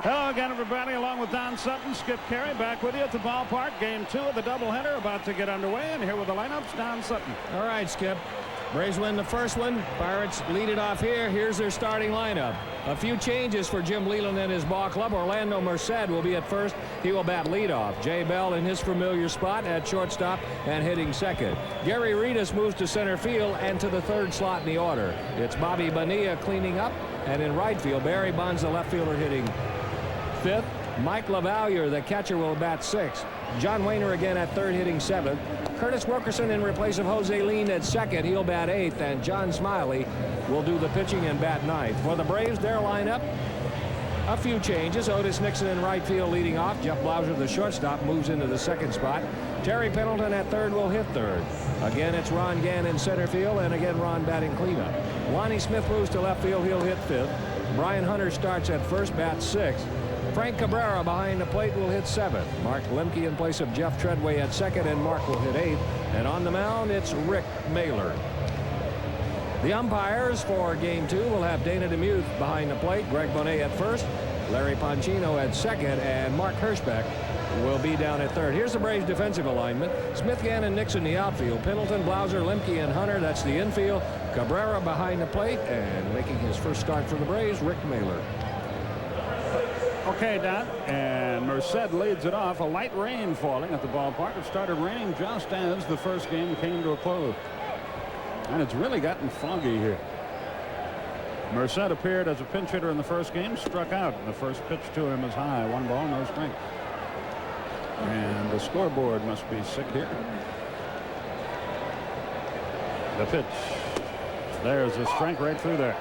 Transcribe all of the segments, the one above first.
Hello again, everybody, along with Don Sutton, Skip Carey, back with you at the ballpark. Game 2 of the doubleheader about to get underway, and here with the lineups, Don Sutton. All right, Skip. Braves win the first one. Pirates lead it off here. Here's their starting lineup. A few changes for Jim Leyland and his ball club. Orlando Merced will be at first. He will bat leadoff. Jay Bell in his familiar spot at shortstop and hitting second. Gary Reedus moves to center field and to the third slot in the order. It's Bobby Bonilla cleaning up, and in right field, Barry Bonds, the left fielder, hitting fifth. Mike LaValliere, the catcher, will bat sixth. John Wehner again at third, hitting seventh. Curtis Wilkerson in replace of Jose Lean at second. He'll bat eighth, and John Smiley will do the pitching and bat ninth. For the Braves, their lineup, a few changes. Otis Nixon in right field leading off. Jeff Blauser, the shortstop, moves into the second spot. Terry Pendleton at third will hit third. Again, it's Ron Gann in center field, and again Ron batting cleanup. Lonnie Smith moves to left field. He'll hit fifth. Brian Hunter starts at first, bats sixth. Frank Cabrera behind the plate will hit seventh. Mark Lemke in place of Jeff Treadway at second, and Mark will hit eighth. And on the mound, it's Rick Mahler. The umpires for Game 2 will have Dana DeMuth behind the plate, Greg Bonet at first, Larry Pancino at second, and Mark Hirschbeck will be down at third. Here's the Braves defensive alignment. Smith, Gann, and Nixon the outfield. Pendleton, Blauser, Lemke, and Hunter, that's the infield. Cabrera behind the plate, and making his first start for the Braves, Rick Mahler. Okay, Don, and Merced leads it off. A light rain falling at the ballpark. It started raining just as the first game came to a close. And it's really gotten foggy here. Merced appeared as a pinch hitter in the first game, struck out. The first pitch to him is high. 1 ball, no strike. And the scoreboard must be sick here. The pitch. There's a strike right through there.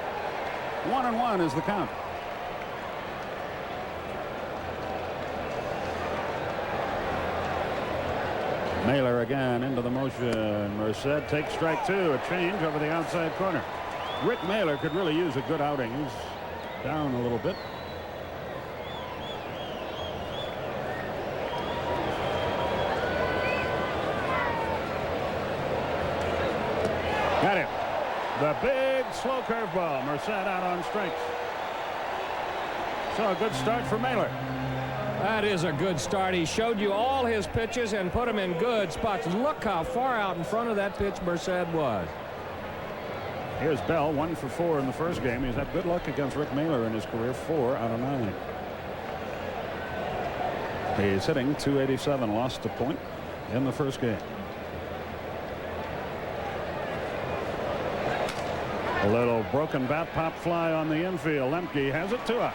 1-1 is the count. Mahler again into the motion. Merced takes strike 2. A change over the outside corner. Rick Mahler could really use a good outing. He's down a little bit. Got him. The big slow curveball. Merced out on strikes. So a good start for Mahler. That is a good start. He showed you all his pitches and put them in good spots. Look how far out in front of that pitch Merced was. Here's Bell, 1 for 4 in the first game. He's had good luck against Rick Mahler in his career, 4 out of 9. He's hitting .287, lost a point in the first game. A little broken bat pop fly on the infield. Lemke has it, 2 out.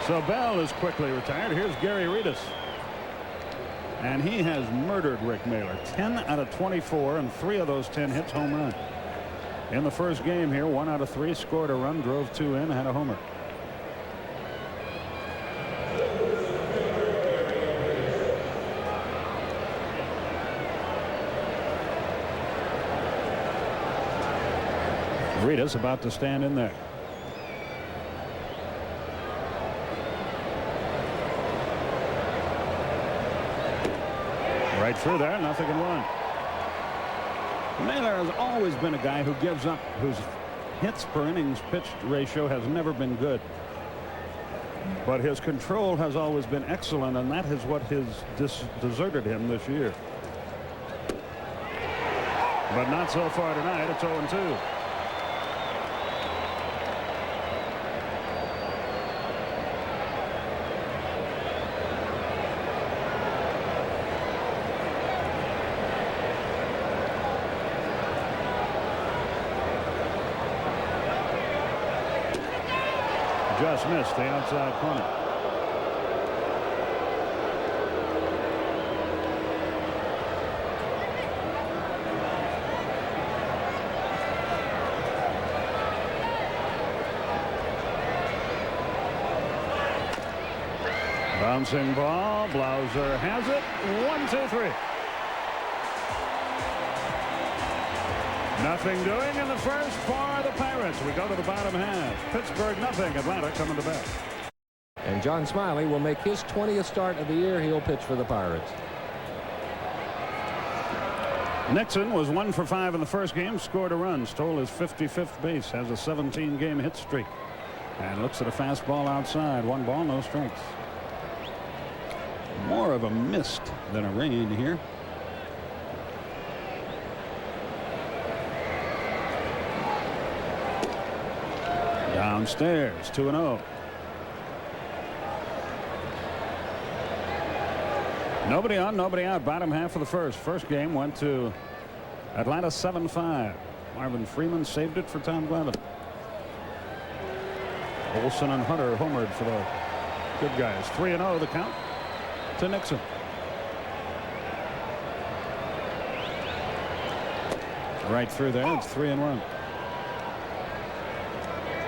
So Bell is quickly retired. Here's Gary Reedus. And he has murdered Rick Mahler. 10 out of 24, and 3 of those 10 hits home run. In the first game here, 1 out of 3 scored a run, drove 2 in, had a homer. Reedus about to stand in there. Right through there, nothing in 1. Mahler has always been a guy who gives up, whose hits per innings pitched ratio has never been good. But his control has always been excellent, and that is what has deserted him this year. But not so far tonight. It's 0-2. Just missed the outside corner. Bouncing ball. Blauser has it. 1-2-3. Nothing doing in the first for the Pirates. We go to the bottom half. Pittsburgh nothing. Atlanta coming to bat. And John Smiley will make his 20th start of the year. He'll pitch for the Pirates. Nixon was 1 for 5 in the first game, scored a run, stole his 55th base, has a 17-game hit streak. And looks at a fastball outside. 1 ball, no strikes. More of a mist than a rain here. Downstairs, 2-0. Nobody on, nobody out. Bottom half of the first. First game went to Atlanta 7-5. Marvin Freeman saved it for Tom Glavine. Olson and Hunter homered for the good guys. 3-0 the count to Nixon. Right through there. It's 3-1.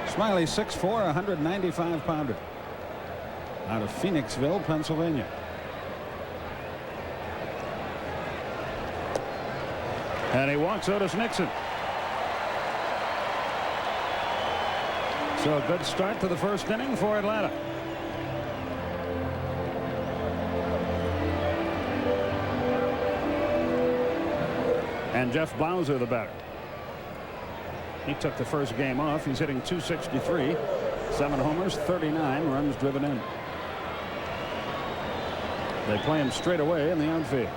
Smiley 6'4", 195-pounder out of Phoenixville, Pennsylvania. And he walks Otis Nixon. So a good start to the first inning for Atlanta. And Jeff Blauser the batter. He took the first game off. He's hitting .263, 7 homers, 39 runs driven in. They play him straight away in the outfield.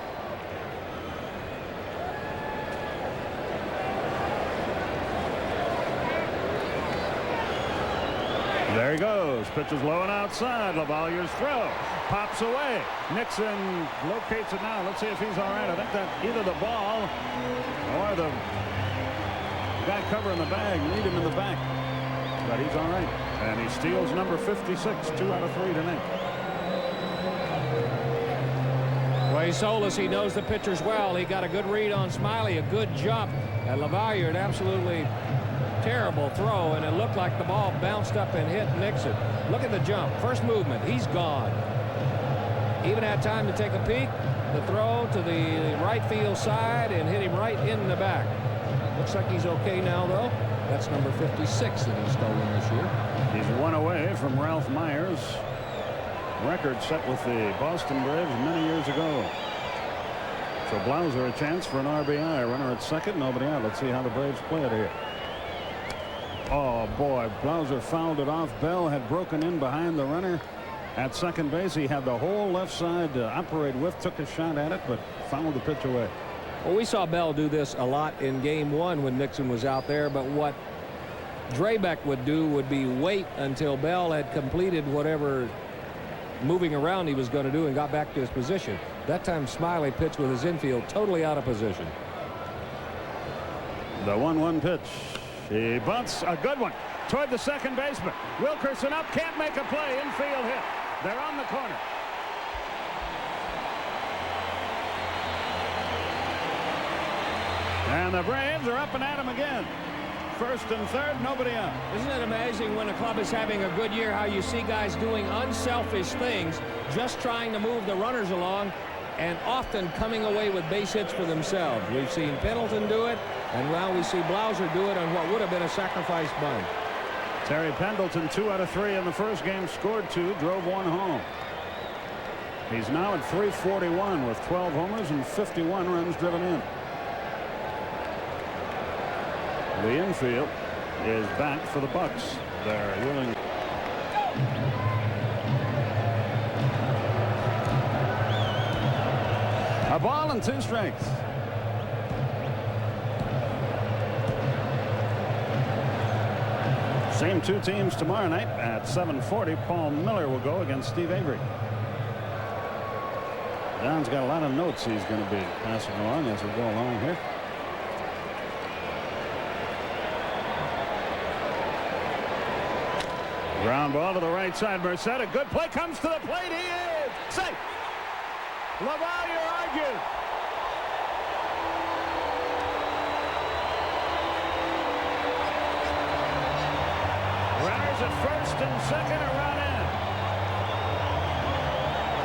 There he goes. Pitches low and outside. Lavalier's throw pops away. Nixon locates it now. Let's see if he's all right. I think that either the ball or the guy covering the bag need him in the back, but he's all right. And he steals number 56. 2 out of 3 tonight. Well, he told us he knows the pitchers well. He got a good read on Smiley, a good jump. And Lavalier, an absolutely terrible throw, and it looked like the ball bounced up and hit Nixon. Look at the jump. First movement, he's gone. Even had time to take a peek. The throw to the right field side and hit him right in the back. Looks like he's okay now, though. That's number 56 that he's stolen this year. He's 1 away from Ralph Myers' record set with the Boston Braves many years ago. So Blauser a chance for an RBI. Runner at second, nobody out. Let's see how the Braves play it here. Oh boy, Blauser fouled it off. Bell had broken in behind the runner at second base. He had the whole left side to operate with, took a shot at it, but fouled the pitch away. Well, we saw Bell do this a lot in game 1 when Nixon was out there, but what Drabek would do would be wait until Bell had completed whatever moving around he was going to do and got back to his position. That time Smiley pitched with his infield totally out of position. The 1-1 pitch. He bunts a good one toward the second baseman. Wilkerson up, can't make a play. Infield hit. They're on the corner. And the Braves are up and at him again. First and third, nobody out. Isn't it amazing when a club is having a good year how you see guys doing unselfish things, just trying to move the runners along, and often coming away with base hits for themselves. We've seen Pendleton do it, and now we see Blauser do it on what would have been a sacrifice bunt. Terry Pendleton, 2 out of 3 in the first game, scored 2, drove 1 home. He's now at 341 with 12 homers and 51 runs driven in. The infield is back for the Bucks. They're willing. A ball and 2 strikes. Same 2 teams tomorrow night at 7:40. Paul Miller will go against Steve Avery. Don's got a lot of notes he's going to be passing along as we go along here. Ground ball to the right side. Merced, a good play, comes to the plate. He is safe. Lavalier argues. Runners at first and second, a run in.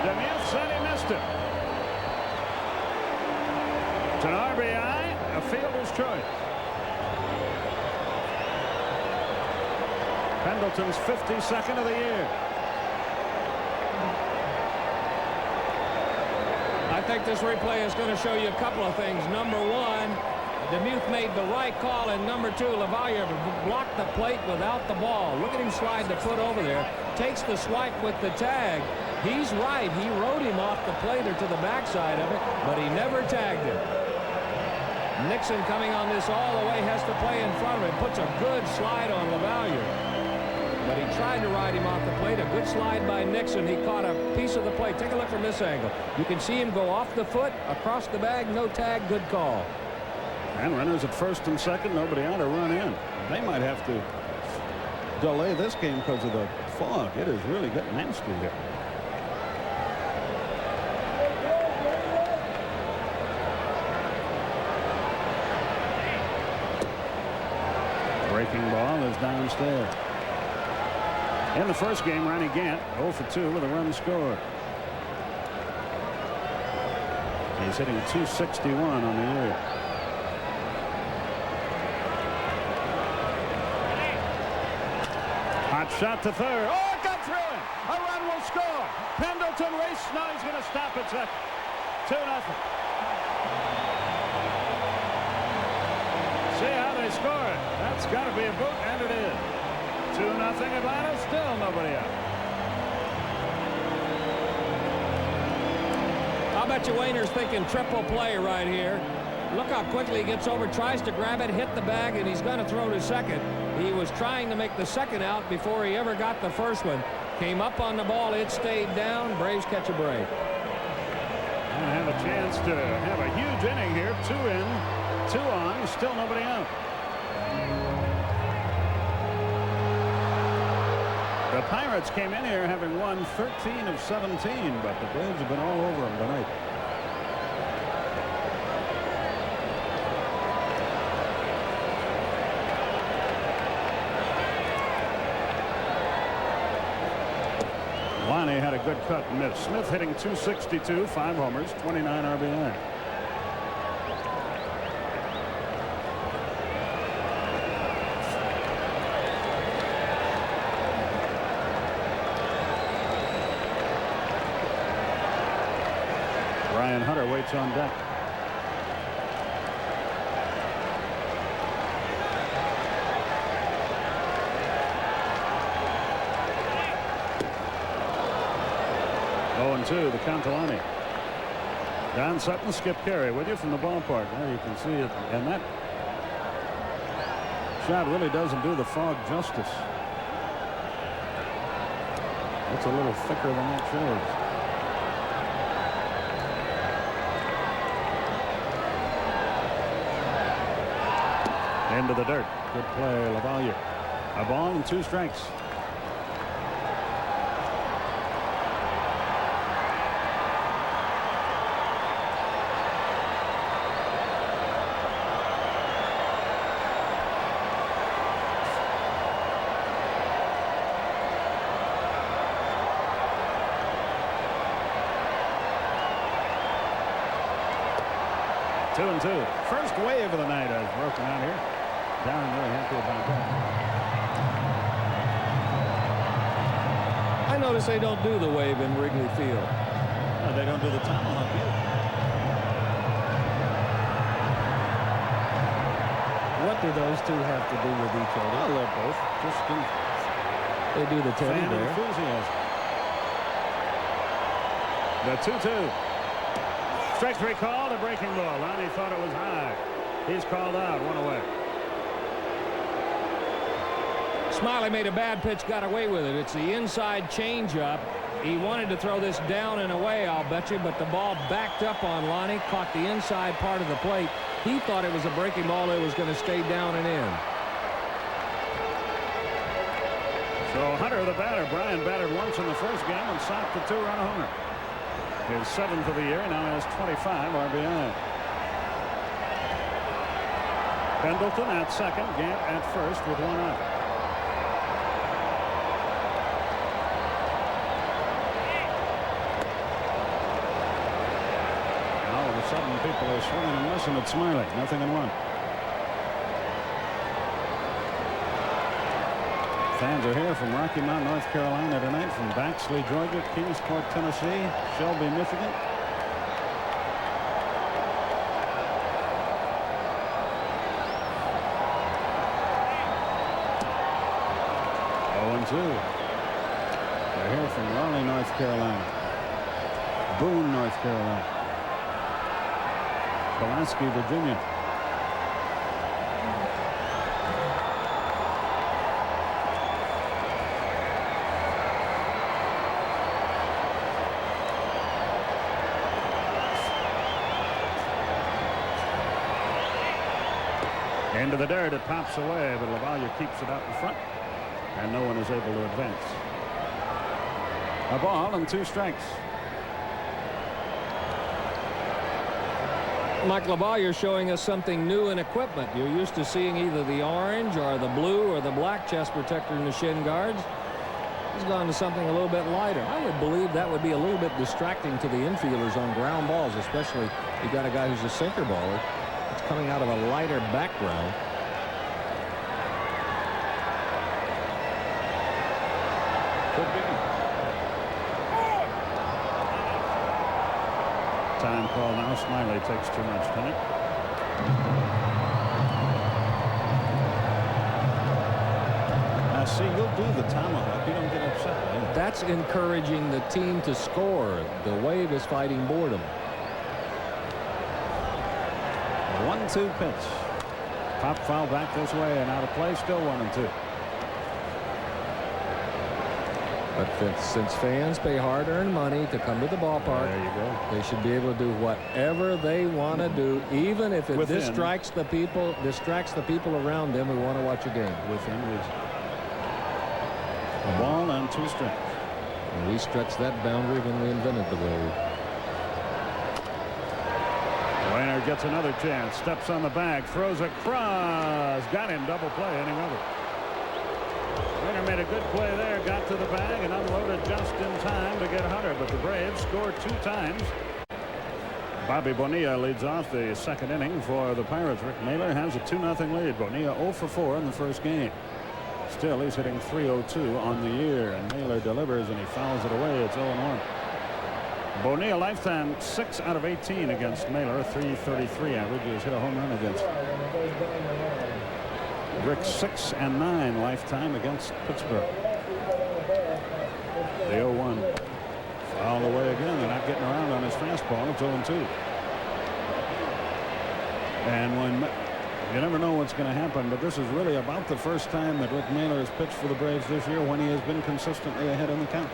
DeMuth said he missed it. It's an RBI, a fielder's choice. Pendleton's 52nd of the year. I think this replay is going to show you a couple of things. Number one, DeMuth made the right call, and number 2, LaValliere, blocked the plate without the ball. Look at him slide the foot over there. Takes the swipe with the tag. He's right. He rode him off the plate or to the backside of it, but he never tagged him. Nixon coming on this all the way, has to play in front of him. Puts a good slide on LaValliere. But he tried to ride him off the plate. A good slide by Nixon. He caught a piece of the plate. Take a look from this angle. You can see him go off the foot, across the bag, no tag, good call. And runners at first and second, nobody out to run in. They might have to delay this game because of the fog. It is really getting nasty here. Breaking ball is downstairs. In the first game, Ronnie Gant 0 for 2 with a run scored. He's hitting .261 on the year. Hot shot to third. Oh, it got through him. A run will score. Pendleton race. Now he's going to stop at second. 2-0. See how they score it. That's got to be a boot, and it is. 2-0 Atlanta. Still nobody out. I'll bet you Wayner's thinking triple play right here. Look how quickly he gets over, tries to grab it, hit the bag, and he's going to throw to second. He was trying to make the second out before he ever got the first one. Came up on the ball, it stayed down. Braves catch a break. And have a chance to have a huge inning here. 2 in, 2 on, still nobody out. The Pirates came in here having won 13 of 17, but the Braves have been all over them tonight. Lonnie had a good cut and miss. Smith hitting .262, 5 homers, 29 RBI. Ryan Hunter waits on deck. The count to Lonnie. Don Sutton, Skip Carey with you from the ballpark. There you can see it, and that shot really doesn't do the fog justice. It's a little thicker than that shows. Into the dirt. Good play, LaValliere. A ball and 2 strikes. Two and two. First wave of the night has broken out here. Darren really happy about that. I notice they don't do the wave in Wrigley Field. No, they don't do the tomahawk either. What do those two have to do with each other? Well, they're both just They do the teddy fan bear. enthusiasm. The 2-2. Strike 3 called, a breaking ball. Lonnie thought it was high. He's called out, 1 away. Smiley made a bad pitch, got away with it. It's the inside changeup. He wanted to throw this down and away, I'll bet you, but the ball backed up on Lonnie, caught the inside part of the plate. He thought it was a breaking ball. It was going to stay down and in. So Hunter, the batter. Brian batted once in the first game and socked the 2-run homer. His 7th of the year, now has 25 RBI. Pendleton at second, Gant at first with 1 out. All of a sudden, people are swinging and missing at Smiley. 0-1. Fans are here from Rocky Mount, North Carolina tonight, from Baxley, Georgia, Kingsport, Tennessee, Shelby, Michigan. They're here from Raleigh, North Carolina. Boone, North Carolina. Pulaski, Virginia. Into the dirt, it pops away, but LaValliere keeps it out in front, and no one is able to advance. A ball and 2 strikes. Mike LaValliere showing us something new in equipment. You're used to seeing either the orange or the blue or the black chest protector in the shin guards. He's gone to something a little bit lighter. I would believe that would be a little bit distracting to the infielders on ground balls, especially you got a guy who's a sinker baller. It's coming out of a lighter background. Could be. Time call now. Smiley takes too much time. Now see, you'll do the tomahawk. You don't get upset. Right? That's encouraging the team to score. The wave is fighting boredom. 1-2 pitch. Pop foul back this way and out of play. Still 1-2. But since fans pay hard-earned money to come to the ballpark, there you go. They should be able to do whatever they want to do, even if it distracts the people around them who want to watch a game. Within reason. A ball and 2 strikes. And we stretched that boundary when we invented the wave. Wainer gets another chance. Steps on the bag. Throws across. Got him. Double play. Inning over. Wainer made a good play there. Got to the bag and unloaded just in time to get Hunter. But the Braves scored 2 times. Bobby Bonilla leads off the 2nd inning for the Pirates. Rick Mahler has a 2-0 lead. Bonilla 0 for 4 in the first game. Still, he's hitting .302 on the year. And Mahler delivers and he fouls it away. It's 0-1. Bonilla lifetime 6 out of 18 against Mahler, .333 average. He has hit a home run against Rick. 6 and 9 lifetime against Pittsburgh. The 0-1 foul away again. They're not getting around on his fastball. It's 0-2. And when you never know what's going to happen, but this is really about the first time that Rick Mahler has pitched for the Braves this year when he has been consistently ahead in the count.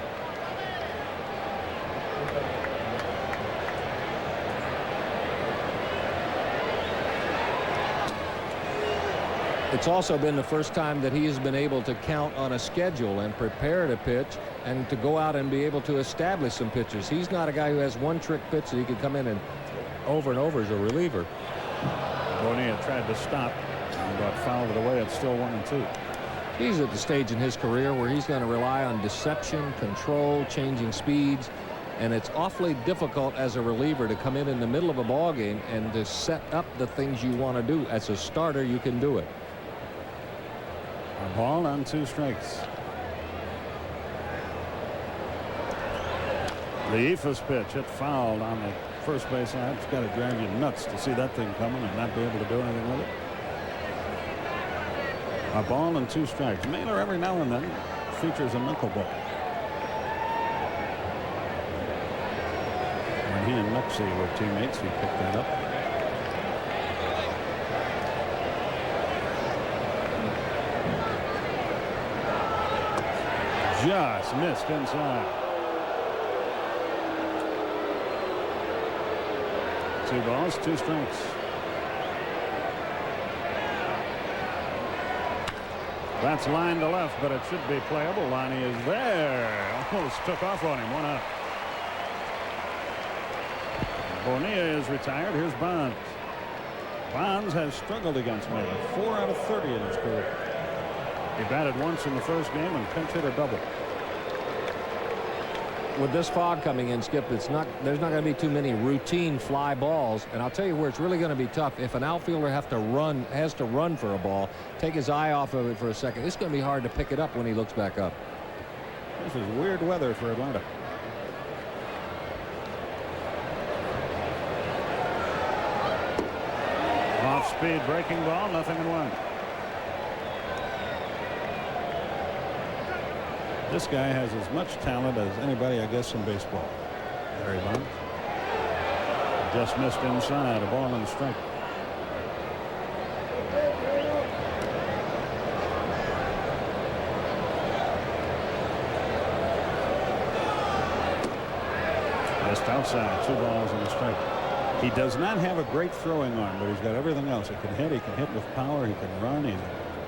It's also been the first time that he has been able to count on a schedule and prepare to pitch and to go out and be able to establish some pitches. He's not a guy who has one trick pitch that he can come in and over as a reliever. Bonilla tried to stop and got fouled it away. It's still 1-2. He's at the stage in his career where he's going to rely on deception, control, changing speeds, and it's awfully difficult as a reliever to come in the middle of a ball game and to set up the things you want to do. As a starter, you can do it. A ball and 2 strikes. The Ephus pitch hit fouled on the first base line. It's got to drive you nuts to see that thing coming and not be able to do anything with it. A ball and 2 strikes. Mahler every now and then features a knuckleball. When he and Nuxie were teammates, he picked that up. Just missed inside. 2 balls, 2 strikes. That's line to left, but it should be playable. Lonnie is there. Almost took off on him. 1 out. Bonilla is retired. Here's Bonds. Bonds has struggled against Mahler. 4 out of 30 in his career. He batted once in the first game and pinch hit a double. With this fog coming in, Skip, there's not going to be too many routine fly balls. And I'll tell you where it's really going to be tough. If an outfielder has to run for a ball, take his eye off of it for a second, it's going to be hard to pick it up when he looks back up. This is weird weather for Atlanta. Off-speed breaking ball, 0-1. This guy has as much talent as anybody, I guess, in baseball. Barry Bonds. Just missed inside. A ball and a strike. Just outside. 2 balls and a strike. He does not have a great throwing arm, but he's got everything else. He can hit with power, he can run, he's an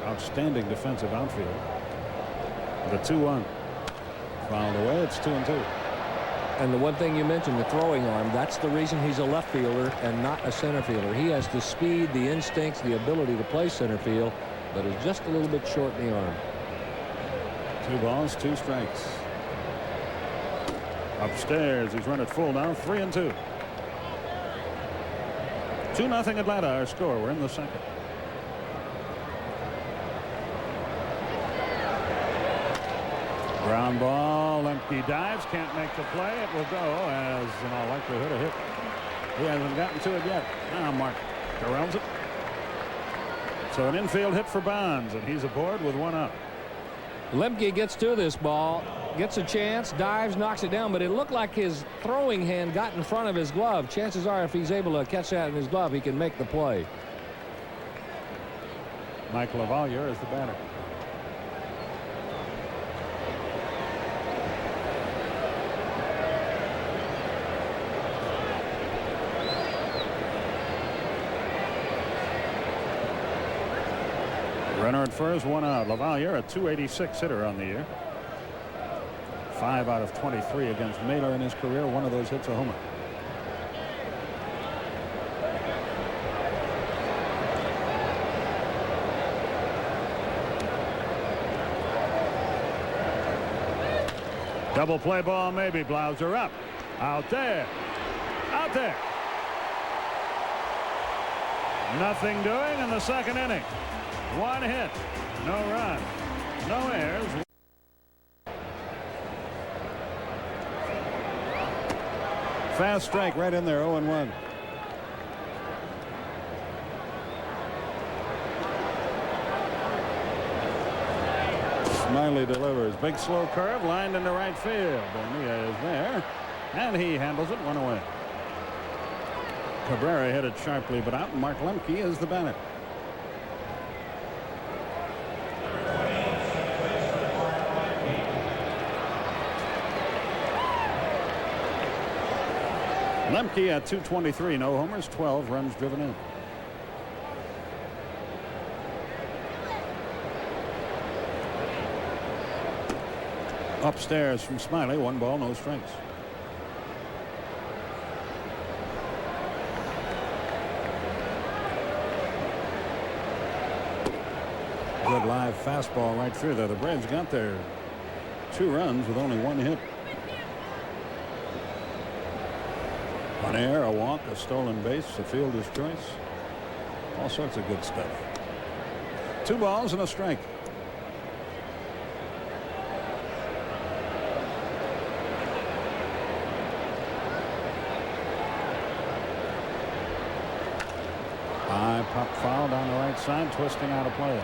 outstanding defensive outfielder. The 2-1. Fouled away. It's 2-2. And the one thing you mentioned, the throwing arm, that's the reason he's a left fielder and not a center fielder. He has the speed, the instincts, the ability to play center field, but is just a little bit short in the arm. 2 balls, 2 strikes. Upstairs, he's run it full now. 3-2. 2-0 Atlanta, our score. We're in the second. Ground ball. Lemke dives. Can't make the play. It will go as in all likelihood a hit. He hasn't gotten to it yet. Now Mark corrals it. So an infield hit for Bonds, and he's aboard with 1 out. Lemke gets to this ball, gets a chance, dives, knocks it down, but it looked like his throwing hand got in front of his glove. Chances are if he's able to catch that in his glove, he can make the play. Mike LaValliere is the batter. Runner at first, 1 out. LaValliere, a .286 hitter on the year. 5 out of 23 against Mailer in his career. One of those hits a homer. Double play ball, maybe. Blauser up. Out there. Out there. Nothing doing in the second inning. 1 hit, no run, no errors. Fast strike right in there. 0-1. Smiley delivers. Big slow curve lined into right field. Bonilla is there, and he handles it. 1 away. Cabrera hit it sharply but out. Mark Lemke is the batter. Lemke at .223, no homers, 12 runs driven in. Upstairs from Smiley, 1 ball, no strikes. Good live fastball right through there. The Braves got their 2 runs with only 1 hit. An error, a walk, a stolen base, a fielder's choice. All sorts of good stuff. 2 balls and a strike. High pop foul down the right side, twisting out of play.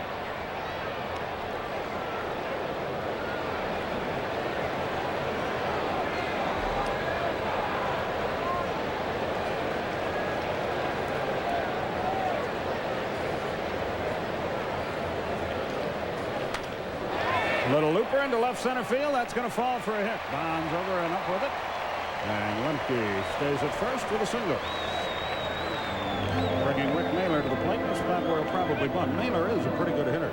Little looper into left center field. That's going to fall for a hit. Bonds over and up with it. And Lemke stays at first with a single. Bringing Rick Mailer to the plate in a spot where he'll probably bunt. Mailer is a pretty good hitter.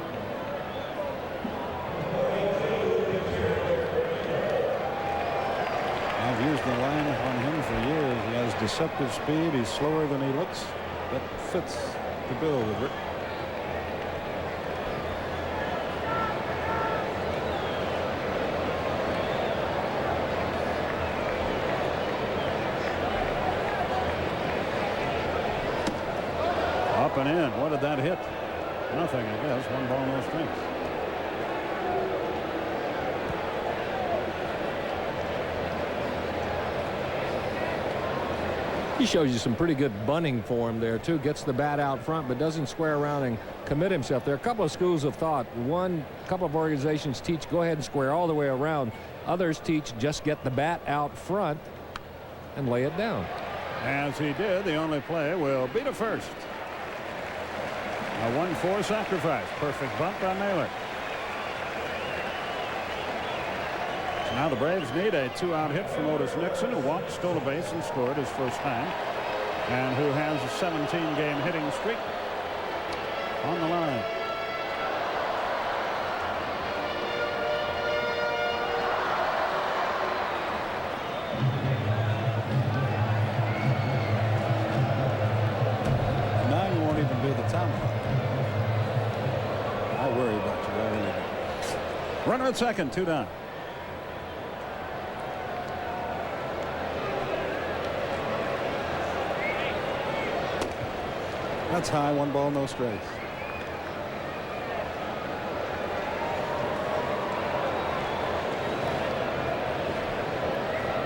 I've used the line on him for years. He has deceptive speed. He's slower than he looks. That fits the bill with Rick. Up and in. What did that hit? Nothing, I guess. 1 ball, no strikes. He shows you some pretty good bunting form there, too. Gets the bat out front, but doesn't square around and commit himself. There are a couple of schools of thought. One, couple of organizations teach go ahead and square all the way around. Others teach just get the bat out front and lay it down. As he did, the only play will be to first. A 1-4 sacrifice. Perfect bunt by Naylor. So now the Braves need a 2-out hit from Otis Nixon, who walked, stole a base, and scored his first time, and who has a 17-game hitting streak on the line. Now you won't even do the timeout. I worry about you. I really do. Runner at second, 2 down. That's high. 1 ball, no strikes.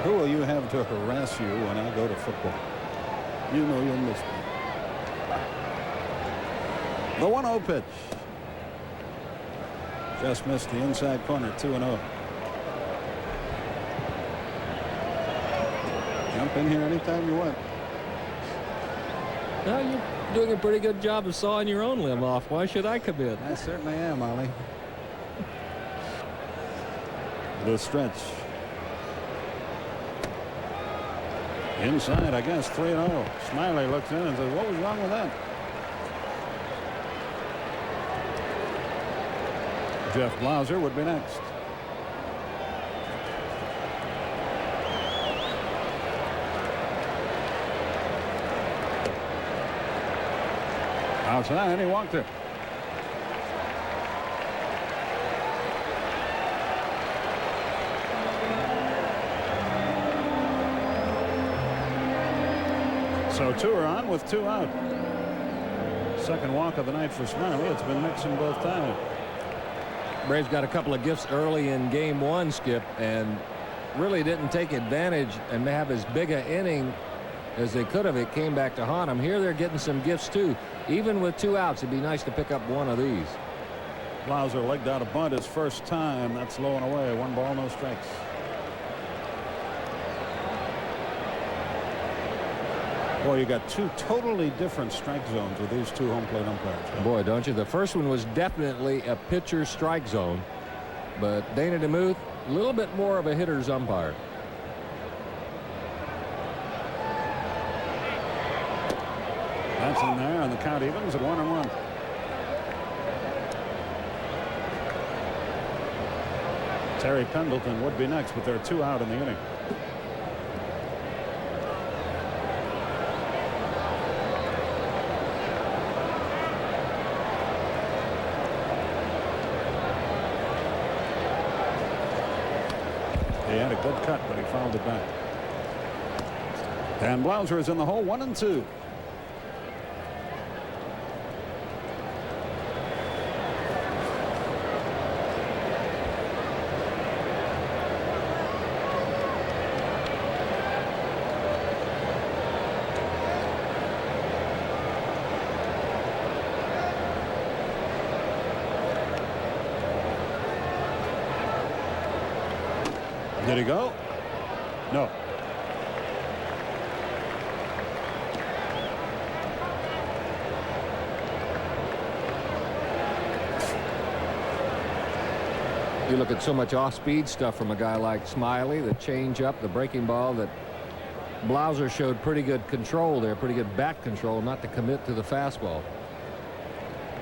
Who will you have to harass you when I go to football? You know you'll miss me. The 1-0 pitch. Just missed the inside corner. 2-0. Jump in here anytime you want. Now you're doing a pretty good job of sawing your own limb off. Why should I come in? I certainly am, Ollie. The stretch. Inside, I guess, 3-0. Smiley looks in and says, what was wrong with that? Jeff Blauser would be next. Outside, and he walked it. So 2 are on with 2 out. Second walk of the night for Smiley. It's been Nixon both times. Braves got a couple of gifts early in game 1, Skip, and really didn't take advantage and have as big an inning as they could have. It came back to haunt them. Here they're getting some gifts too. Even with 2 outs, it'd be nice to pick up one of these. Blauser legged out a bunt his first time. That's low and away. 1 ball, no strikes. Boy, you got 2 totally different strike zones with these 2 home plate umpires. Boy, don't you? The first one was definitely a pitcher's strike zone, but Dana DeMuth, a little bit more of a hitter's umpire. That's in there, and the count evens at 1-1. Terry Pendleton would be next, but there are 2 out in the inning. He had a good cut, but he fouled it back. Dan Blauser is in the hole, 1-2. Did he go? No. You look at so much off-speed stuff from a guy like Smiley, the changeup, the breaking ball, that Blauser showed pretty good control there, pretty good bat control, not to commit to the fastball.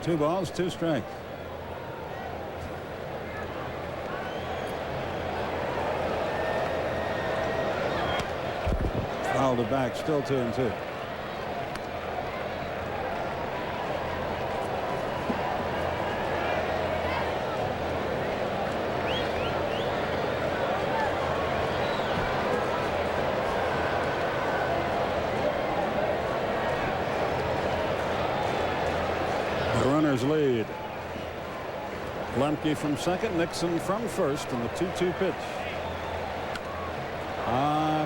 2 balls, 2 strikes. Fouled it back, still 2-2. The runners lead. Lemke from second, Nixon from first, and the 2-2 pitch.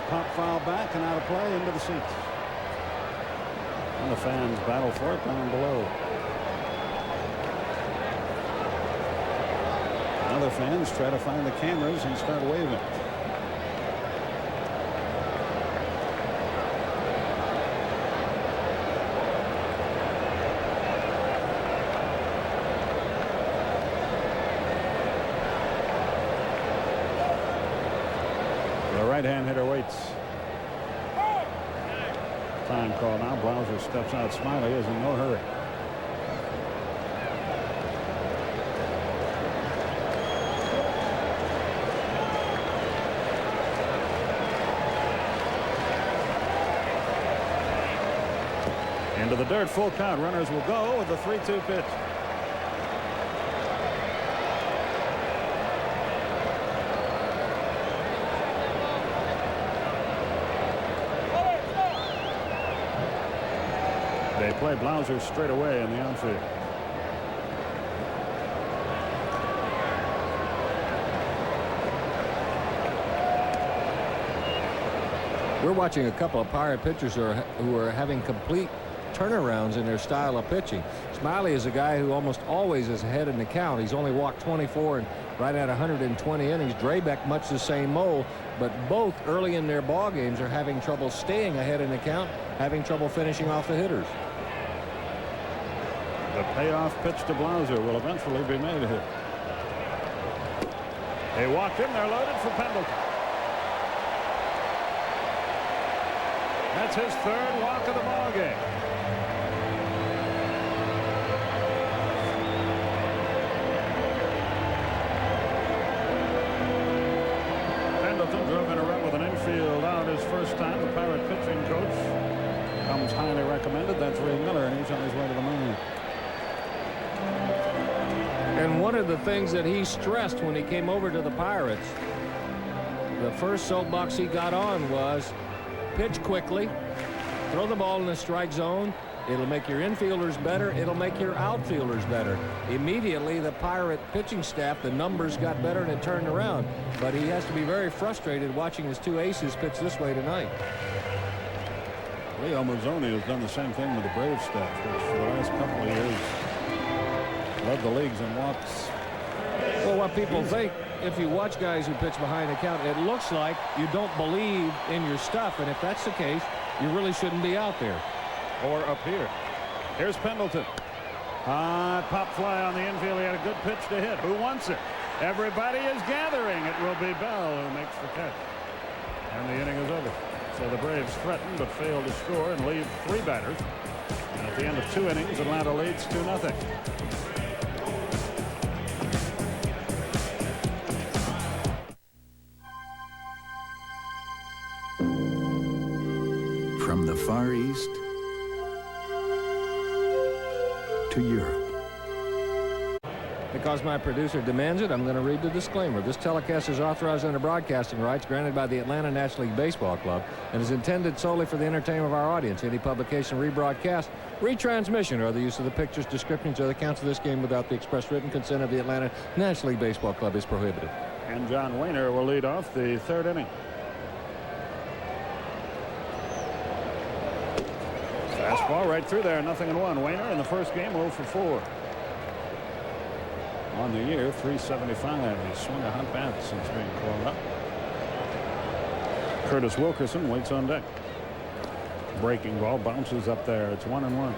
Pop foul back and out of play into the seats. And the fans battle for it down below. Other fans try to find the cameras and start waving. The right-hand hitter waits. Time call now. Blauser steps out. Smiley is in no hurry. Into the dirt, full count. Runners will go with the 3-2 pitch. They play Blauser straight away in the outfield. We're watching a couple of Pirate pitchers who are having complete turnarounds in their style of pitching. Smiley is a guy who almost always is ahead in the count. He's only walked 24 and right at 120 innings. Drabek much the same mold, but both early in their ball games are having trouble staying ahead in the count, having trouble finishing off the hitters. The payoff pitch to Blauser will eventually be made here. They walked in there loaded for Pendleton. That's his third walk of the ball game. Pendleton drove in a run with an infield out his first time. The Pirate pitching coach comes highly recommended. That's Ray Miller, and he's on his way to the mound. And one of the things that he stressed when he came over to the Pirates, the first soapbox he got on was pitch quickly, throw the ball in the strike zone. It'll make your infielders better. It'll make your outfielders better. Immediately, the Pirate pitching staff, the numbers got better and it turned around. But he has to be very frustrated watching his two aces pitch this way tonight. Leo Mazzoni has done the same thing with the Braves staff, which for the last couple of years led the leagues in walks. Well, what people think, if you watch guys who pitch behind the count, it looks like you don't believe in your stuff. And if that's the case, you really shouldn't be out there. Or up here. Here's Pendleton. Pop fly on the infield. He had a good pitch to hit. Who wants it? Everybody is gathering. It will be Bell who makes the catch. And the inning is over. So the Braves threaten but fail to score and leave three batters. And at the end of 2 innings, Atlanta leads 2-0. From the Far East to Europe. Because my producer demands it, I'm going to read the disclaimer. This telecast is authorized under broadcasting rights granted by the Atlanta National League Baseball Club and is intended solely for the entertainment of our audience. Any publication, rebroadcast, retransmission, or the use of the pictures, descriptions, or the accounts of this game without the express written consent of the Atlanta National League Baseball Club is prohibited. And John Wehner will lead off the 3rd inning. Fastball right through there, 0-1. Wehner in the first game 0 for 4. On the year, 375. He's swung a hot bat since being called up. Curtis Wilkerson waits on deck. Breaking ball bounces up there. It's 1-1.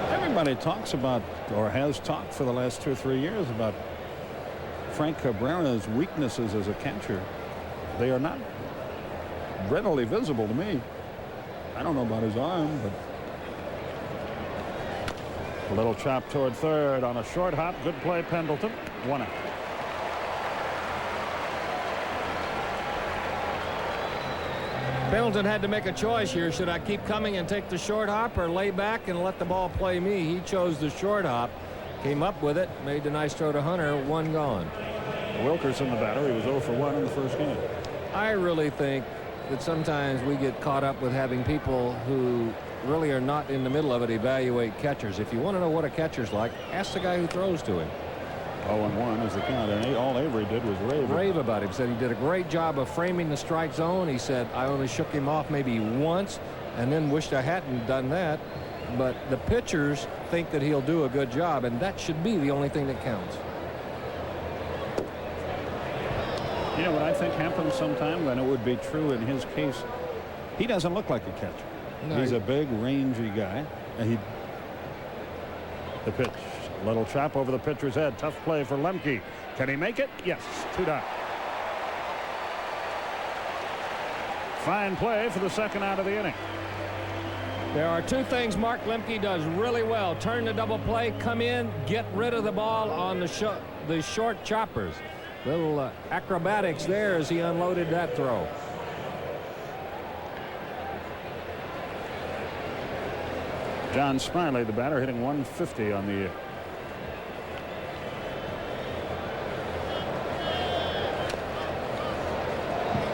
Everybody talks about, or has talked for the last 2 or 3 years, about Frank Cabrera's weaknesses as a catcher. They are not readily visible to me. I don't know about his arm, but a little chop toward third on a short hop. Good play, Pendleton. 1 out. Pendleton had to make a choice here. Should I keep coming and take the short hop or lay back and let the ball play me? He chose the short hop, came up with it, made the nice throw to Hunter. 1 gone. Wilkerson, the batter, he was 0 for 1 in the first game. I really think that sometimes we get caught up with having people who really are not in the middle of it evaluate catchers. If you want to know what a catcher's like, ask the guy who throws to him. 0-1 is the count, and all Avery did was rave About him. Said he did a great job of framing the strike zone. He said I only shook him off maybe once and then wished I hadn't done that. But the pitchers think that he'll do a good job, and that should be the only thing that counts. You know what I think happens sometimes, and it would be true in his case. He doesn't look like a catcher. No, He's a big, rangy guy. And the pitch. Little chop over the pitcher's head. Tough play for Lemke. Can he make it? Yes. 2 down. Fine play for the second out of the inning. There are 2 things Mark Lemke does really well. Turn the double play, come in, get rid of the ball on the short choppers. Little acrobatics there as he unloaded that throw. John Smiley, the batter, hitting 150 on the year.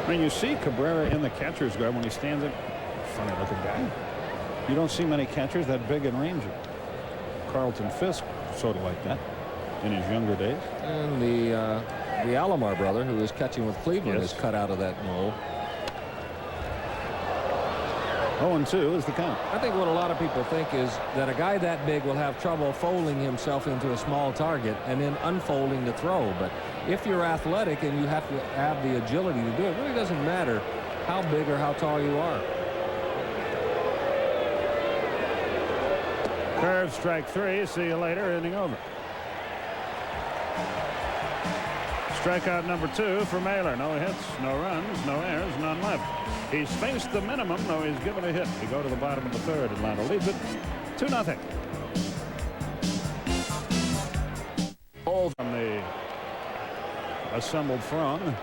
I mean, you see Cabrera in the catcher's glove when he stands up. Funny looking guy. You don't see many catchers that big and rangy. Carlton Fisk, sort of like that in his younger days. And the Alomar brother, who is catching with Cleveland, is cut out of that mold. 0-2 is the count. I think what a lot of people think is that a guy that big will have trouble folding himself into a small target and then unfolding the throw. But if you're athletic and you have to have the agility to do it, it really doesn't matter how big or how tall you are. Curve, strike 3. See you later. Inning over. Strikeout number 2 for Mailer. No hits, no runs, no errors, none left. He's faced the minimum, though he's given a hit. We go to the bottom of the 3rd. Atlanta leads it 2-0. Ball from the assembled throng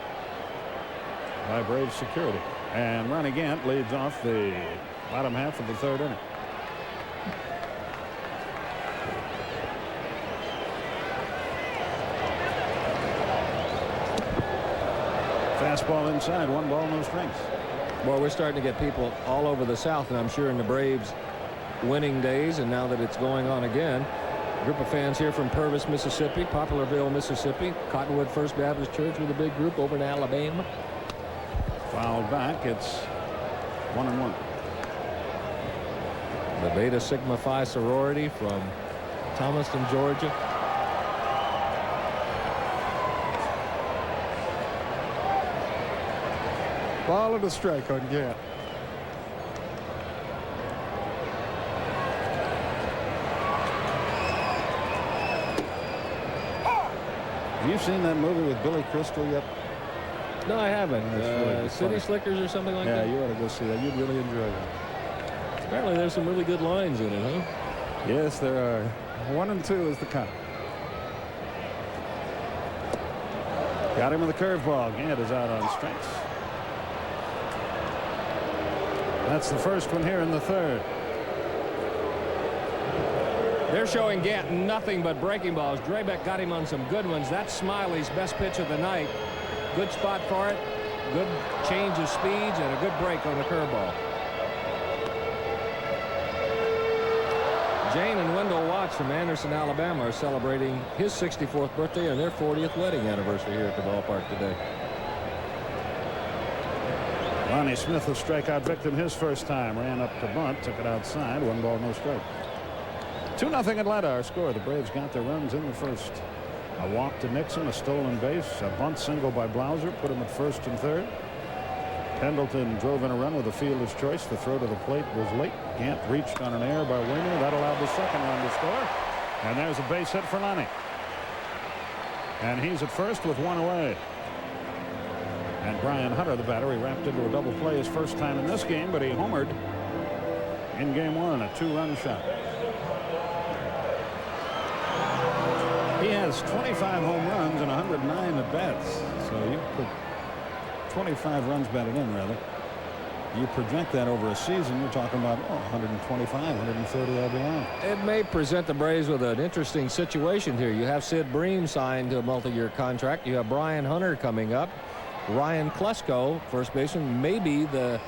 by Braves security. And Ronnie Gant leads off the bottom half of the 3rd inning. Fastball inside, 1 ball, no strikes. Well, we're starting to get people all over the South, and I'm sure in the Braves winning days, and now that it's going on again, a group of fans here from Purvis, Mississippi, Poplarville, Mississippi, Cottonwood First Baptist Church with a big group over in Alabama. Fouled back. It's 1-1. The Beta Sigma Phi sorority from Thomaston, Georgia. Ball and a strike on Gant. Have you seen that movie with Billy Crystal yet? No, I haven't. Really City funny. Slickers or something like Yeah, that? you ought to go see that. You'd really enjoy that. Apparently there's some really good lines in it, huh? Yes, there are. 1-2 is the count. Got him with the curveball. Gant is out on strikes. That's the first one here in the 3rd. They're showing Gant nothing but breaking balls. Drabek got him on some good ones. That's Smiley's best pitch of the night. Good spot for it. Good change of speeds and a good break on the curveball. Jane and Wendell Watts from Anderson, Alabama are celebrating his 64th birthday and their 40th wedding anniversary here at the ballpark today. Lonnie Smith, a strikeout victim his first time. Ran up to bunt, took it outside. 1 ball, no strike. 2-0 Atlanta, our score. The Braves got their runs in the first. A walk to Nixon, a stolen base, a bunt single by Blauser, put him at 1st and 3rd. Pendleton drove in a run with a fielder's choice. The throw to the plate was late. Gant reached on an error by Winger. That allowed the second run to score. And there's a base hit for Lonnie. And he's at 1st with 1 away. And Brian Hunter, the batter, he wrapped into a double play his first time in this game, but he homered in game 1, a 2-run shot. He has 25 home runs and 109 at bats. So you put 25 runs batted in, rather. You project that over a season, you're talking about 125, 130 RBI. It may present the Braves with an interesting situation here. You have Sid Bream signed to a multi-year contract. You have Brian Hunter coming up. Ryan Klesko, first baseman, may be the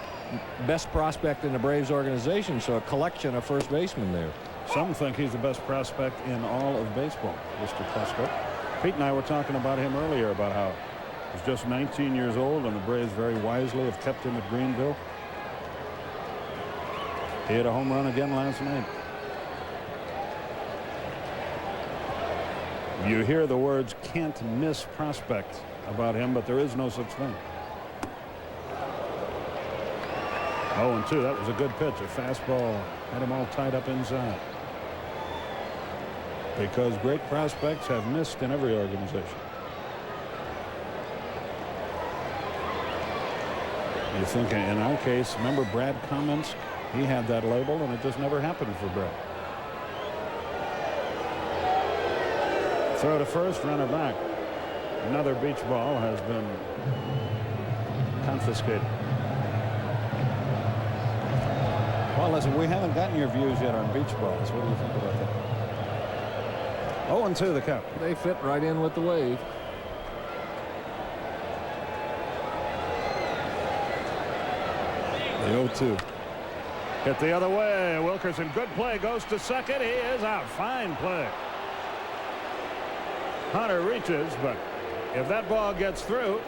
best prospect in the Braves organization, so a collection of first basemen there. Some think he's the best prospect in all of baseball, Mr. Klesko. Pete and I were talking about him earlier, about how he's just 19 years old, and the Braves very wisely have kept him at Greenville. He hit a home run again last night. You hear the words "can't miss prospect" about him, but there is no such thing. 0-2. That was a good pitch. A fastball had him all tied up inside. Because great prospects have missed in every organization. You think in our case, remember Brad Cummins? He had that label, and it just never happened for Brad. Throw to first, runner back. Another beach ball has been confiscated. Well, listen, we haven't gotten your views yet on beach balls. What do you think about that? 0-2 the count. They fit right in with the wave. The 0-2. Hit the other way. Wilkerson, good play, goes to second. He is out. Fine play. Hunter reaches, but if that ball gets through,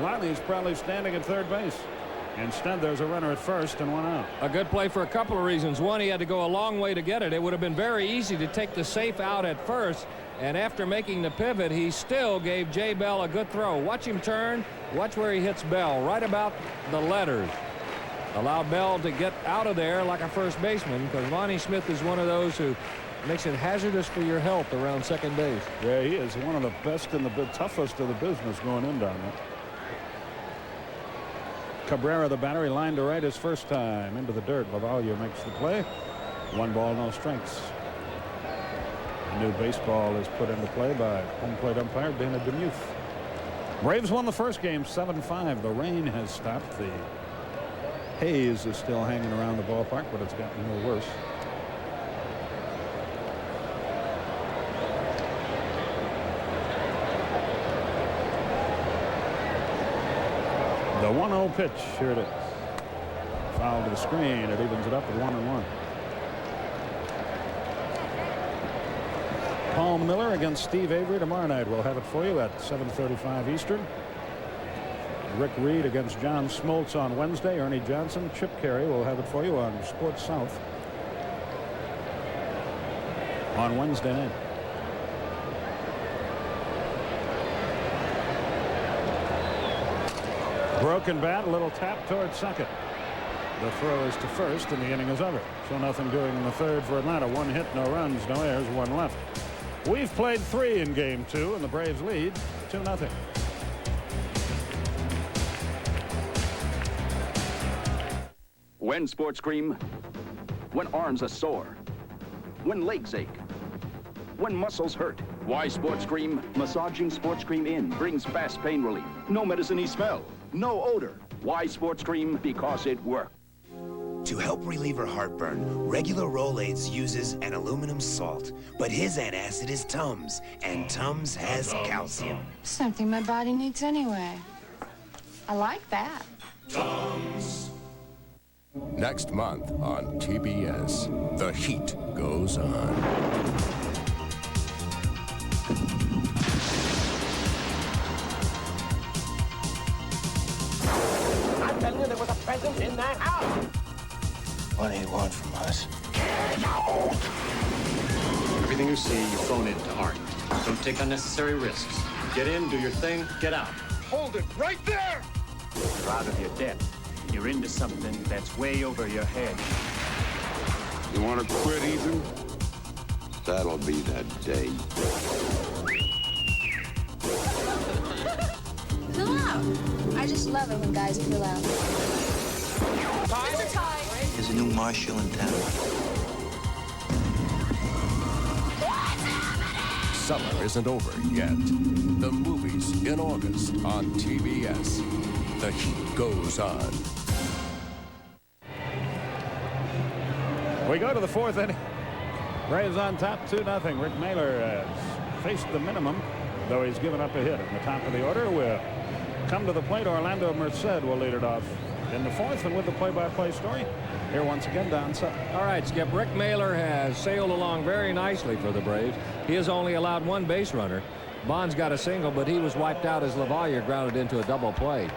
Larney's probably standing at third base. Instead, there's a runner at first and one out. A good play for a couple of reasons. One, he had to go a long way to get it. It would have been very easy to take the safe out at first, and after making the pivot, he still gave Jay Bell a good throw. Watch him turn. Watch where he hits Bell, right about the letters. Allowed Bell to get out of there like a first baseman, because Lonnie Smith is one of those who makes it hazardous for your health around second base. Yeah, he is one of the best and the toughest of the business going in down there. Cabrera, the battery, line to right his first time into the dirt. Lavalle makes the play. 1 ball, no strikes. A new baseball is put into play by home plate umpire Dana Demuth. Braves won the first game 7-5. The rain has stopped. The haze is still hanging around the ballpark, but it's gotten no worse. The 1-0 pitch. Here it is. Foul to the screen. It evens it up at 1-1. Paul Miller against Steve Avery tomorrow night. We'll have it for you at 7:35 Eastern. Rick Reed against John Smoltz on Wednesday. Ernie Johnson, Chip Carey will have it for you on Sports South on Wednesday night. Broken bat, a little tap towards second. The throw is to first, and the inning is over. So nothing doing in the third for Atlanta. 1 hit, no runs, no errors, 1 left. We've played 3 in game 2, and the Braves lead 2-0. When sports cream, when arms are sore, when legs ache, when muscles hurt. Why sports cream? Massaging sports cream in brings fast pain relief. No medicine-y smell, no odor. Why sports cream? Because it works. To help relieve her heartburn, regular Rolaids uses an aluminum salt, but his antacid is Tums, and Tums has calcium. Something my body needs anyway. I like that. Tums. Next month on TBS, the heat goes on. I'm telling you, there was a presence in that house. What do you want from us? Everything you see, you phone in to Art. Don't take unnecessary risks. Get in, do your thing, get out. Hold it right there! You're out of your depth. You're into something that's way over your head. You want to quit, Ethan? That'll be the day. Fill out. I just love it when guys fill out. There's a new marshal in town. Summer isn't over yet. The movies in August on TBS. The heat goes on. We go to the 4th inning. Braves on top 2-0. Rick Mailer has faced the minimum, though he's given up a hit. In the top of the order, we'll come to the plate. Orlando Merced will lead it off in the 4th, and with the play-by-play story, here once again, Don Sutton. All right, Skip. Rick Mailer has sailed along very nicely for the Braves. He has only allowed 1 base runner. Bonds got a single, but he was wiped out as LaValliere grounded into a double play.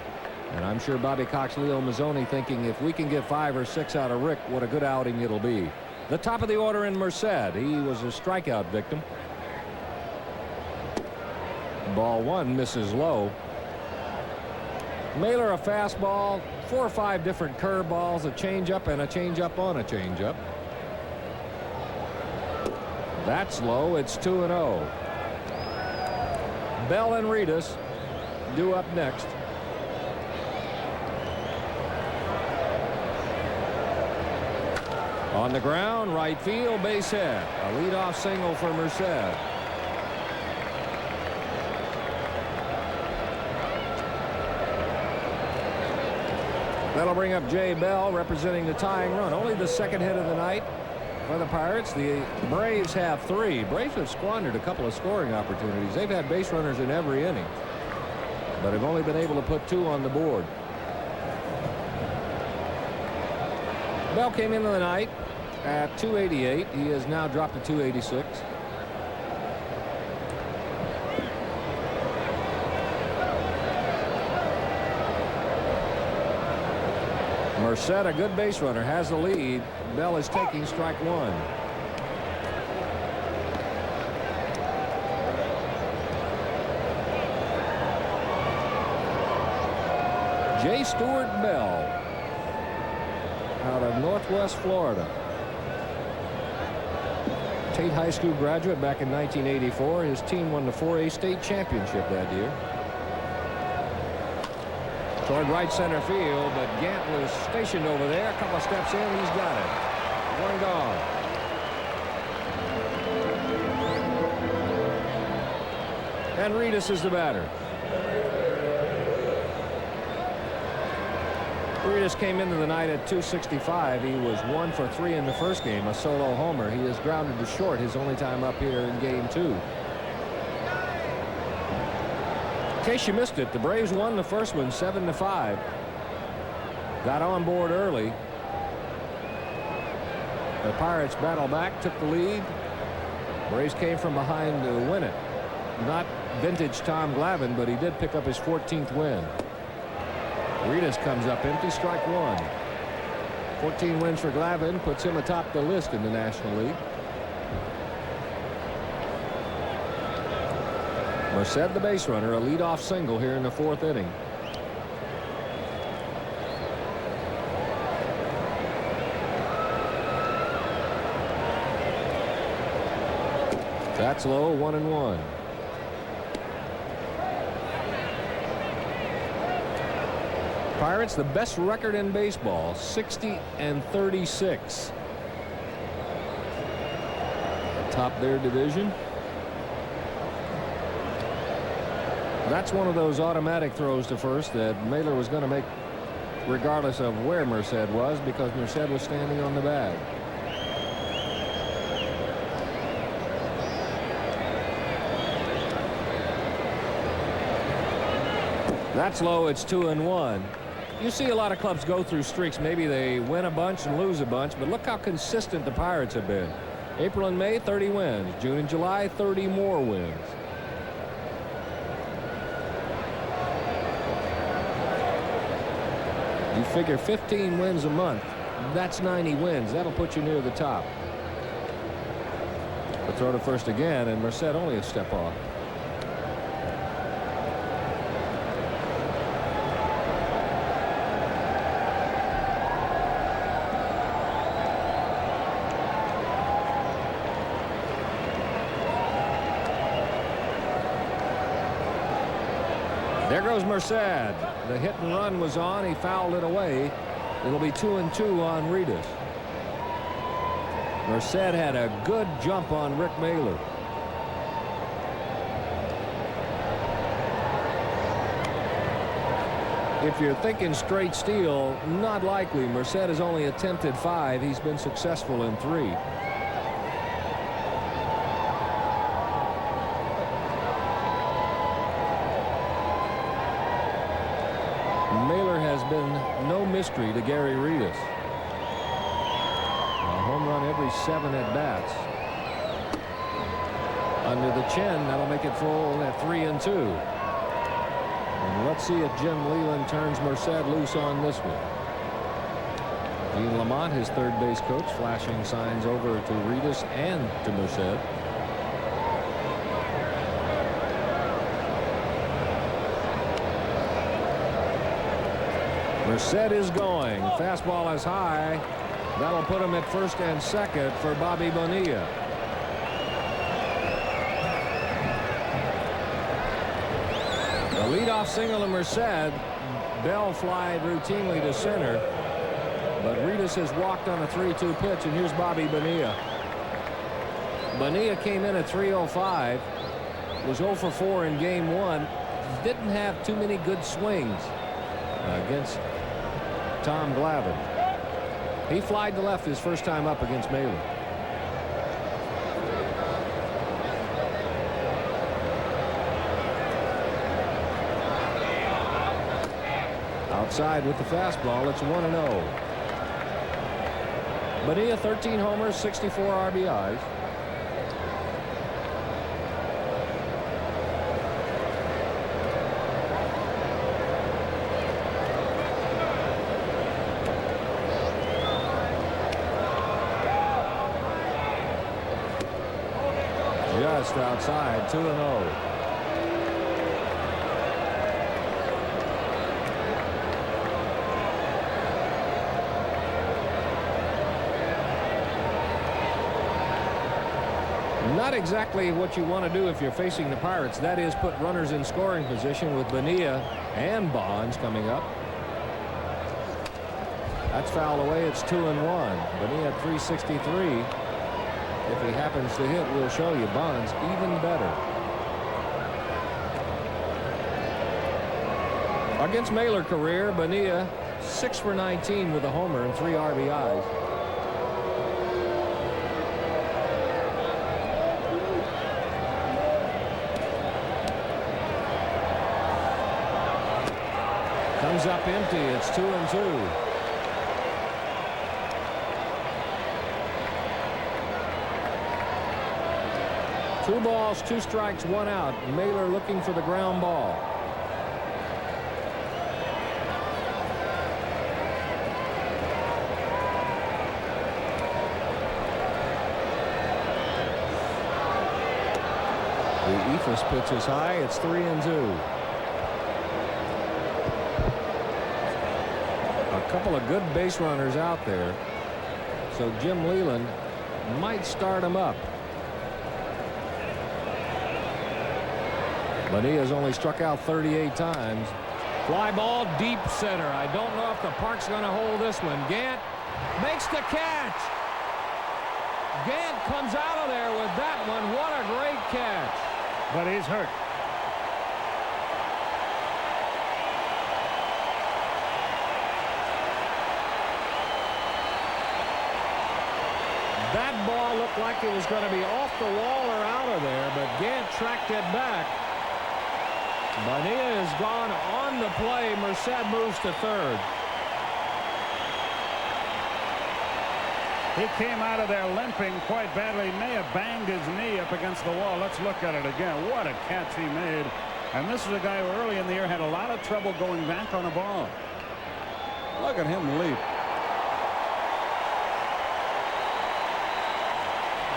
And I'm sure Bobby Cox, Leo Mazzoni thinking if we can get 5 or 6 out of Rick, what a good outing it'll be. The top of the order in Merced. He was a strikeout victim. Ball 1 misses low. Mailer a fastball, 4 or 5 different curveballs, a changeup, and a changeup on a changeup. That's low. It's 2-0. Bell and Reedus due up next. On the ground, right field, base hit. A leadoff single for Merced. That'll bring up Jay Bell representing the tying run. Only the second hit of the night for the Pirates. The Braves have 3. Braves have squandered a couple of scoring opportunities. They've had base runners in every inning, but have only been able to put 2 on the board. Bell came into the night at 288. He has now dropped to 286. Merced, a good base runner, has the lead. Bell is taking strike 1. J. Stuart Bell out of Northwest Florida. Tate High School graduate back in 1984. His team won the 4A state championship that year. Toward right center field, but Gant was stationed over there. A couple of steps in, he's got it. 1 gone. And Reedus is the batter. Reedus came into the night at 265. He was 1 for 3 in the first game, a solo homer. He is grounded to short his only time up here in game 2. In case you missed it, the Braves won the first one 7-5. Got on board early. The Pirates battled back, took the lead. Braves came from behind to win it. Not vintage Tom Glavine, but he did pick up his 14th win. Reedus comes up empty, strike 1. 14 wins for Glavine, puts him atop the list in the National League. Merced, the base runner, a leadoff single here in the 4th inning. That's low, 1-1. Pirates, the best record in baseball, 60-36. Top their division. That's one of those automatic throws to first that Mailer was going to make regardless of where Merced was, because Merced was standing on the bag. That's low. It's 2-1. You see a lot of clubs go through streaks. Maybe they win a bunch and lose a bunch, but look how consistent the Pirates have been. April and May, 30 wins. June and July, 30 more wins. You figure 15 wins a month, that's 90 wins. That'll put you near the top. But throw to first again, and Merced only a step off. There goes Merced. The hit and run was on. He fouled it away. It'll be 2-2 on Reedus. Merced had a good jump on Rick Mailer. If you're thinking straight steal, not likely. Merced has only attempted 5. He's been successful in 3. Mailer has been no mystery to Gary Reedus. A home run every 7 at-bats. under the chin. That'll make it full at 3-2. And let's see if Jim Leyland turns Merced loose on this one. Gene Lamont, his third base coach, flashing signs over to Reedus and to Merced. Merced is going. Fastball is high. That'll put him at first and second for Bobby Bonilla. The leadoff single to Merced. Bell flied routinely to center. But Reedus has walked on a 3-2 pitch, and here's Bobby Bonilla. Bonilla came in at 305. Was 0 for 4 in game 1. Didn't have too many good swings against Tom Glavine. He flied to left his first time up against Mailer. Outside with the fastball, it's 1-0. Bonilla 13 homers, 64 RBIs. Just outside, 2-0. Not exactly what you want to do if you're facing the Pirates. That is, put runners in scoring position with Bonilla and Bonds coming up. That's fouled away. It's 2-1. Bonilla at 363. If he happens to hit, we'll show you. Bonds even better. Against Mailer career, Bonilla 6 for 19 with a homer and 3 RBIs. Comes up empty. It's 2-2. 2 balls, 2 strikes, 1 out. Mailer looking for the ground ball. The Ephus pitch is high. It's 3-2. A couple of good base runners out there. So Jim Leyland might start him up. Bonilla's only struck out 38 times. Fly ball deep center. I don't know if the park's going to hold this one. Gant makes the catch. Gant comes out of there with that one. What a great catch. But he's hurt. That ball looked like it was going to be off the wall or out of there, but Gant tracked it back. Bonilla is gone on the play. Merced moves to third. He came out of there limping quite badly. He may have banged his knee up against the wall. Let's look at it again. What a catch he made. And this is a guy who early in the year had a lot of trouble going back on a ball. Look at him leap.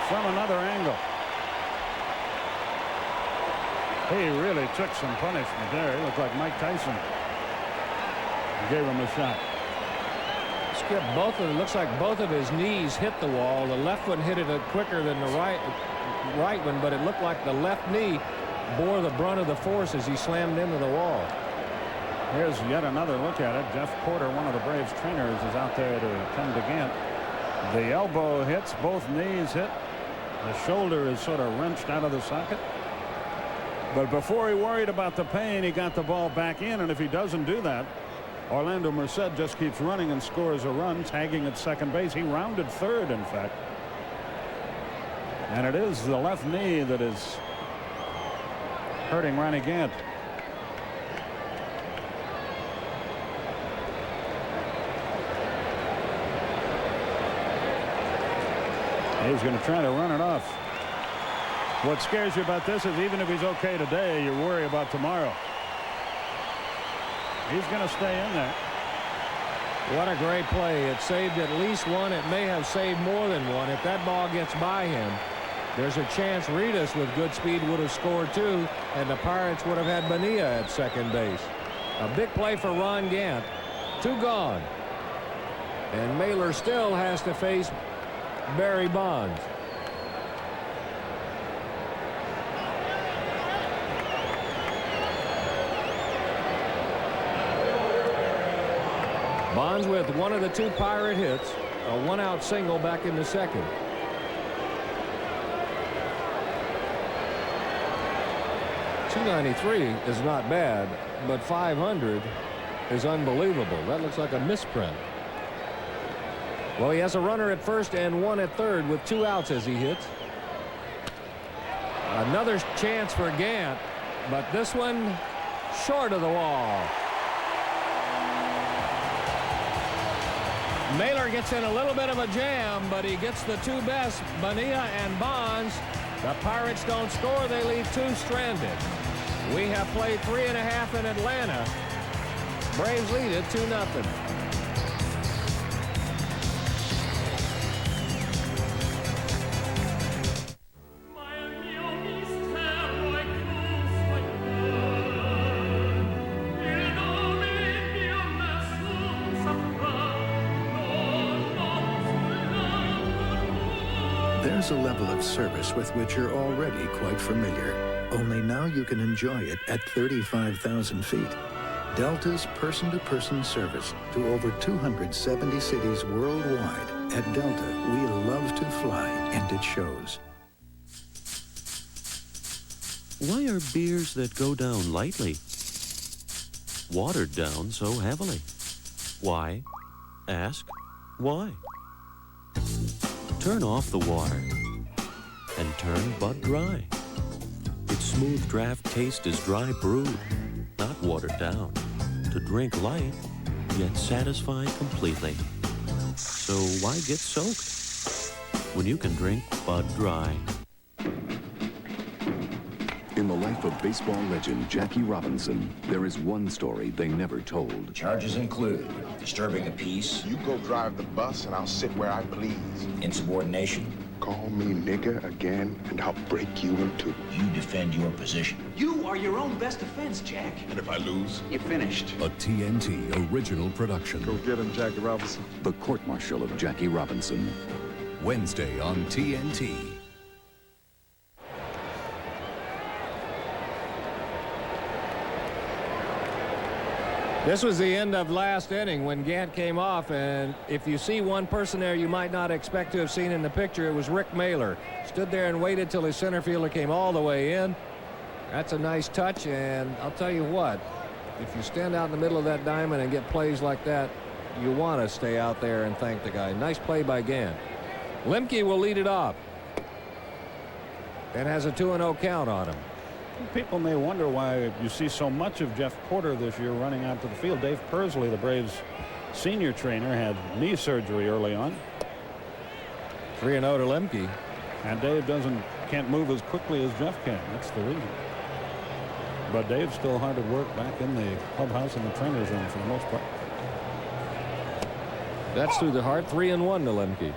From another angle. He really took some punishment there. He looked like Mike Tyson. Gave him a shot. Skip, both of it looks like both of his knees hit the wall. The left one hit it quicker than the right one, but it looked like the left knee bore the brunt of the force as he slammed into the wall. Here's yet another look at it. Jeff Porter, one of the Braves trainers, is out there to tend to Gant. The elbow hits, both knees hit. The shoulder is sort of wrenched out of the socket. But before he worried about the pain, he got the ball back in, and if he doesn't do that, Orlando Merced just keeps running and scores a run, tagging at second base. He rounded third, in fact. And it is the left knee that is hurting Ronnie Gant. He's going to try to run it off. What scares you about this is even if he's okay today, you worry about tomorrow. He's going to stay in there. What a great play. It saved at least one. It may have saved more than one. If that ball gets by him, there's a chance Reedus with good speed would have scored too, and the Pirates would have had Bonilla at second base. A big play for Ron Gant. 2 gone. And Mailer still has to face Barry Bonds. Bonds with one of the 2 Pirate hits, a 1-out single back in the second. .293 is not bad, but .500 is unbelievable. That looks like a misprint. Well, he has a runner at first and 1 at third with 2 outs as he hits. Another chance for Gant, but this one short of the wall. Mailer gets in a little bit of a jam, but he gets the 2 best, Bonilla and Bonds. The Pirates don't score. They leave 2 stranded. We have played 3.5 in Atlanta. Braves lead it 2-0. There's a level of service with which you're already quite familiar. Only now you can enjoy it at 35,000 feet. Delta's person-to-person service to over 270 cities worldwide. At Delta, we love to fly, and it shows. Why are beers that go down lightly watered down so heavily? Why? Ask why. Turn off the water and turn Bud Dry. Its smooth draft taste is dry brewed, not watered down. To drink light, yet satisfy completely. So why get soaked when you can drink Bud Dry? In the life of baseball legend Jackie Robinson, there is one story they never told. Charges include disturbing the peace. You go drive the bus and I'll sit where I please. Insubordination. Call me nigger again and I'll break you in 2. You defend your position. You are your own best defense, Jack. And if I lose, you're finished. A TNT original production. Go get him, Jackie Robinson. The Court-Martial of Jackie Robinson. Wednesday on TNT. This was the end of last inning when Gant came off, and if you see one person there you might not expect to have seen in the picture, it was Rick Mailer. Stood there and waited till his center fielder came all the way in. That's a nice touch, and I'll tell you what, if you stand out in the middle of that diamond and get plays like that, you want to stay out there and thank the guy. Nice play by Gant. Lemke will lead it off and has a 2-0 count on him. People may wonder why you see so much of Jeff Porter this year running out to the field. Dave Pursley, the Braves senior trainer, had knee surgery early on. 3-0 to Lemke. And Dave can't move as quickly as Jeff can. That's the reason. But Dave's still hard at work back in the clubhouse and the trainer's room for the most part. That's through the heart. 3-1 to Lemke.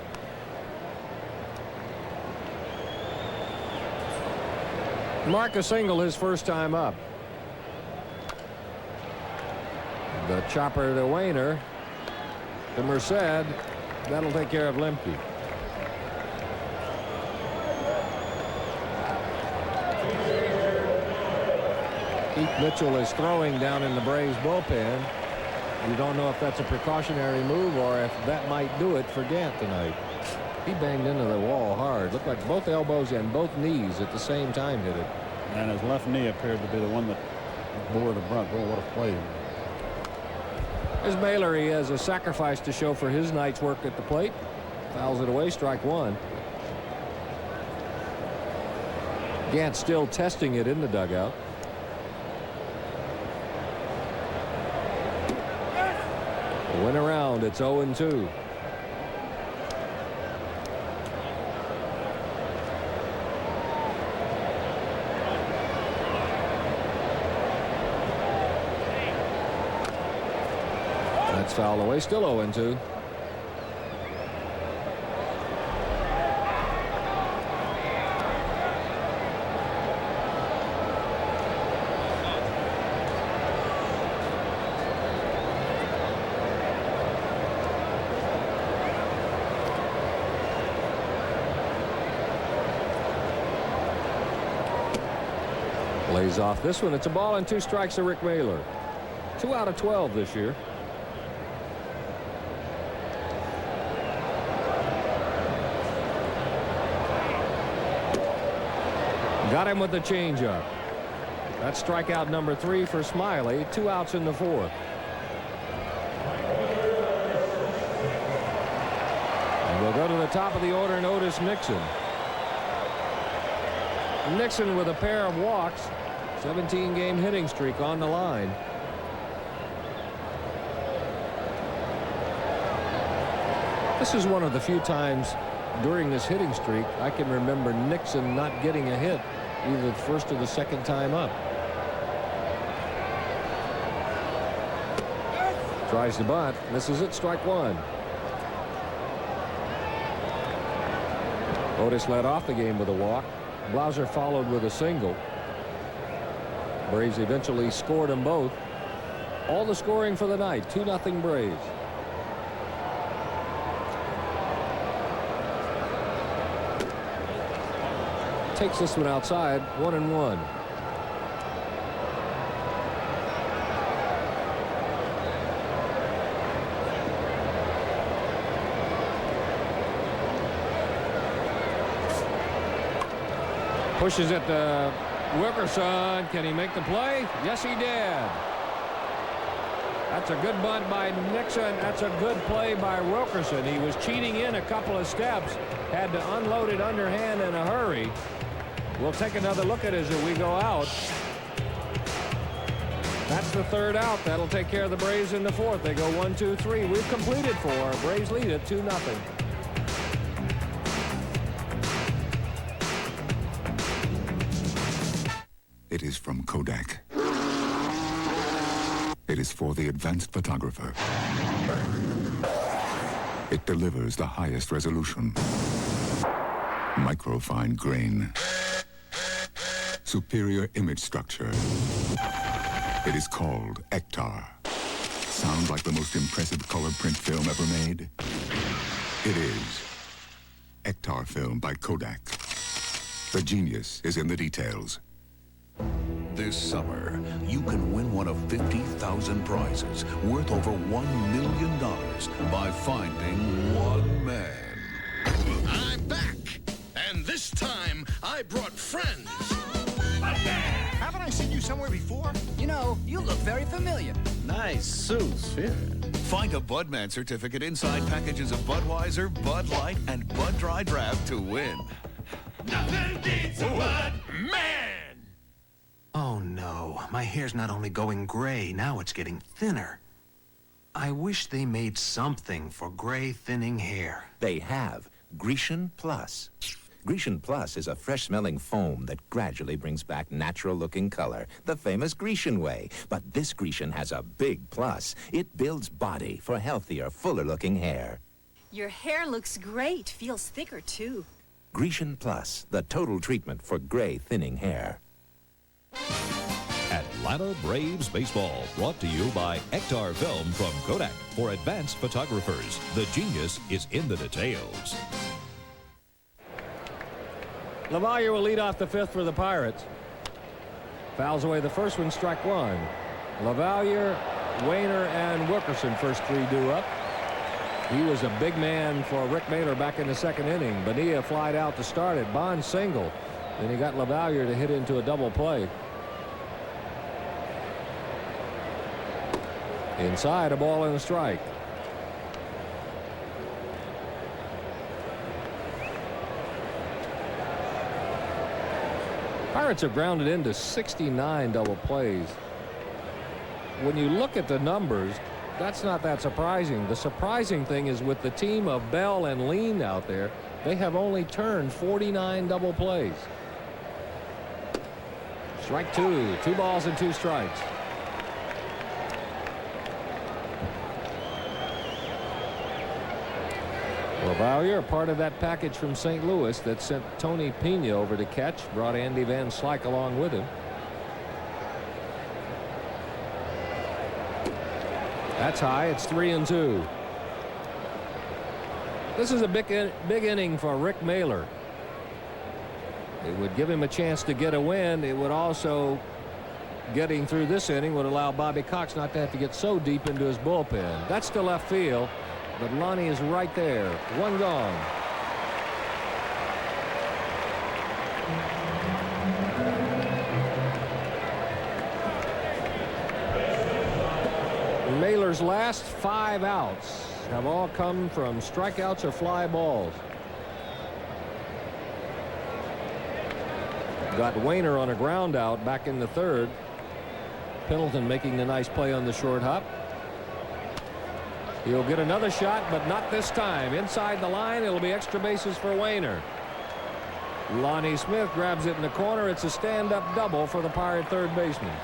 Mark a single his first time up. The chopper to Wainer. To Merced. That'll take care of Lemke. Keith Mitchell is throwing down in the Braves bullpen. You don't know if that's a precautionary move or if that might do it for Gant tonight. He banged into the wall hard. Looked like both elbows and both knees at the same time hit it. And his left knee appeared to be the one that bore the brunt. Oh, what a play. As Mailer, he has a sacrifice to show for his night's work at the plate. Fouls it away, strike 1. Gant still testing it in the dugout. Went around. It's 0-2. That's fouled away. Still 0-2. Lays off this one. It's a ball and 2 strikes to Rick Mahler. 2 out of 12 this year. Got him with the changeup. That's strikeout number 3 for Smiley. 2 outs in the 4th. And we'll go to the top of the order and Otis Nixon. Nixon with a pair of walks. 17-game hitting streak on the line. This is one of the few times during this hitting streak I can remember Nixon not getting a hit either the first or the second time up. Tries to bunt. This is it. Strike 1. Otis led off the game with a walk. Blauser followed with a single. Braves eventually scored them both. All the scoring for the night. 2-0 Braves. Takes this one outside. 1-1. Pushes it to Wilkerson. Can he make the play? Yes, he did. That's a good bunt by Nixon. That's a good play by Wilkerson. He was cheating in a couple of steps. Had to unload it underhand in a hurry. We'll take another look at it as we go out. That's the 3rd out. That'll take care of the Braves in the 4th. They go 1-2-3. We've completed 4. Braves lead at 2-0. It is from Kodak. It is for the advanced photographer. It delivers the highest resolution, microfine grain, superior image structure. It is called Ektar. Sound like the most impressive color print film ever made? It is Ektar film by Kodak. The genius is in the details. This summer, you can win one of 50,000 prizes worth over $1 million by finding one man. I'm back, and this time I brought friends. Haven't I seen you somewhere before? You know, you look very familiar. Nice suits, yeah. Find a Budman certificate inside packages of Budweiser, Bud Light, and Bud Dry Draft to win. Nothing beats a Bud Man! Oh no, my hair's not only going gray, now it's getting thinner. I wish they made something for gray thinning hair. They have Grecian Plus. Grecian Plus is a fresh-smelling foam that gradually brings back natural-looking color, the famous Grecian way. But this Grecian has a big plus. It builds body for healthier, fuller-looking hair. Your hair looks great. Feels thicker, too. Grecian Plus, the total treatment for gray thinning hair. Atlanta Braves baseball, brought to you by Ektar Film from Kodak. For advanced photographers, the genius is in the details. LaValliere will lead off the 5th for the Pirates. Fouls away the first one, strike 1. LaValliere, Wainer, and Wilkerson, first 3 due up. He was a big man for Rick Mahler back in the 2nd inning. Bonilla flied out to start it. Bond single. Then he got LaValliere to hit into a double play. Inside, a ball and a strike. Pirates have grounded into 69 double plays. When you look at the numbers, that's not that surprising. The surprising thing is with the team of Bell and Lean out there, they have only turned 49 double plays. Strike 2. 2 balls and 2 strikes. Well, Valier, part of that package from St. Louis that sent Tony Pena over to catch, brought Andy Van Slyke along with him. That's high. It's 3-2. This is a big inning for Rick Mahler. It would give him a chance to get a win. It would also, getting through this inning, would allow Bobby Cox not to have to get so deep into his bullpen. That's to left field, but Lonnie is right there. One gone. Mahler's last 5 outs have all come from strikeouts or fly balls. Got Wainer on a ground out back in the 3rd. Pendleton making the nice play on the short hop. He'll get another shot, but not this time. Inside the line, it'll be extra bases for Wainer. Lonnie Smith grabs it in the corner. It's a stand-up double for the Pirate third baseman.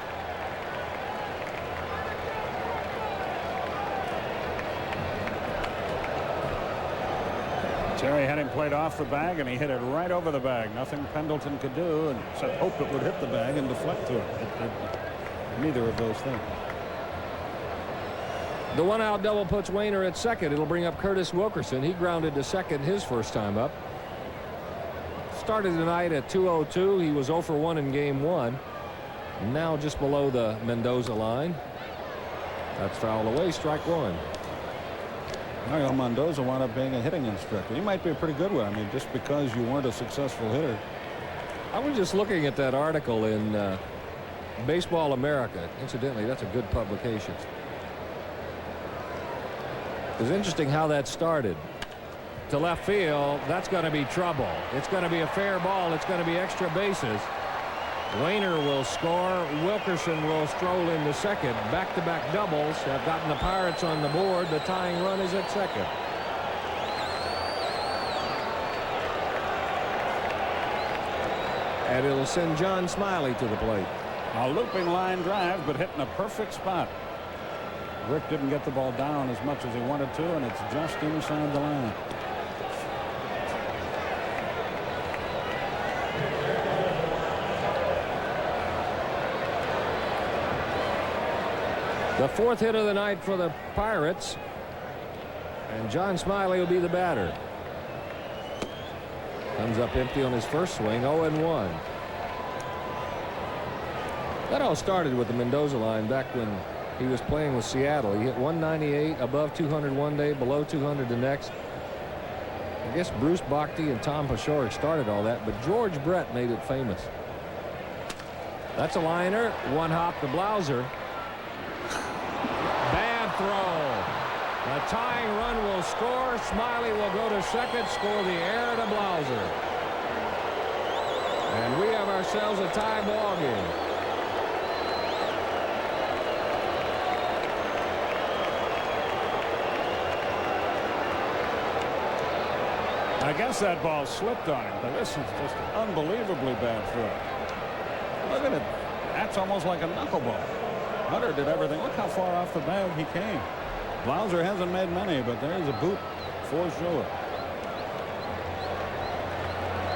Terry had him played off the bag, and he hit it right over the bag. Nothing Pendleton could do except hope it would hit the bag and deflect to it. Neither of those things. The one-out double puts Wainer at second. It'll bring up Curtis Wilkerson. He grounded to second his first time up. Started tonight at 202. He was 0 for 1 in game 1. Now just below the Mendoza line. That's fouled away. Strike 1. Mario Mendoza wound up being a hitting instructor. He might be a pretty good one. I mean, just because you weren't a successful hitter. I was just looking at that article in Baseball America. Incidentally, that's a good publication. It's interesting how that started. To left field, that's going to be trouble. It's going to be a fair ball. It's going to be extra bases. Wainer will score. Wilkerson will stroll into second. Back-to-back doubles have gotten the Pirates on the board. The tying run is at second. And it'll send John Smiley to the plate. A looping line drive, but hitting a perfect spot. Rick didn't get the ball down as much as he wanted to, and it's just inside the line. The 4th hit of the night for the Pirates, and John Smiley will be the batter. Comes up empty on his first swing. 0-1. That all started with the Mendoza line back when he was playing with Seattle. He hit 198, above 200 one day, below 200 the next. I guess Bruce Bhakti and Tom Paciorek started all that, but George Brett made it famous. That's a liner. One hop to Blauser. Bad throw. The tying run will score. Smiley will go to second, score the error to Blauser. And we have ourselves a tie ball game. I guess that ball slipped on him, but this is just an unbelievably bad throw. Look at it. That's almost like a knuckleball. Hunter did everything. Look how far off the bag he came. Blauser hasn't made many, but there's a boot for sure.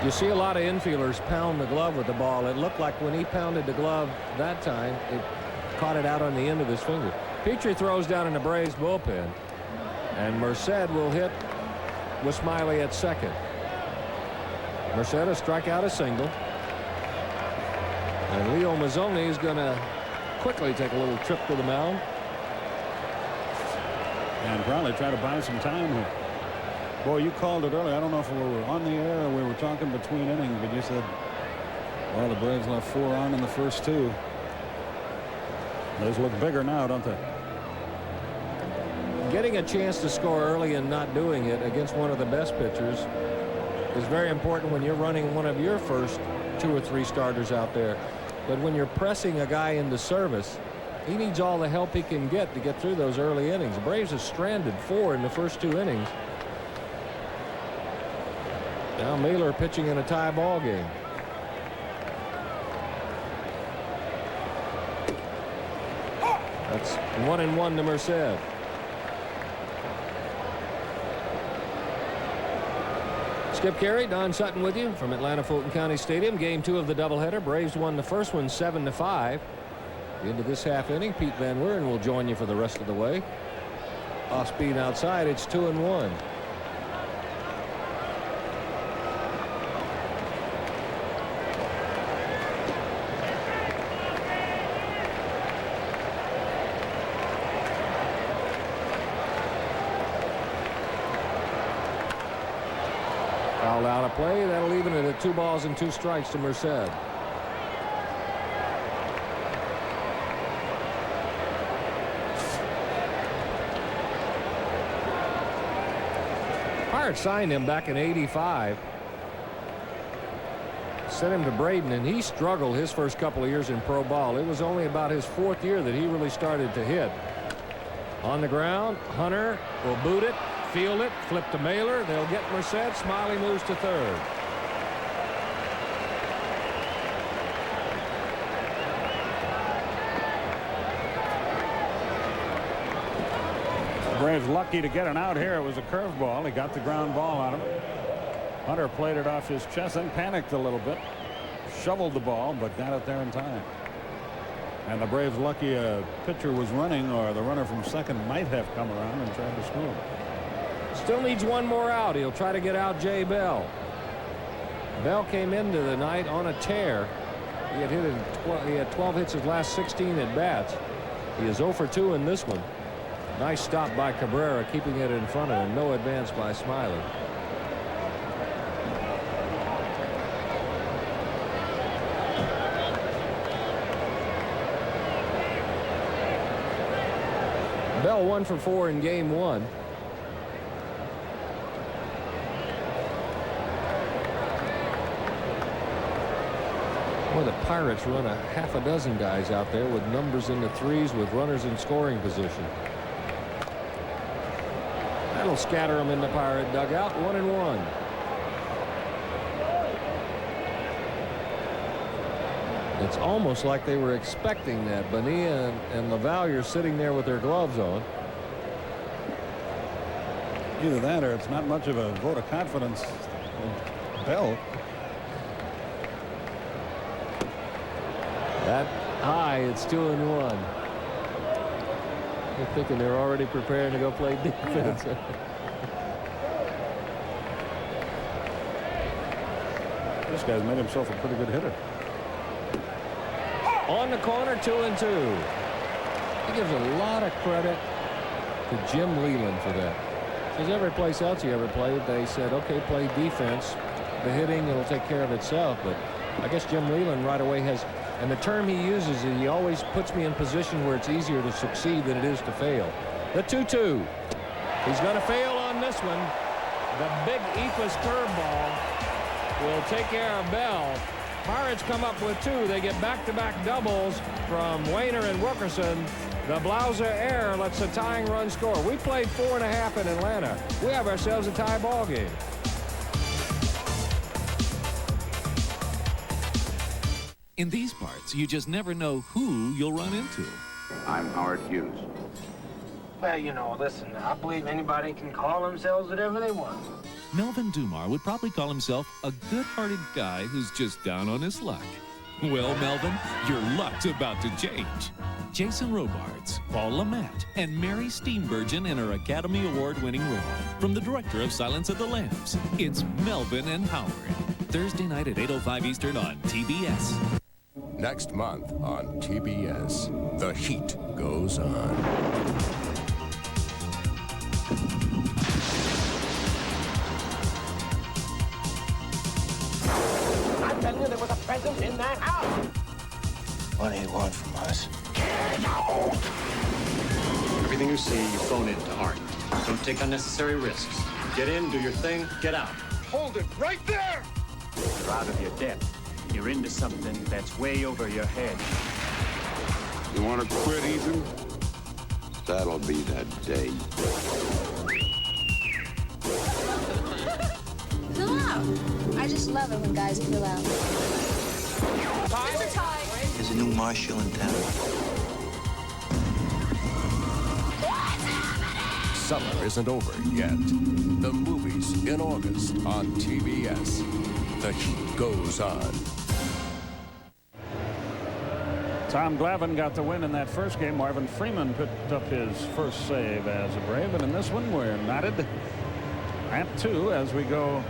You see a lot of infielders pound the glove with the ball. It looked like when he pounded the glove that time, it caught it out on the end of his finger. Petrie throws down in the Braves bullpen, and Merced will hit with Smiley at second. Merced will strike out a single, and Leo Mazzoni is going to quickly take a little trip to the mound and probably try to buy some time here. Boy, you called it early. I don't know if we were on the air or we were talking between innings, but you said, well, the Braves left 4 on in the first 2. Those look bigger now, don't they? Getting a chance to score early and not doing it against one of the best pitchers is very important when you're running one of your first 2 or 3 starters out there. But when you're pressing a guy into service, he needs all the help he can get to get through those early innings. The Braves have stranded 4 in the first 2 innings. Now Mahler pitching in a tie ball game. That's 1-1 to Merced. Skip Carey, Don Sutton with you from Atlanta Fulton County Stadium. Game 2 of the doubleheader. Braves won the first one 7-5. Into this half inning, Pete Van Wieren will join you for the rest of the way. Off speed outside, it's 2-1. Fouled out of play. That'll even it at 2 balls and 2 strikes to Merced. Pirates signed him back in '85. Sent him to Braden, and he struggled his first couple of years in pro ball. It was only about his 4th year that he really started to hit. On the ground, Hunter will boot it, field it, flip to Mailer. They'll get Merced. Smiley moves to third. Braves lucky to get an out here. It was a curveball. He got the ground ball out of it. Hunter played it off his chest and panicked a little bit. Shoveled the ball, but got it there in time. And the Braves lucky a pitcher was running, or the runner from second might have come around and tried to score. Still needs one more out. He'll try to get out Jay Bell. Bell came into the night on a tear. He had 12 hits his last 16 at bats. He is 0 for 2 in this one. Nice stop by Cabrera, keeping it in front of him. No advance by Smiley. Bell 1 for 4 in game 1. Boy, the Pirates run a half a dozen guys out there with numbers in the 3s with runners in scoring position. That'll scatter them in the Pirate dugout. 1-1. It's almost like they were expecting that. Bonilla and LaValliere sitting there with their gloves on. Either that or it's not much of a vote of confidence in Bell. That high, it's 2-1. They're thinking they're already preparing to go play defense. Yeah. This guy's made himself a pretty good hitter. On the corner, 2-2. He gives a lot of credit to Jim Leyland for that. Because every place else he ever played, they said, okay, play defense. The hitting, it'll take care of itself. But I guess Jim Leyland right away has, and the term he uses is he always puts me in position where it's easier to succeed than it is to fail. The 2-2. He's going to fail on this one. The big Eephus curveball will take care of Bell. Pirates come up with 2. They get back-to-back doubles from Wainer and Wilkerson. The Blauser error lets the tying run score. We played 4.5 in Atlanta. We have ourselves a tie ball game. In these parts, you just never know who you'll run into. I'm Howard Hughes. Well, you know, listen, I believe anybody can call themselves whatever they want. Melvin Dumar would probably call himself a good-hearted guy who's just down on his luck. Well, Melvin, your luck's about to change. Jason Robards, Paul Lamont, and Mary Steenburgen in her Academy Award-winning role. From the director of Silence of the Lambs, it's Melvin and Howard. Thursday night at 8:05 Eastern on TBS. Next month on TBS, the heat goes on. I'm telling you, there was a presence in that house. What do you want from us? Everything you see, you phone in to Art. Don't take unnecessary risks. Get in, do your thing, get out. Hold it right there! You're out of your depth. You're into something that's way over your head. You want to quit, Ethan? That'll be the day. Fill out. I just love it when guys fill out. There's a new marshal in town. summer isn't over yet. The movies in August on TBS. The heat goes on. Tom Glavine got the win in that first game. Marvin Freeman picked up his first save as a Brave. And in this one, we're knotted at 2 as we go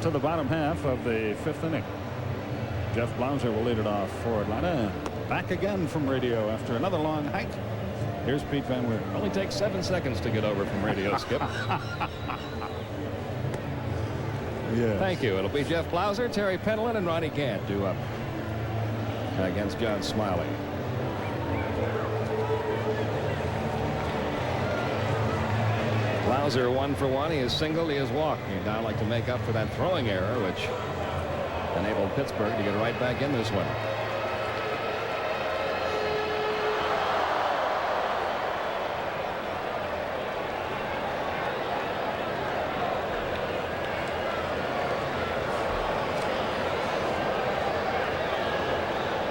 to the bottom half of the 5th inning. Jeff Blauser will lead it off for Atlanta. Back again from radio after another long hike. Here's Pete Van Wieren. Only takes 7 seconds to get over from radio, Skip. Yeah. Thank you. It'll be Jeff Blauser, Terry Pendleton, and Ronnie Gant due up against John Smiley. Blauser 1 for 1. He has singled. He has walked. He'd now like to make up for that throwing error, which enabled Pittsburgh to get right back in this one.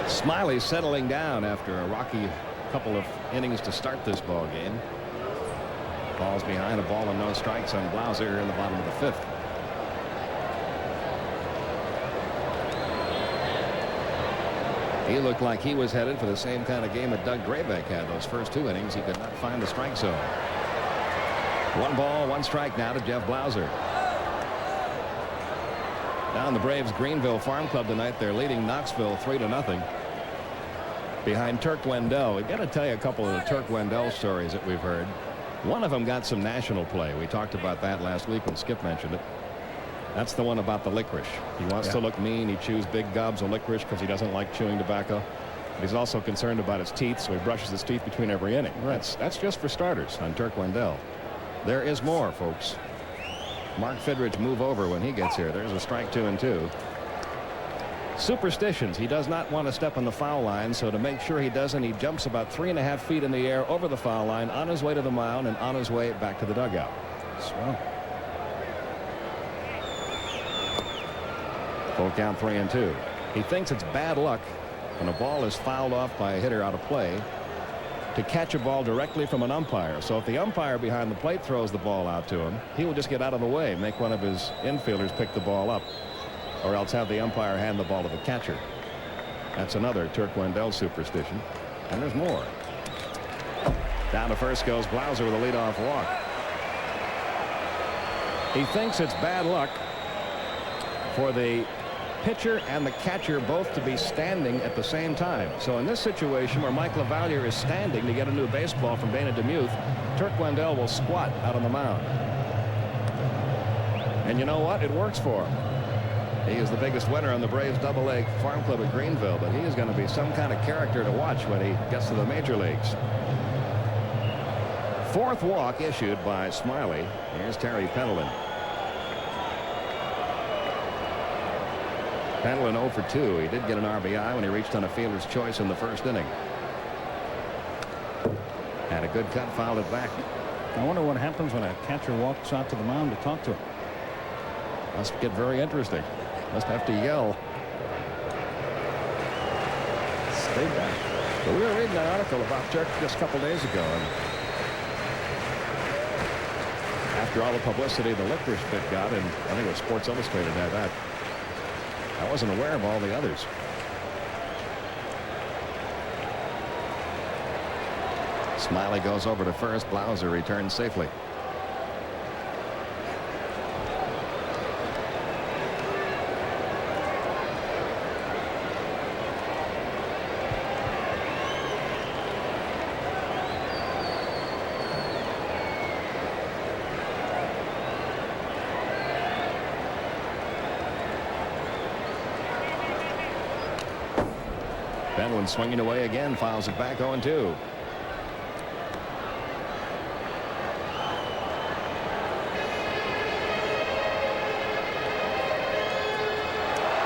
Smiley settling down after a rocky couple of innings to start this ball game. Ball's behind, a ball and no strikes on Blauser in the bottom of the 5th. He looked like he was headed for the same kind of game that Doug Graybeck had those first 2 innings. He could not find the strike zone. 1 ball, 1 strike now to Jeff Blauser. Down the Braves Greenville Farm Club tonight, they're leading Knoxville 3-0 behind Turk Wendell. We've got to tell you a couple of the Turk Wendell stories that we've heard. One of them got some national play. We talked about that last week when Skip mentioned it. That's the one about the licorice. He wants to look mean. He chews big gobs of licorice because he doesn't like chewing tobacco. But he's also concerned about his teeth, so he brushes his teeth between every inning. Right. That's just for starters on Turk Wendell. There is more, folks. Mark Fidrich move over when he gets here. There's a strike 2 and 2. Superstitions. He does not want to step on the foul line, so to make sure he doesn't, he jumps about 3.5 feet in the air over the foul line on his way to the mound and on his way back to the dugout. Swell. Full count 3 and 2. He thinks it's bad luck when a ball is fouled off by a hitter out of play to catch a ball directly from an umpire. So if the umpire behind the plate throws the ball out to him, he will just get out of the way, make one of his infielders pick the ball up, or else have the umpire hand the ball to the catcher. That's another Turk Wendell superstition. And there's more. Down to first goes Blauser with a leadoff walk. He thinks it's bad luck for the pitcher and the catcher both to be standing at the same time. So in this situation where Mike LaValliere is standing to get a new baseball from Dana DeMuth, Turk Wendell will squat out on the mound. And you know what? It works for him. He is the biggest winner on the Braves Double-A Farm Club at Greenville, but he is going to be some kind of character to watch when he gets to the major leagues. 4th walk issued by Smiley. Here's Terry Pendleton. Pendleton 0 for 2. He did get an RBI when he reached on a fielder's choice in the 1st inning. Had a good cut, fouled it back. I wonder what happens when a catcher walks out to the mound to talk to him. Must get very interesting. Must have to yell. Stay back. But we were reading an article about Turk just a couple days ago, and after all the publicity the licorice bit got, and I think it was Sports Illustrated had that, I wasn't aware of all the others. Smiley goes over to first. Blauser returns safely. Pendleton swinging away again, files it back 0-2.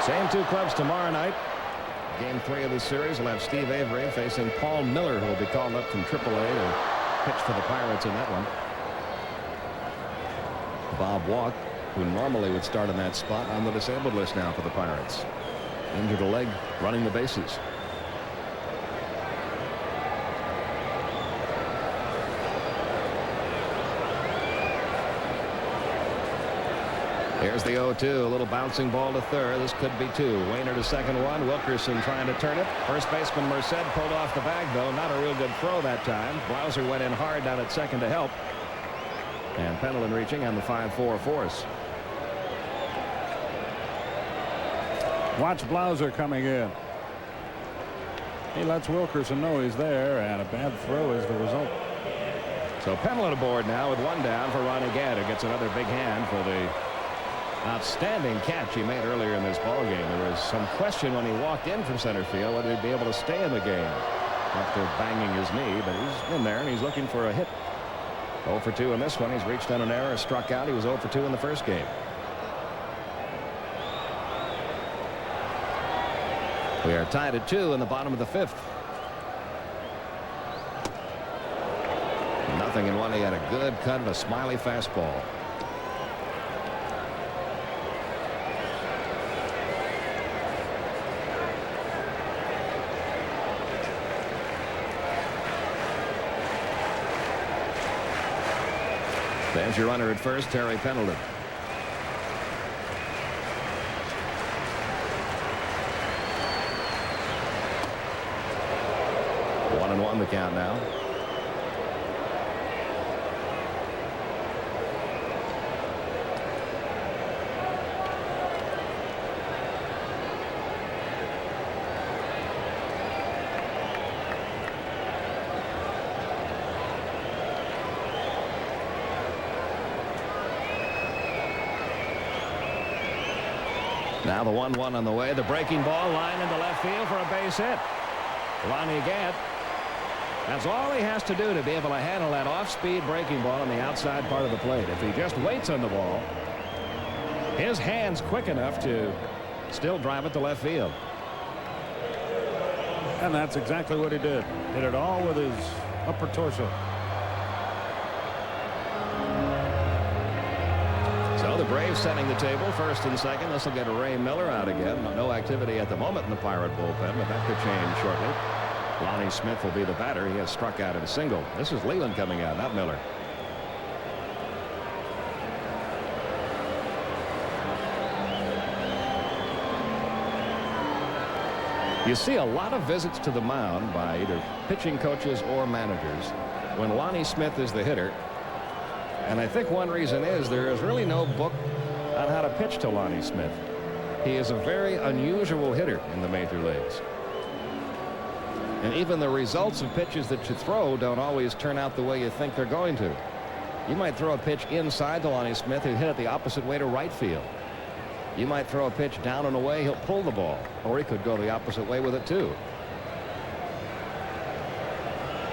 Same 2 clubs tomorrow night. Game 3 of the series will have Steve Avery facing Paul Miller, who will be called up from AAA to pitch for the Pirates in that one. Bob Walk, who normally would start in that spot, on the disabled list now for the Pirates. Injured a leg running the bases. Here's the 0-2. A little bouncing ball to third. This could be two. Wainer to second one. Wilkerson trying to turn it. First baseman Merced pulled off the bag, though. Not a real good throw that time. Blauser went in hard down at second to help. And Pendleton reaching on the 5-4 force. Watch Blauser coming in. He lets Wilkerson know he's there, and a bad throw is the result. So Pendleton aboard now with one down for Ronnie Gadd, who gets another big hand for the outstanding catch he made earlier in this ball game. There was some question when he walked in from center field whether he'd be able to stay in the game after banging his knee, but he's in there and he's looking for a hit. 0 for 2 in this one. He's reached on an error, struck out. He was 0 for 2 in the first game. We are tied at 2 in the bottom of the 5th. Nothing in one. He had a good cut of a smiley fastball. There's your runner at first, Terry Pendleton. One and one the count now. Now the 1-1 on the way. The breaking ball line into left field for a base hit. Ronnie Gadd. That's all he has to do to be able to handle that off-speed breaking ball on the outside part of the plate. If he just waits on the ball, his hand's quick enough to still drive it to left field. And that's exactly what he did. Hit it all with his upper torso. So the Braves setting the table first and second. This will get Ray Miller out again. No activity at the moment in the Pirate bullpen, but that could change shortly. Lonnie Smith will be the batter. He has struck out at a single. This is Leland coming out, not Miller. You see a lot of visits to the mound by either pitching coaches or managers when Lonnie Smith is the hitter. And I think one reason is there is really no book on how to pitch to Lonnie Smith. He is a very unusual hitter in the major leagues. And even the results of pitches that you throw don't always turn out the way you think they're going to. You might throw a pitch inside to Lonnie Smith and hit it the opposite way to right field. You might throw a pitch down and away, he'll pull the ball, or he could go the opposite way with it too.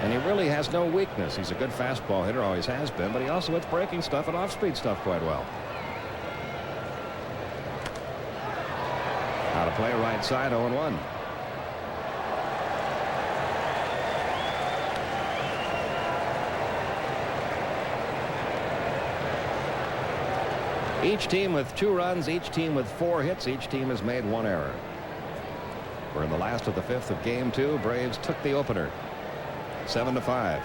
And he really has no weakness. He's a good fastball hitter, always has been, but he also hits breaking stuff and off-speed stuff quite well. Now to play right side, 0-1. Each team with 2 runs, each team with 4 hits, each team has made 1 error. We're in the last of the 5th of game 2. Braves took the opener. 7-5.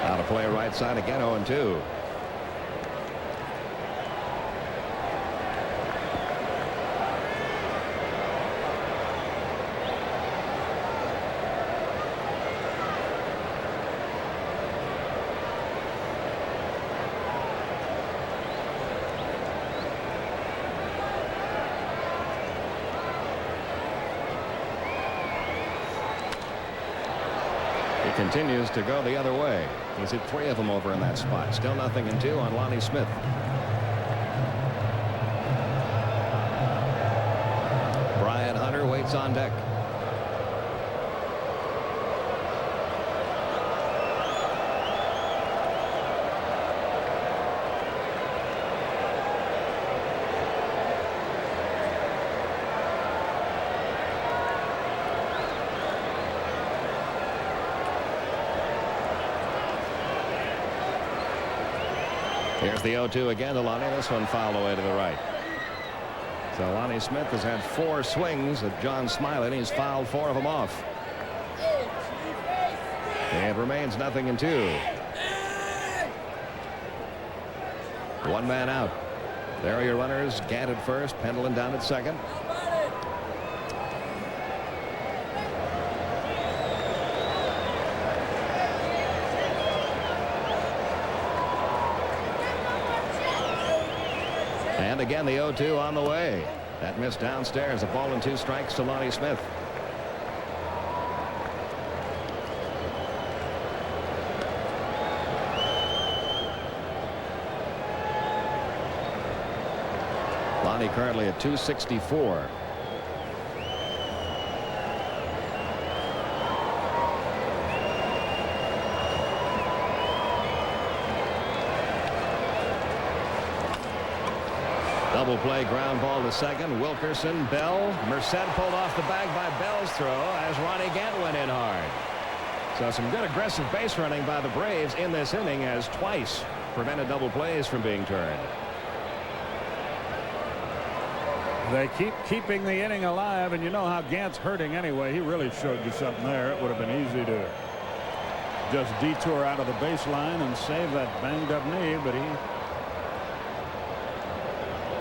Now to play right side again, 0-2. Continues to go the other way. He's hit 3 of them over in that spot. Still 0-2 on Lonnie Smith. Brian Hunter waits on deck. Here's the 0-2 again to Lonnie. This one fouled away to the right. So Lonnie Smith has had 4 swings at John Smiley, and he's fouled 4 of them off. It remains 0-2. 1 man out. There are your runners. Gant at first, Pendleton down at second. And again, the 0-2 on the way. That missed downstairs. A ball and 2 strikes to Lonnie Smith. Lonnie currently at 264. Double play, ground ball to second. Wilkerson, Bell, Merced pulled off the bag by Bell's throw as Ronnie Gant went in hard. So some good aggressive base running by the Braves in this inning, as twice prevented double plays from being turned. They keep keeping the inning alive, and you know how Gant's hurting anyway. He really showed you something there. It would have been easy to just detour out of the baseline and save that banged up knee, but he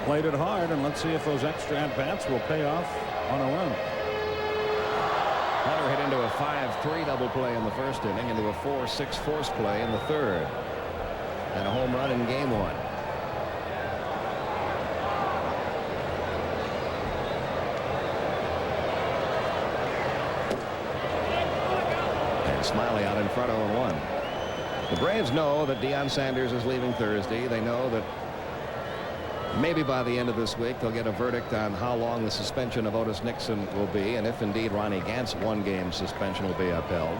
played it hard, and let's see if those extra at-bats will pay off on a run. Hunter hit into a 5-3 double play in the first inning, into a 4-6 force play in the third, and a home run in game 1. And Smiley out in front 0-1. The Braves know that Deion Sanders is leaving Thursday. They know that maybe by the end of this week they'll get a verdict on how long the suspension of Otis Nixon will be, and if indeed Ronnie Gant's 1-game suspension will be upheld.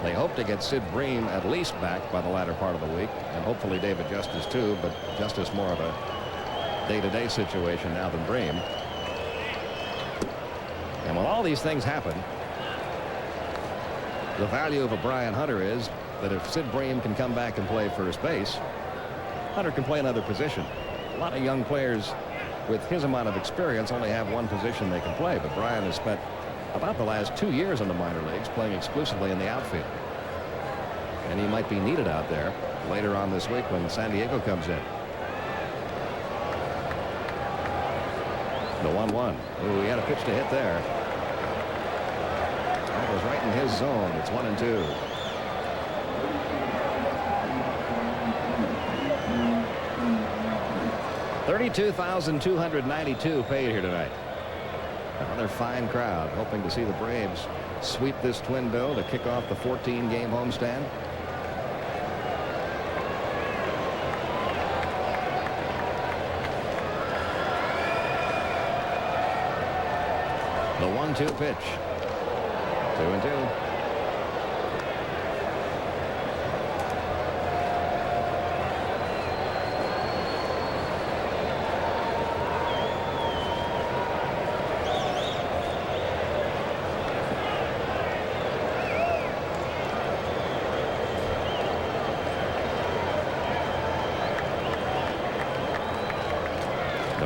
They hope to get Sid Bream at least back by the latter part of the week, and hopefully David Justice too, but Justice more of a day-to-day situation now than Bream. And when all these things happen, the value of a Brian Hunter is that if Sid Bream can come back and play first base, Hunter can play another position. A lot of young players with his amount of experience only have one position they can play, but Brian has spent about the last 2 years in the minor leagues playing exclusively in the outfield. And he might be needed out there later on this week when San Diego comes in. The 1-1. Ooh, he had a pitch to hit there. That was right in his zone. It's 1-2. $32,292 paid here tonight. Another fine crowd hoping to see the Braves sweep this twin bill to kick off the 14-game homestand. The 1-2 pitch. 2-2.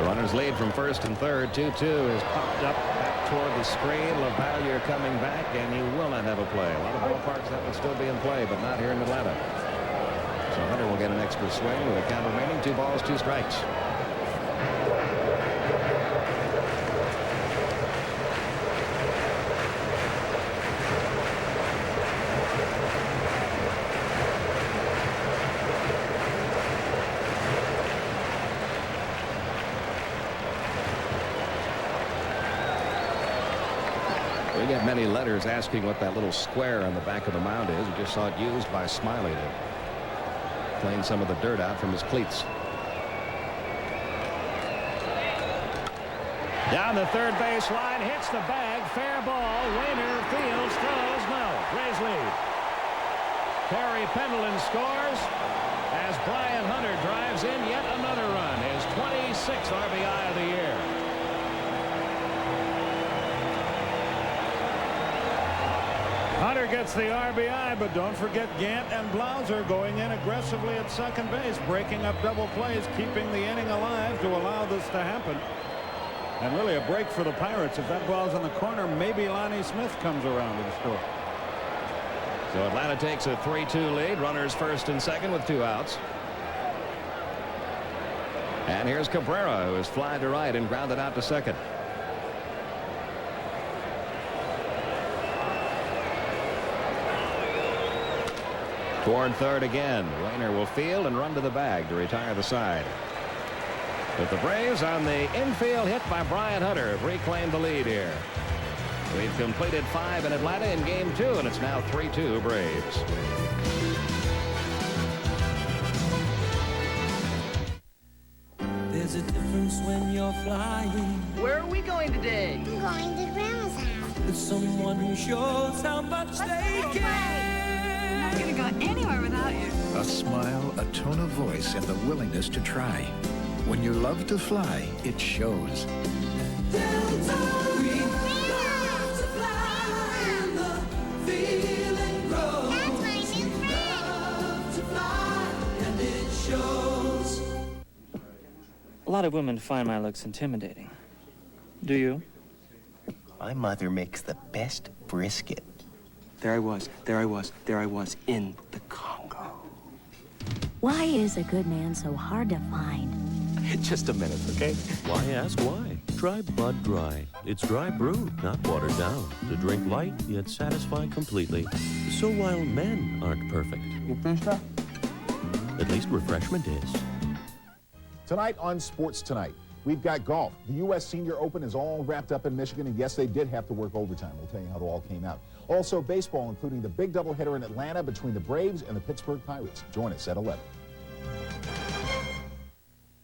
Runners lead from first and third. 2-2 is popped up back toward the screen. LaValliere coming back, and he will not have a play. A lot of ballparks that would still be in play, but not here in Atlanta. So Hunter will get an extra swing with a count remaining. 2 balls, 2 strikes. We get many letters asking what that little square on the back of the mound is. We just saw it used by Smiley to clean some of the dirt out from his cleats. Down the third base line, hits the bag, fair ball. Wainer fields, throws, no. Braves lead. Perry Pendleton scores as Brian Hunter drives in yet another run. His 26th RBI of the year. Hunter gets the RBI, but don't forget Gant and Blauser going in aggressively at second base, breaking up double plays, keeping the inning alive to allow this to happen. And really a break for the Pirates. If that ball's in the corner, maybe Lonnie Smith comes around to the score. So Atlanta takes a 3-2 lead. Runners first and second with 2 outs. And here's Cabrera, who is fly to right and grounded out to second. Toward third again. Wayner will field and run to the bag to retire the side. But the Braves on the infield hit by Brian Hunter have reclaimed the lead here. We've completed 5 in Atlanta in game 2, and it's now 3-2 Braves. There's a difference when you're flying. Where are we going today? I'm going to Grandma's house. With someone who shows how much they care. I'm not gonna go anywhere without you. A smile, a tone of voice, and the willingness to try. When you love to fly, it shows. Delta, we love to fly, and the feeling grows. That's my new friend. Love to fly, and it shows. A lot of women find my looks intimidating. Do you? My mother makes the best brisket. There I was in the Congo. Why is a good man so hard to find? Just a minute, okay? Why ask why? Try Bud Dry. It's dry brewed, not watered down. To drink light, yet satisfy completely. So while men aren't perfect, You finished up? at least refreshment is. Tonight on Sports Tonight, we've got golf. The U.S. Senior Open is all wrapped up in Michigan, and yes, they did have to work overtime. We'll tell you how it all came out. Also, baseball, including the big doubleheader in Atlanta between the Braves and the Pittsburgh Pirates. Join us at 11.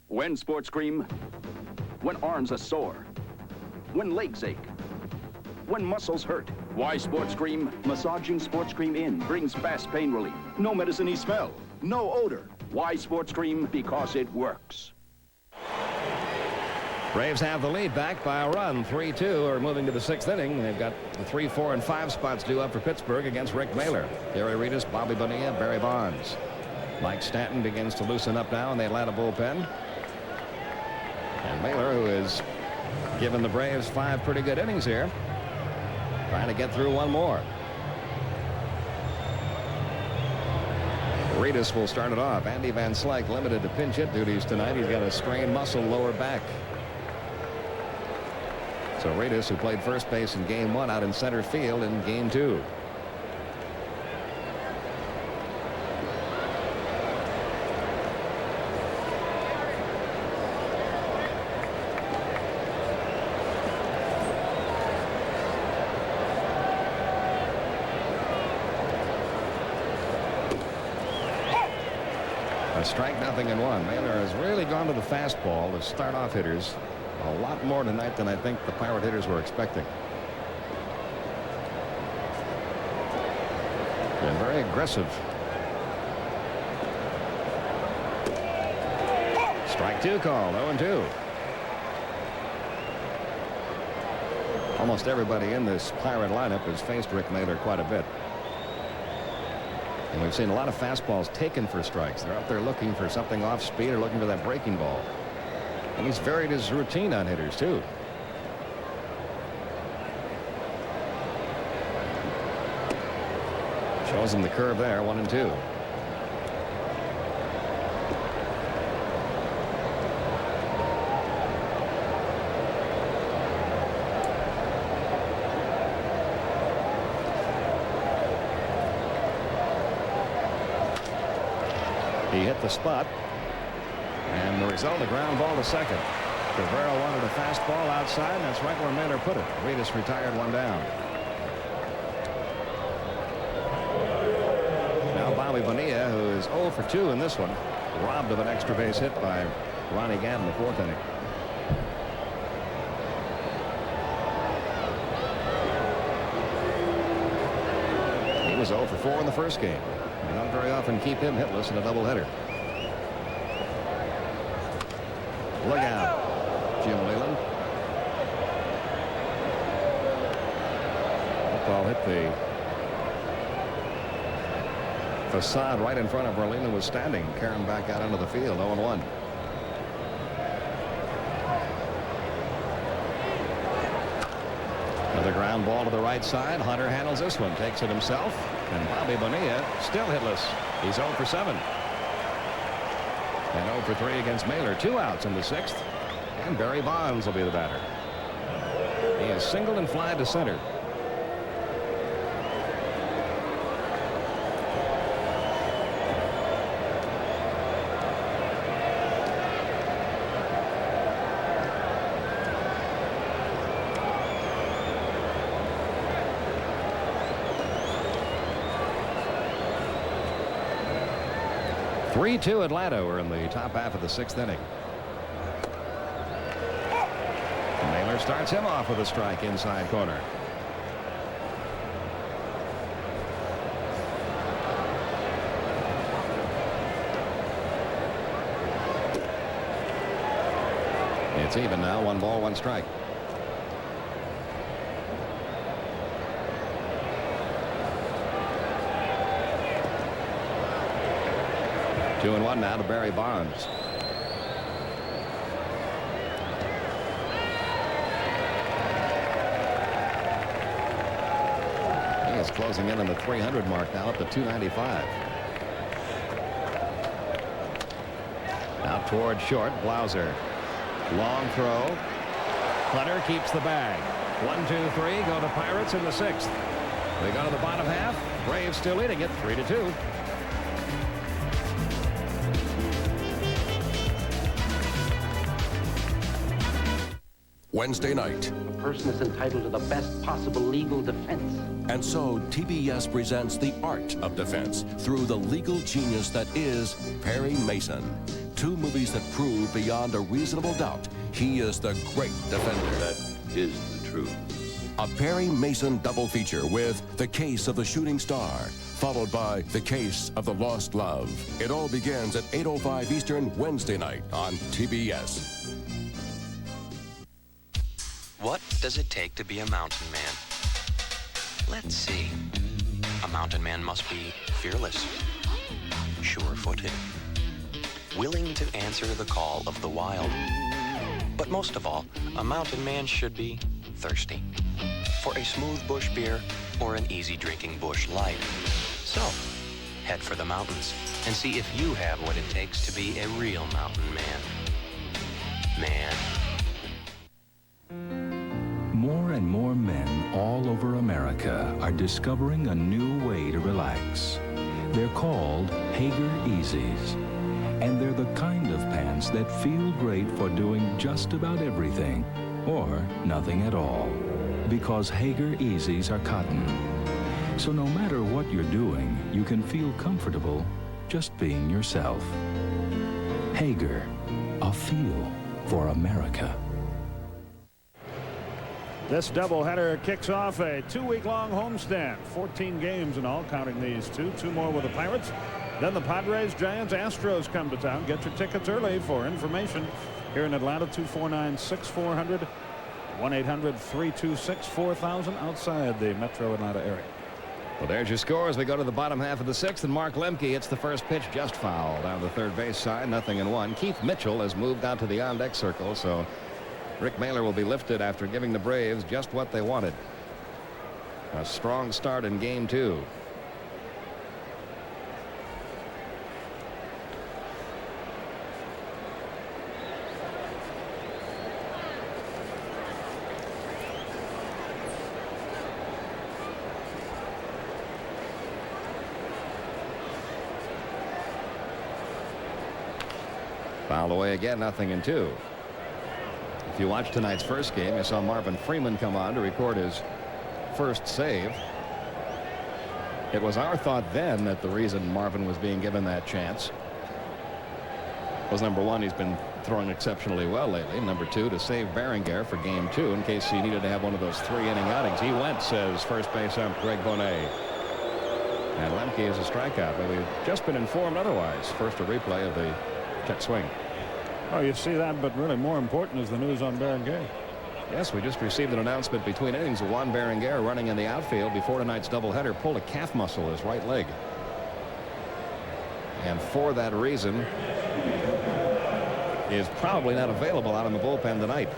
When sports cream, when arms are sore, when legs ache, when muscles hurt. Why sports cream? Massaging sports cream in brings fast pain relief. No medicine-y smell, no odor. Why sports cream? Because it works. Braves have the lead back by a run. 3-2 are moving to the 6th inning. They've got the 3, 4, and 5 spots due up for Pittsburgh against Rick Mailer. Gary Reedus, Bobby Bonilla, Barry Bonds. Mike Stanton begins to loosen up now in the Atlanta bullpen. And Mailer, who has given the Braves 5 pretty good innings here, trying to get through one more. Reedus will start it off. Andy Van Slyke limited to pinch hit duties tonight. He's got a strained muscle lower back. So Reedus, who played first base in game 1, out in center field in game 2. A strike, 0-1. Mailer has really gone to the fastball to start off hitters. A lot more tonight than I think the Pirate hitters were expecting. Been very aggressive. Strike 2 called, 0-2. Almost everybody in this Pirate lineup has faced Rick Mailer quite a bit. And we've seen a lot of fastballs taken for strikes. They're up there looking for something off speed or looking for that breaking ball. And he's varied his routine on hitters, too. Shows him the curve there, 1-2. He hit the spot. And the result, a ground ball to second. Cabrera wanted a fastball outside, and that's right where Mailer put it. Reedus retired one down. Now Bobby Bonilla, who is 0 for 2 in this one, robbed of an extra base hit by Ronnie Gann in the 4th inning. He was 0 for 4 in the first game. You don't very often keep him hitless in a doubleheader. Look out, Jim Leyland. That ball hit the facade right in front of where Leyland was standing. Carrying back out onto the field, 0-1. a ground ball to the right side. Hunter handles this one, takes it himself, and Bobby Bonilla still hitless. He's 0 for 7. And 0 for 3 against Mailer. 2 outs in the 6th. And Barry Bonds will be the batter. He is singled and fly to center. (3-2) Atlanta. We're in the top half of the 6th inning. Mailer starts him off with a strike inside corner. It's even now. 1 ball, 1 strike. Two and 1 now to Barry Bonds. He is closing in on the 300 mark now, up to 295. Out toward short. Blauser. Long throw. Hunter keeps the bag. 1, 2, 3. Go to Pirates in the 6th. We go to the bottom half. Braves still leading it 3-2. Wednesday night. A person is entitled to the best possible legal defense. And so TBS presents The Art of Defense through the legal genius that is Perry Mason. 2 movies that prove beyond a reasonable doubt he is the great defender. That is the truth. A Perry Mason double feature with The Case of the Shooting Star, followed by The Case of the Lost Love. It all begins at 8:05 Eastern Wednesday night on TBS. What does it take to be a mountain man? Let's see. A mountain man must be fearless, sure-footed, willing to answer the call of the wild. But most of all, a mountain man should be thirsty for a smooth bush beer or an easy drinking bush light. So, head for the mountains and see if you have what it takes to be a real mountain man. More and more men all over America are discovering a new way to relax. They're called Hager Easies. And they're the kind of pants that feel great for doing just about everything, or nothing at all. Because Hager Easies are cotton. So no matter what you're doing, you can feel comfortable just being yourself. Hager, a feel for America. This doubleheader kicks off a 2-week-long homestand. 14 games in all, counting these 2. 2 more with the Pirates. Then the Padres, Giants, Astros come to town. Get your tickets early for information here in Atlanta. 249-6400. 1-800-326-4000 outside the metro Atlanta area. Well, there's your score as we go to the bottom half of the 6th, and Mark Lemke hits the first pitch, just foul down the third base side. 0-1. Keith Mitchell has moved out to the on-deck circle, so Rick Mailer will be lifted after giving the Braves just what they wanted. A strong start in game 2. Fouled away again, 0-2. If you watched tonight's first game, you saw Marvin Freeman come on to record his first save. It was our thought then that the reason Marvin was being given that chance was, number 1, he's been throwing exceptionally well lately. Number 2, to save Berenguer for game 2 in case he needed to have one of those 3-inning outings. He went, says first base ump Greg Bonet. And Lemke is a strikeout, but we've just been informed otherwise. First, a replay of the check swing. Oh, you see that, but really more important is the news on Berenguer. Yes, we just received an announcement between innings. Juan Berenguer, running in the outfield before tonight's doubleheader, pulled a calf muscle in his right leg. And for that reason, is probably not available out in the bullpen tonight.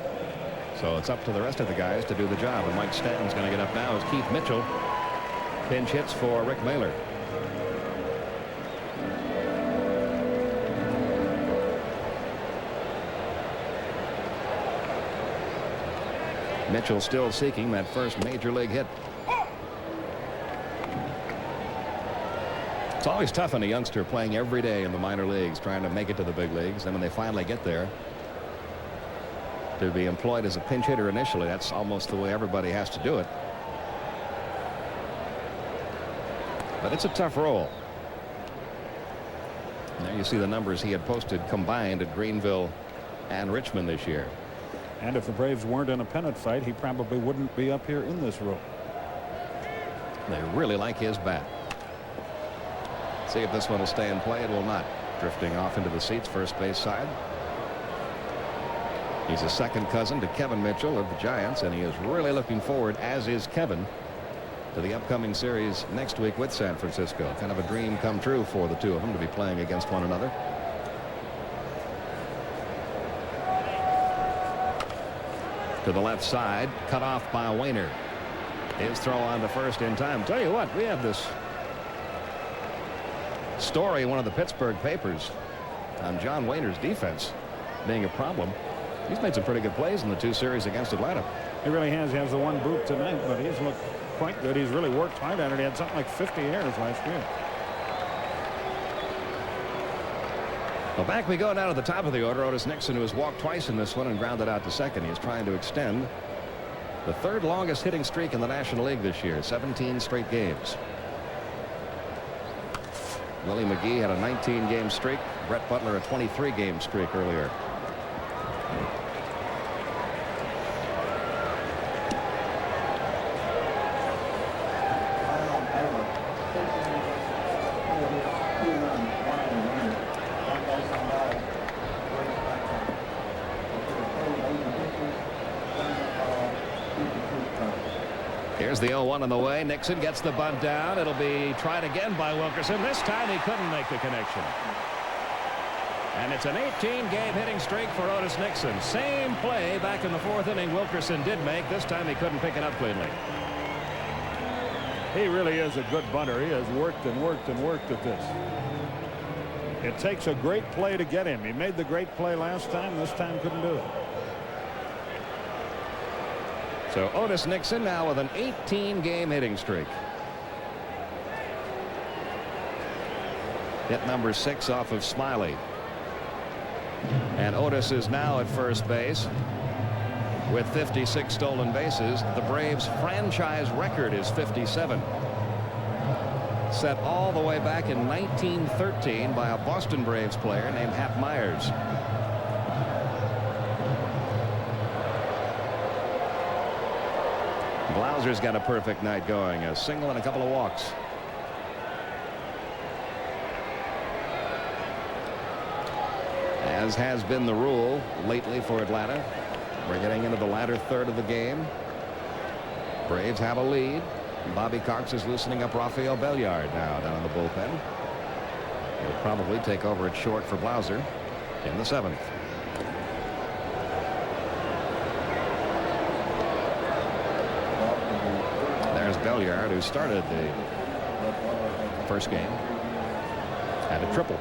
So it's up to the rest of the guys to do the job. And Mike Stanton's going to get up now as Keith Mitchell pinch hits for Rick Mahler. Mitchell still seeking that first major league hit. It's always tough on a youngster playing every day in the minor leagues, trying to make it to the big leagues. Then when they finally get there, to be employed as a pinch hitter initially, that's almost the way everybody has to do it. But it's a tough role. There you see the numbers he had posted combined at Greenville and Richmond this year. And if the Braves weren't in a pennant fight, he probably wouldn't be up here in this row. They really like his bat. See if this one will stay in play. It will not. Drifting off into the seats, first base side. He's a second cousin to Kevin Mitchell of the Giants, and he is really looking forward, as is Kevin, to the upcoming series next week with San Francisco. Kind of a dream come true for the two of them to be playing against one another. To the left side, cut off by Wainer. His throw on to first in time. Tell you what, we have this story in one of the Pittsburgh papers on John Wainer's defense being a problem. He's made some pretty good plays in the two series against Atlanta. He really has. He has the one boot tonight, but he's looked quite good. He's really worked hard at it. He had something like 50 errors last year. Well, back we go now to the top of the order. Otis Nixon, who has walked twice in this one and grounded out to second. He is trying to extend the third longest hitting streak in the National League this year, 17 straight games. Willie McGee had a 19-game streak. Brett Butler a 23-game streak earlier. Here's the 0-1 on the way. Nixon gets the bunt down. It'll be tried again by Wilkerson. This time he couldn't make the connection. And it's an 18-game hitting streak for Otis Nixon. Same play back in the fourth inning Wilkerson did make. This time he couldn't pick it up cleanly. He really is a good bunter. He has worked and worked and worked at this. It takes a great play to get him. He made the great play last time. This time couldn't do it. So Otis Nixon now with an 18-game hitting streak. Hit number 6 off of Smiley. And Otis is now at first base with 56 stolen bases. The Braves franchise record is 57. Set all the way back in 1913 by a Boston Braves player named Hap Myers. Blauser's got a perfect night going, a single and a couple of walks. As has been the rule lately for Atlanta, we're getting into the latter third of the game. Braves have a lead. Bobby Cox is loosening up Rafael Belliard now down in the bullpen. He'll probably take over at short for Blauser in the 7th. Belliard, who started the first game, had a triple.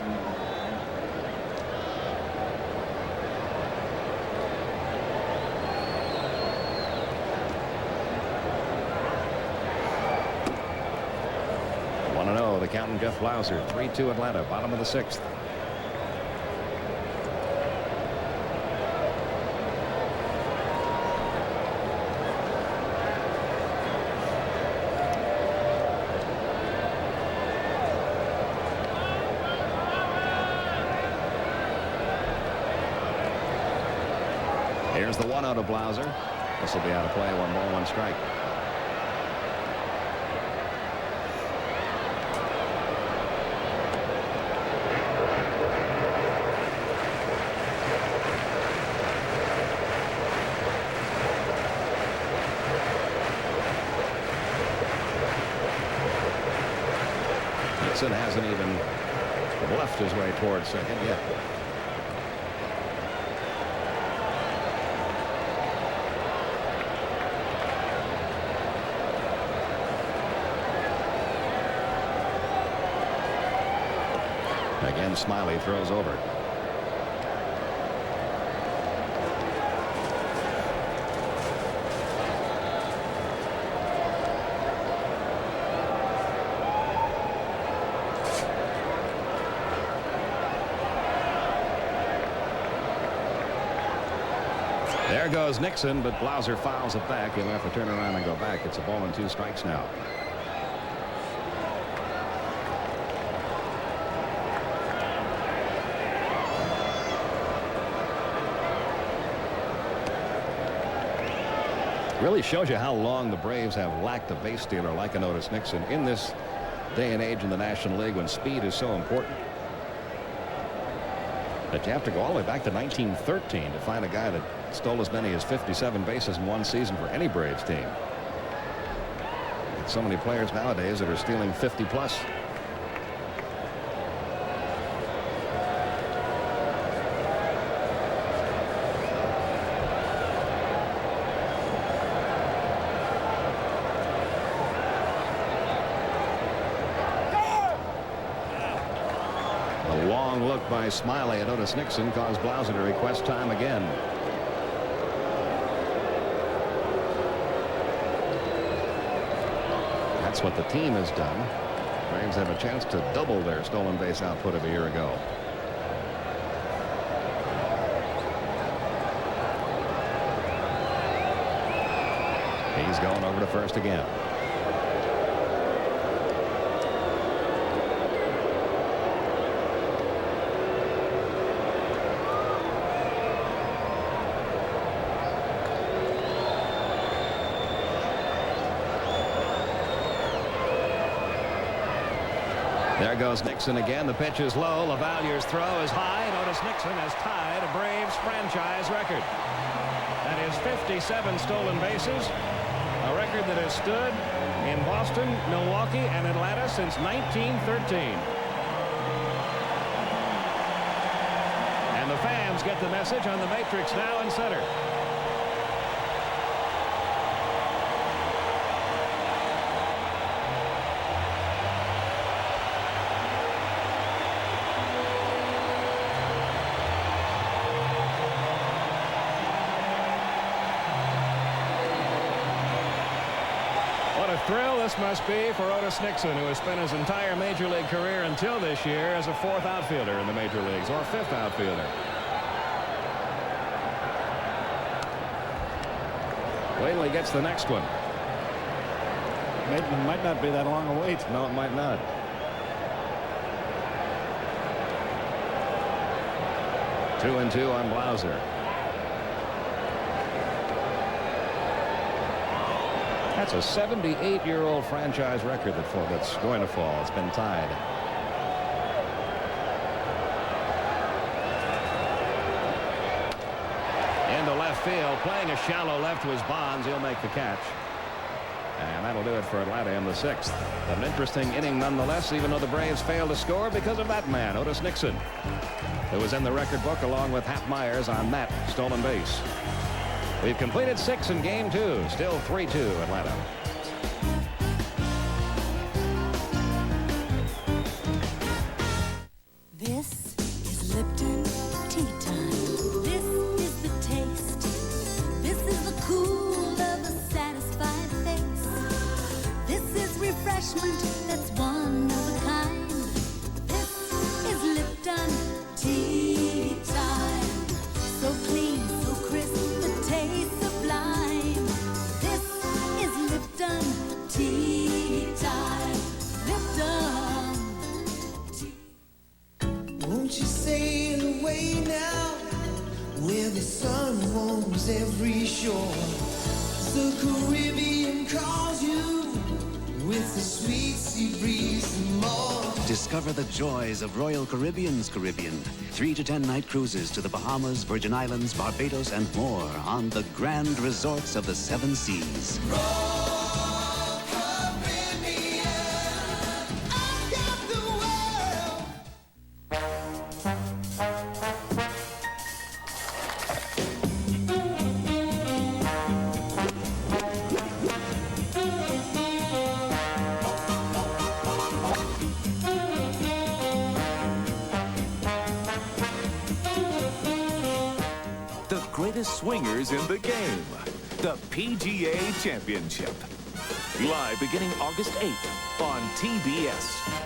One 1-0 the count and Jeff Blauser. 3-2 Atlanta, bottom of the 6th. Here's the 1-0 to Blauser. This will be out of play. 1 ball, 1 strike. Nixon hasn't even left his way towards second yet. Jim Smiley throws over. There goes Nixon, but Blauser fouls it back. He'll have to turn around and go back. It's a ball and 2 strikes now. Really shows you how long the Braves have lacked a base stealer like an Otis Nixon in this day and age in the National League when speed is so important. But you have to go all the way back to 1913 to find a guy that stole as many as 57 bases in one season for any Braves team. So many players nowadays that are stealing 50 plus. A long look by Smiley at Otis Nixon caused Blauser to request time again. That's what the team has done. Braves have a chance to double their stolen base output of a year ago. He's going over to first again. There goes Nixon again. The pitch is low. LaVallier's throw is high, and Otis Nixon has tied a Braves franchise record. That is 57 stolen bases, a record that has stood in Boston, Milwaukee, and Atlanta since 1913. And the fans get the message on the matrix now in center. Thrill this must be for Otis Nixon, who has spent his entire major league career until this year as a 4th outfielder in the major leagues, or 5th outfielder. Wait till he gets the next one. It might not be that long a wait. No, it might not. Two and two on Blauser. That's a 78-year-old franchise record that's going to fall. It's been tied. Into left field. Playing a shallow left was Bonds. He'll make the catch. And that'll do it for Atlanta in the 6th. An interesting inning nonetheless, even though the Braves failed to score because of that man, Otis Nixon, who was in the record book along with Hap Myers on that stolen base. We've completed 6 in game 2. Still 3-2 Atlanta. This is Lipton Tea Time. This is the taste. This is the cool of a satisfied face. This is refreshment that's one of a kind. This is Lipton Tea Time. So clean, so crisp. Taste sublime. This is Lipton Tea Time. Lipton Tea. Won't you sail away now, where the sun warms every shore? The Caribbean calls you with the sweet sea breeze and more. Discover the joys of Royal Caribbean's Caribbean. 3 to 10 night cruises to the Bahamas, Virgin Islands, Barbados, and more on the grand resorts of the 7 seas. Royal Caribbean, I've got the world. greatest swingers in the game, the PGA Championship. Live beginning August 8th on TBS.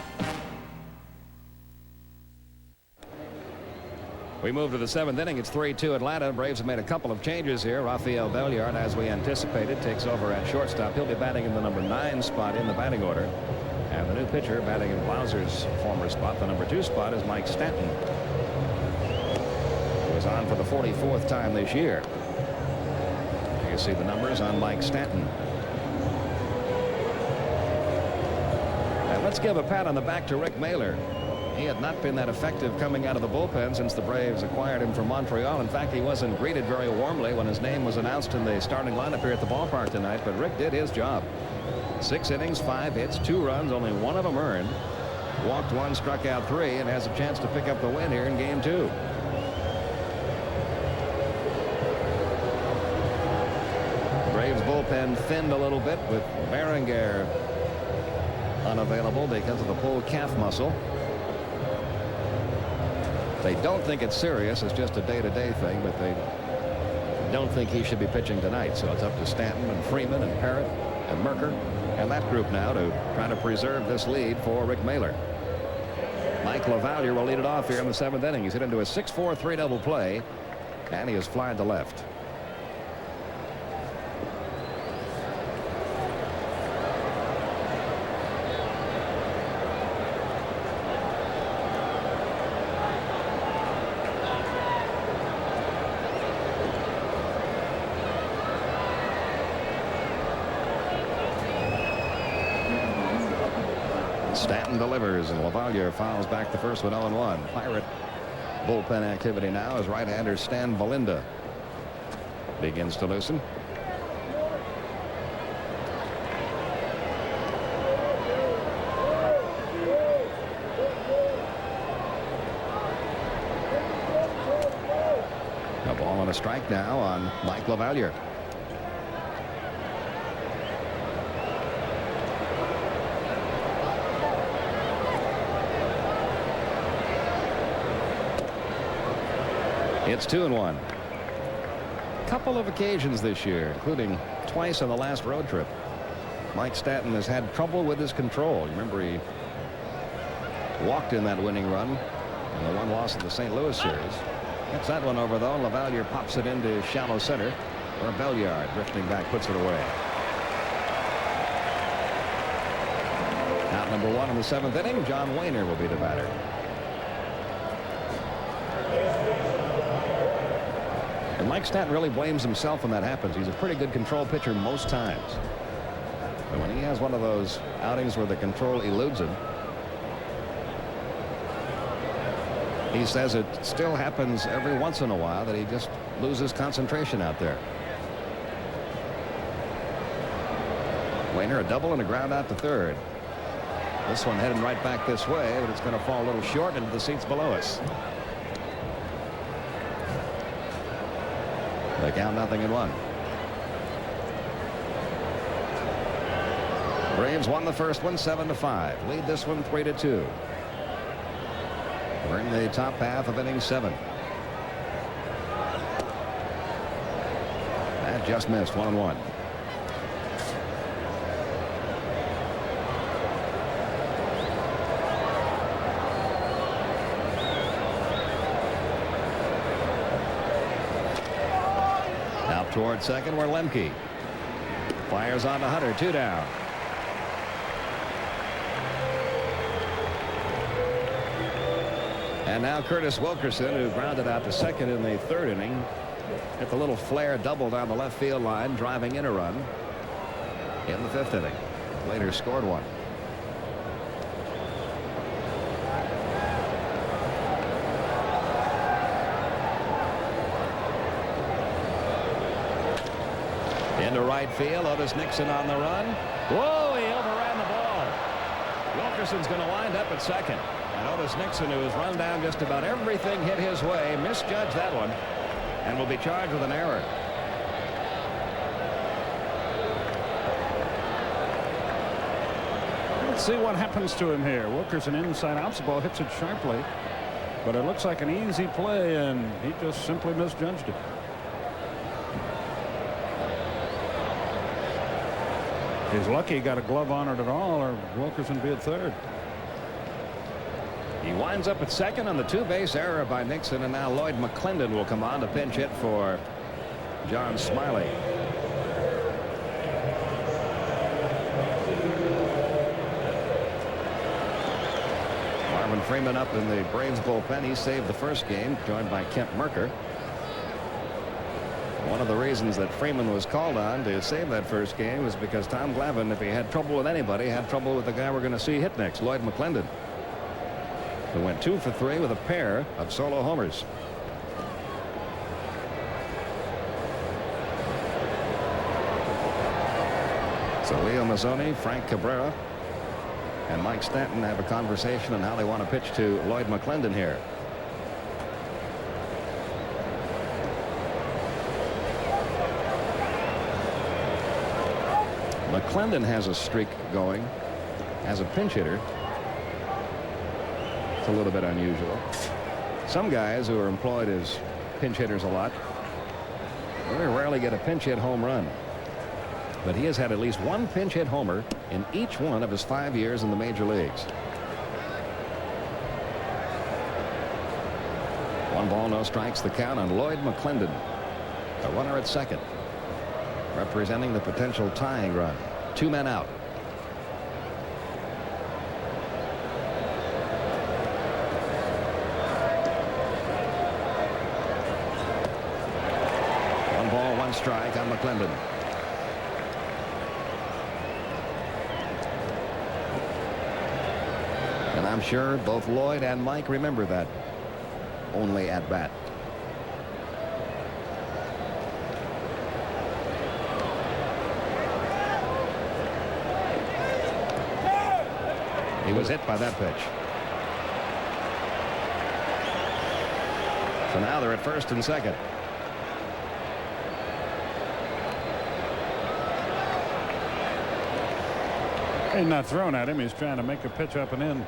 We move to the 7th inning. It's 3-2 Atlanta. Braves have made a couple of changes here. Rafael Belliard, as we anticipated, takes over at shortstop. He'll be batting in the number 9 spot in the batting order. And the new pitcher batting in Blauser's former spot, the number 2 spot, is Mike Stanton, who is on for the 44th time this year. You can see the numbers on Mike Stanton. And let's give a pat on the back to Rick Mahler. He had not been that effective coming out of the bullpen since the Braves acquired him from Montreal. In fact, he wasn't greeted very warmly when his name was announced in the starting lineup here at the ballpark tonight, but Rick did his job. 6 innings, 5 hits, 2 runs, only 1 of them earned. Walked 1, struck out 3, and has a chance to pick up the win here in Game 2. Braves bullpen thinned a little bit with Berenguer unavailable because of the pulled calf muscle. They don't think it's serious. It's just a day-to-day thing, but they don't think he should be pitching tonight. So it's up to Stanton and Freeman and Parrott and Merker and that group now to try to preserve this lead for Rick Mahler. Mike LaValliere will lead it off here in the 7th inning. He's hit into a 6-4-3 double play, and he is flying to left. Stanton delivers, and LaValliere fouls back the first one 0-1. Pirate bullpen activity now as right-hander Stan Valinda begins to loosen. A ball and a strike now on Mike LaValliere. It's 2-1. Couple of occasions this year, including twice on the last road trip, Mike Stanton has had trouble with his control. You remember he walked in that winning run in the 1 loss of the St. Louis series. Gets that one over, though. LaValliere pops it into shallow center, where Belliard, drifting back, puts it away. Out number 1 in the 7th inning, John Wehner will be the batter. And Mike Stanton really blames himself when that happens. He's a pretty good control pitcher most times. But when he has one of those outings where the control eludes him, he says it still happens every once in a while that he just loses concentration out there. Wehner, a double and a ground out to third. This one heading right back this way, but it's going to fall a little short into the seats below us. They count 0-1. Braves won the first one 7-5. Lead this one 3-2. We're in the top half of inning 7. That just missed. 1-1. Toward second, where Lemke fires on to Hunter. 2 down. And now Curtis Wilkerson, who grounded out to second in the 3rd inning, hit the little flare double down the left field line, driving in a run in the 5th inning. Later scored one. Into right field, Otis Nixon on the run. Whoa, he overran the ball. Wilkerson's going to wind up at second. And Otis Nixon, who has run down just about everything hit his way, misjudged that one and will be charged with an error. Let's see what happens to him here. Wilkerson inside out. The ball hits it sharply, but it looks like an easy play, and he just simply misjudged it. He's lucky he got a glove on it at all, or Wilkerson be at third. He winds up at second on the two-base error by Nixon, and now Lloyd McClendon will come on to pinch hit for John Smiley. Marvin Freeman up in the Braves bullpen. He saved the first game, joined by Kent Merker. One of the reasons that Freeman was called on to save that first game was because Tom Glavine, if he had trouble with anybody, had trouble with the guy we're going to see hit next, Lloyd McClendon, who went 2 for 3 with a pair of solo homers. So Leo Mazzoni, Frank Cabrera, and Mike Stanton have a conversation on how they want to pitch to Lloyd McClendon here. McClendon has a streak going as a pinch hitter. It's a little bit unusual. Some guys who are employed as pinch hitters a lot very rarely get a pinch hit home run. But he has had at least one pinch hit homer in each one of his 5 years in the major leagues. 1 ball, no strikes, the count on Lloyd McClendon, the runner at second, representing the potential tying run. 2 men out. One ball, 1 strike on McClendon. And I'm sure both Lloyd and Mike remember that only at bat. He was hit by that pitch. So now they're at first and second. He's not thrown at him. He's trying to make a pitch up and in.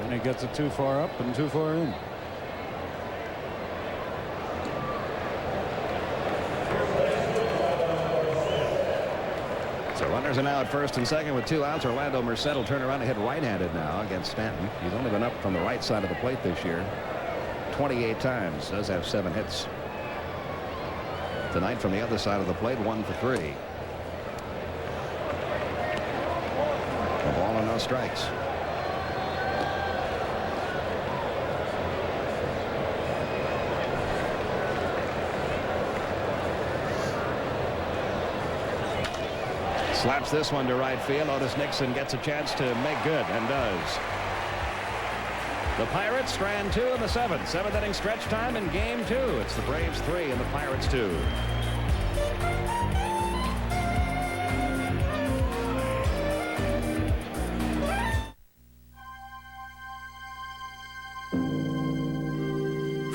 And he gets it too far up and too far in. So runners are now at first and second with 2 outs. Orlando Merced will turn around and hit right-handed now against Stanton. He's only been up from the right side of the plate this year 28 times. Does have 7 hits. Tonight from the other side of the plate, 1 for 3. A ball and no strikes. Slaps this one to right field. Otis Nixon gets a chance to make good and does. The Pirates strand 2 in the 7th. 7th inning stretch time in game 2. It's the Braves 3 and the Pirates 2.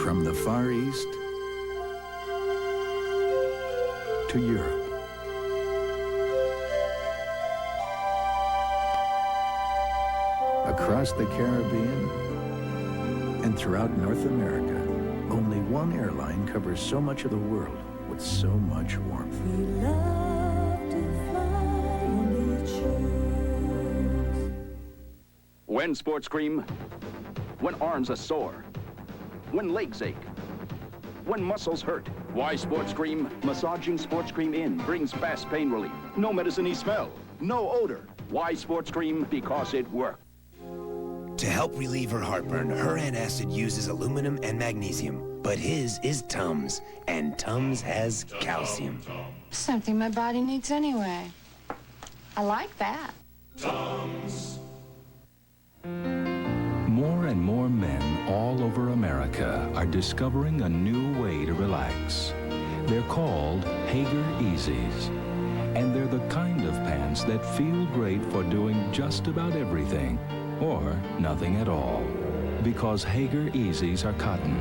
From the Far East to Europe. Across the Caribbean and throughout North America, only one airline covers so much of the world with so much warmth. We love to fly on beach shores. When sports cream, when arms are sore, when legs ache, when muscles hurt. Why Sports Cream? Massaging Sports Cream In brings fast pain relief. No medicine-y smell, no odor. Why Sports Cream? Because it works. To help relieve her heartburn, her antacid uses aluminum and magnesium. But his is Tums, and Tums has calcium. Something my body needs anyway. I like that. Tums. More and more men all over America are discovering a new way to relax. They're called Hager Easies. And they're the kind of pants that feel great for doing just about everything, or nothing at all. Because Hager Easies are cotton.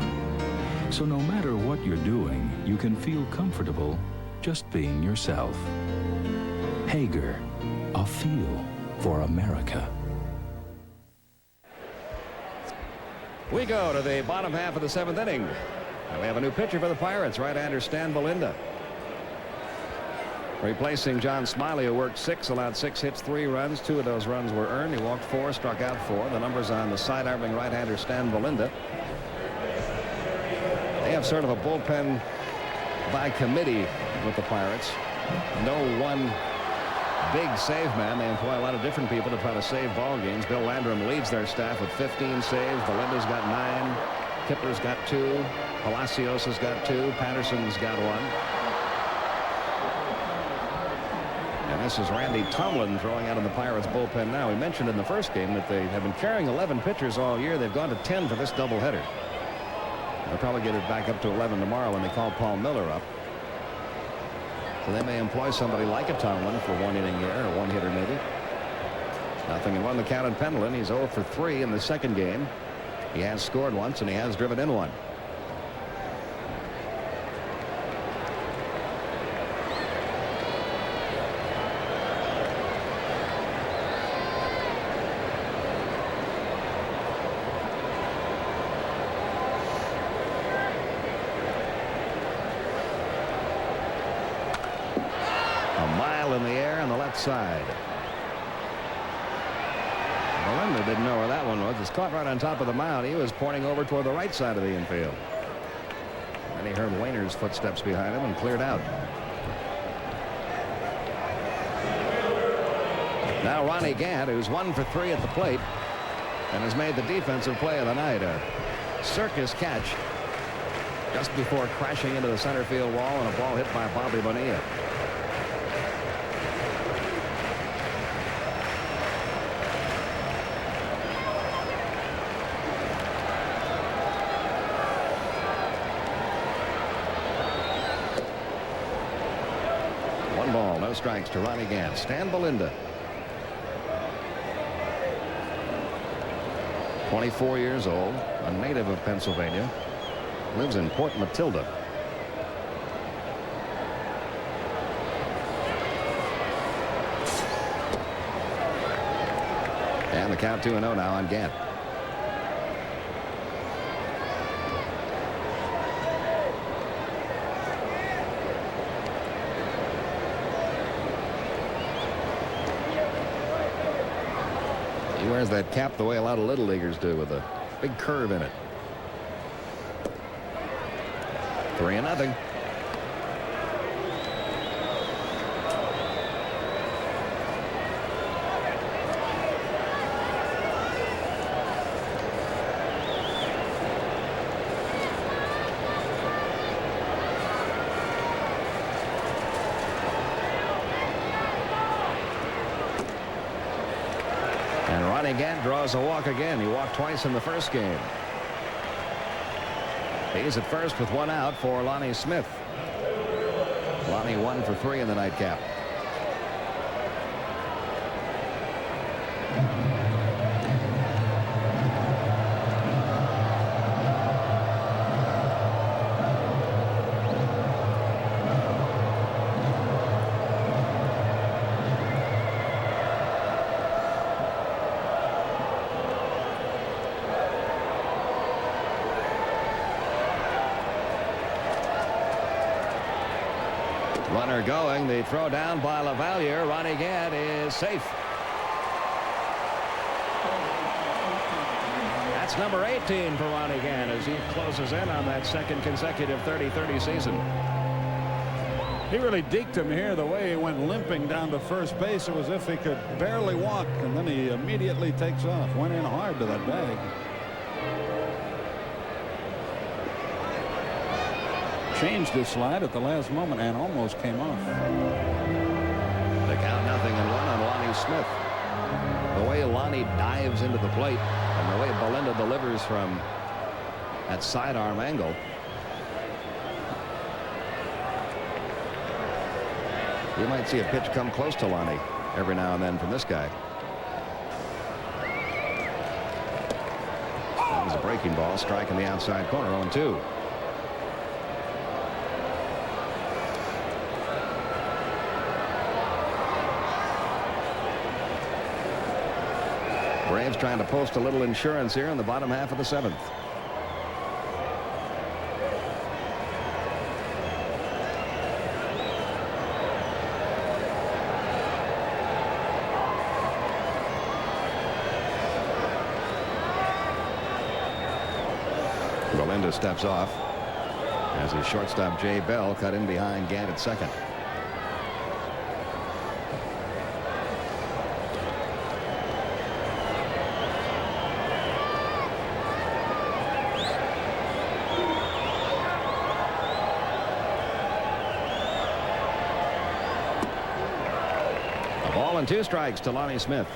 So no matter what you're doing, you can feel comfortable just being yourself. Hager, a feel for America. We go to the bottom half of the 7th inning. And we have a new pitcher for the Pirates, right-hander Stan Belinda. Replacing John Smiley, who worked 6, allowed 6 hits, 3 runs. 2 of those runs were earned. He walked 4, struck out 4. The numbers on the sidearming right-hander Stan Belinda. They have sort of a bullpen by committee with the Pirates. No one big save man. They employ a lot of different people to try to save ball games. Bill Landrum leads their staff with 15 saves. Belinda's got 9. Kipper's got 2. Palacios has got 2. Patterson's got 1. And this is Randy Tomlin throwing out in the Pirates bullpen now. We mentioned in the first game that they have been carrying 11 pitchers all year. They've gone to 10 for this doubleheader. They'll probably get it back up to 11 tomorrow when they call Paul Miller up. So they may employ somebody like a Tomlin for 1 inning here, or 1 hitter maybe. 0-1 the count in Pendleton. He's 0 for 3 in the second game. He has scored once and he has driven in 1. In the air on the left side. Belinda didn't know where that one was. It's caught right on top of the mound. He was pointing over toward the right side of the infield. And he heard Wayner's footsteps behind him and cleared out. Now Ronnie Gant, who's 1 for 3 at the plate and has made the defensive play of the night. A circus catch just before crashing into the center field wall and a ball hit by Bobby Bonilla. No strikes to Ronnie Gant. Stan Belinda, 24 years old, a native of Pennsylvania, lives in Port Matilda. And the count 2-0 now on Gant. He wears that cap the way a lot of little leaguers do, with a big curve in it. 3-0. And Ronnie Gant draws a walk again. He walked twice in the first game. He's at first with 1 out for Lonnie Smith. Lonnie 1 for 3 in the nightcap. Runner going. The throw down by LaValliere. Ronnie Gant is safe. That's number 18 for Ronnie Gant as he closes in on that second consecutive 30-30 season. He really deked him here. The way he went limping down to first base, it was as if he could barely walk, and then he immediately takes off. Went in hard to that bag. Changed his slide at the last moment and almost came off. The count 0-1 on Lonnie Smith. The way Lonnie dives into the plate and the way Belinda delivers from that sidearm angle. You might see a pitch come close to Lonnie every now and then from this guy. That was a breaking ball, striking the outside corner. 0-2. Braves trying to post a little insurance here in the bottom half of the 7th. Belinda steps off as his shortstop Jay Bell cut in behind Gant at second. A ball and 2 strikes to Lonnie Smith.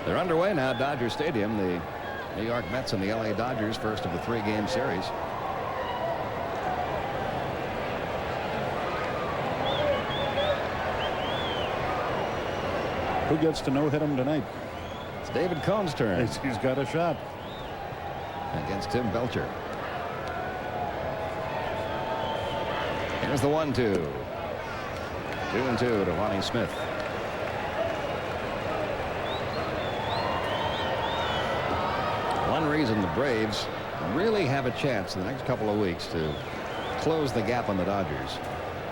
They're underway now at Dodger Stadium. The New York Mets and the LA Dodgers, first of the 3-game series. Who gets to no-hit him tonight? It's David Cohn's turn. He's got a shot against Tim Belcher. Here's the 1-2. 2-2 to Lonnie Smith. One reason the Braves really have a chance in the next couple of weeks to close the gap on the Dodgers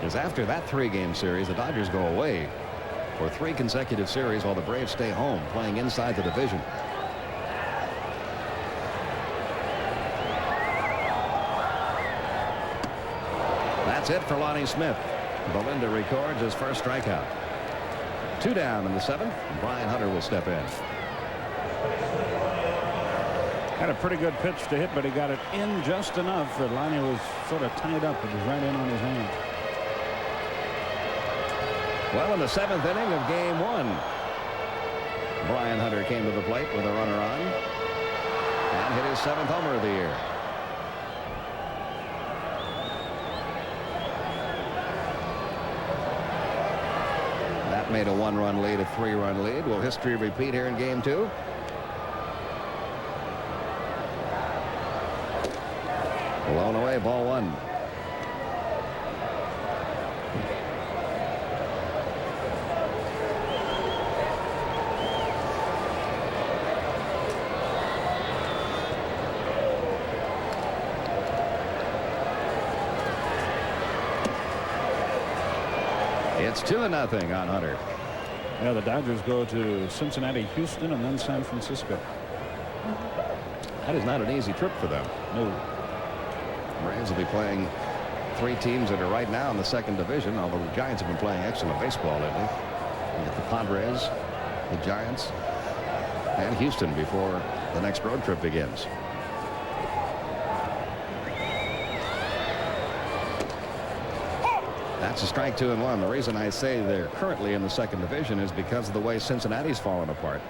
is after that 3-game series, the Dodgers go away for 3 consecutive series while the Braves stay home playing inside the division. That's it for Lonnie Smith. Belinda records his first strikeout. 2 down in the 7th. Brian Hunter will step in. Had a pretty good pitch to hit, but he got it in just enough that Lonnie was sort of tied up. It was right in on his hand. Well, in the 7th inning of game 1, Brian Hunter came to the plate with a runner on and hit his 7th homer of the year. That made a 1-run lead a 3-run lead. Will history repeat here in game 2? Blown away, ball 1. It's 2-0 on Hunter. Yeah, the Dodgers go to Cincinnati, Houston, and then San Francisco. That is not an easy trip for them. No. Braves will be playing 3 teams that are right now in the 2nd division, although the Giants have been playing excellent baseball lately. You get the Padres, the Giants, and Houston before the next road trip begins. That's a strike 2-1. The reason I say they're currently in the 2nd division is because of the way Cincinnati's fallen apart.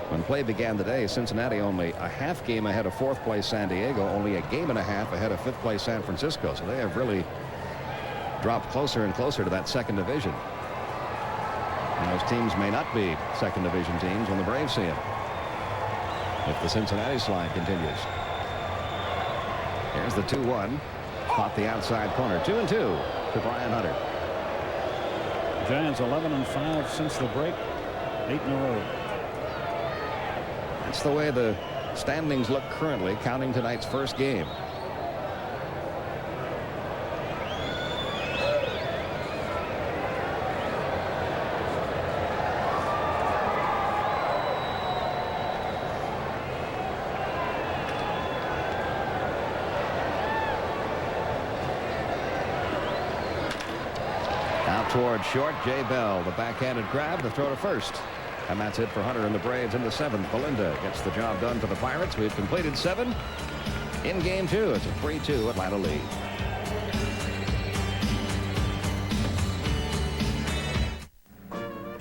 When play began today, Cincinnati only a half game ahead of 4th place San Diego, only a game and a half ahead of 5th place San Francisco. So they have really dropped closer and closer to that 2nd division. And those teams may not be 2nd division teams when the Braves see them, if the Cincinnati slide continues. Here's the 2-1. Caught the outside corner. 2-2 to Brian Hunter. Giants 11-5 since the break. 8 in a row. That's the way the standings look currently, counting tonight's first game. Out toward short, Jay Bell, the backhanded grab, the throw to first. And that's it for Hunter and the Braves in the 7th. Belinda gets the job done for the Pirates. We've completed 7 in game 2. It's a 3-2 Atlanta lead.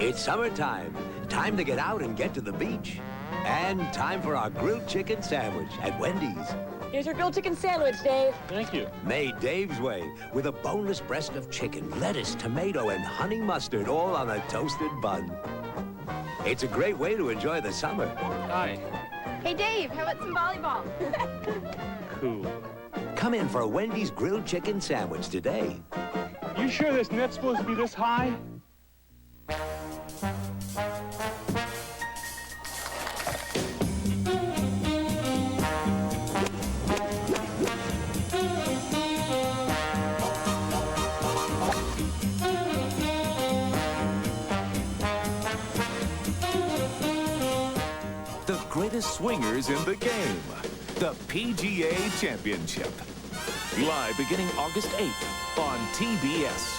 It's summertime. Time to get out and get to the beach. And time for our grilled chicken sandwich at Wendy's. Here's your grilled chicken sandwich, Dave. Thank you. Made Dave's way with a boneless breast of chicken, lettuce, tomato, and honey mustard, all on a toasted bun. It's a great way to enjoy the summer. Hi. Hey, Dave, how about some volleyball? Cool. Come in for a Wendy's grilled chicken sandwich today. You sure this net's supposed to be this high? Greatest swingers in the game. the PGA Championship. Live beginning August 8th on TBS.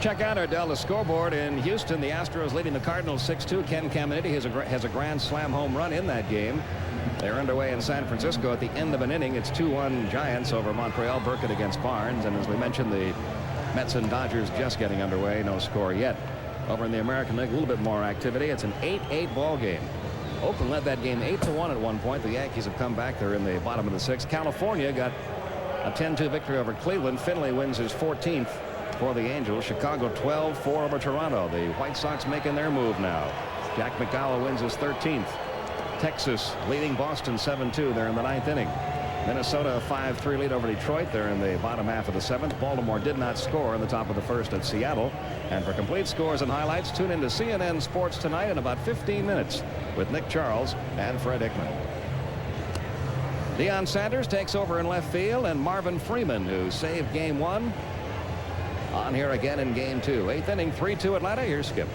Check out our Delta scoreboard in Houston. The Astros leading the Cardinals 6-2. Ken Caminiti has a grand slam home run in that game. They're underway in San Francisco at the end of an inning. It's 2-1 Giants over Montreal. Burkett against Barnes. And as we mentioned, the Mets and Dodgers just getting underway. No score yet. Over in the American League, a little bit more activity. It's an 8-8 ball game. Oakland led that game 8-1 at one point. The Yankees have come back. They're in the bottom of the sixth. California got a 10-2 victory over Cleveland. Finley wins his 14th for the Angels. Chicago 12-4 over Toronto. The White Sox making their move now. Jack McDowell wins his 13th. Texas leading Boston 7-2. They're in the ninth inning. Minnesota 5-3 lead over Detroit. They're in the bottom half of the seventh. Baltimore did not score in the top of the first at Seattle. And for complete scores and highlights, tune in to CNN Sports tonight in about 15 minutes with Nick Charles and Fred Hickman. Deion Sanders takes over in left field, and Marvin Freeman, who saved game one, on here again in game two. Eighth inning, 3-2 Atlanta. Here's Skip.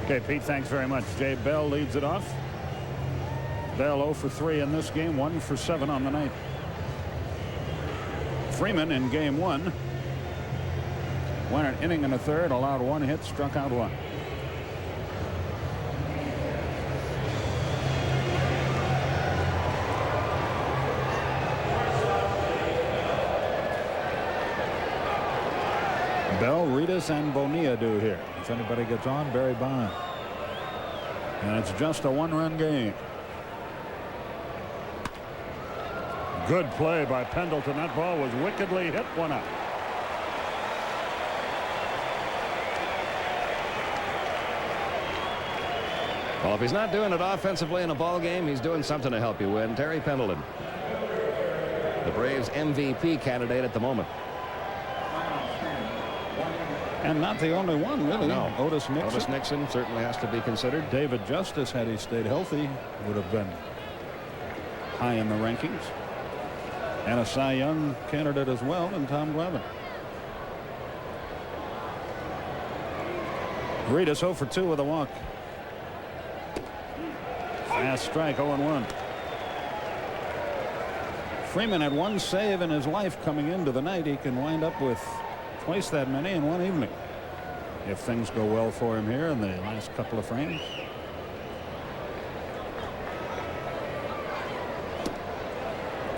Okay, Pete, thanks very much. Jay Bell leads it off. Bell 0 for 3 in this game, 1 for 7 on the night. Freeman in game one went an inning and a third, allowed 1 hit, struck out 1. Bell, Reedus, and Bonilla do here. If anybody gets on, Barry Bonds. And it's just a 1-run game. Good play by Pendleton. That ball was wickedly hit, one out. Well, if he's not doing it offensively in a ball game, he's doing something to help you win. Terry Pendleton, the Braves MVP candidate at the moment. And not the only one, really. No. Otis Nixon. Otis Nixon certainly has to be considered. David Justice, had he stayed healthy, would have been high in the rankings. And a Cy Young candidate as well, and Tom Glavine. Reedus 0 for 2 with a walk. Fast strike, 0-1. Freeman had 1 save in his life coming into the night. He can wind up with twice that many in one evening if things go well for him here in the last couple of frames.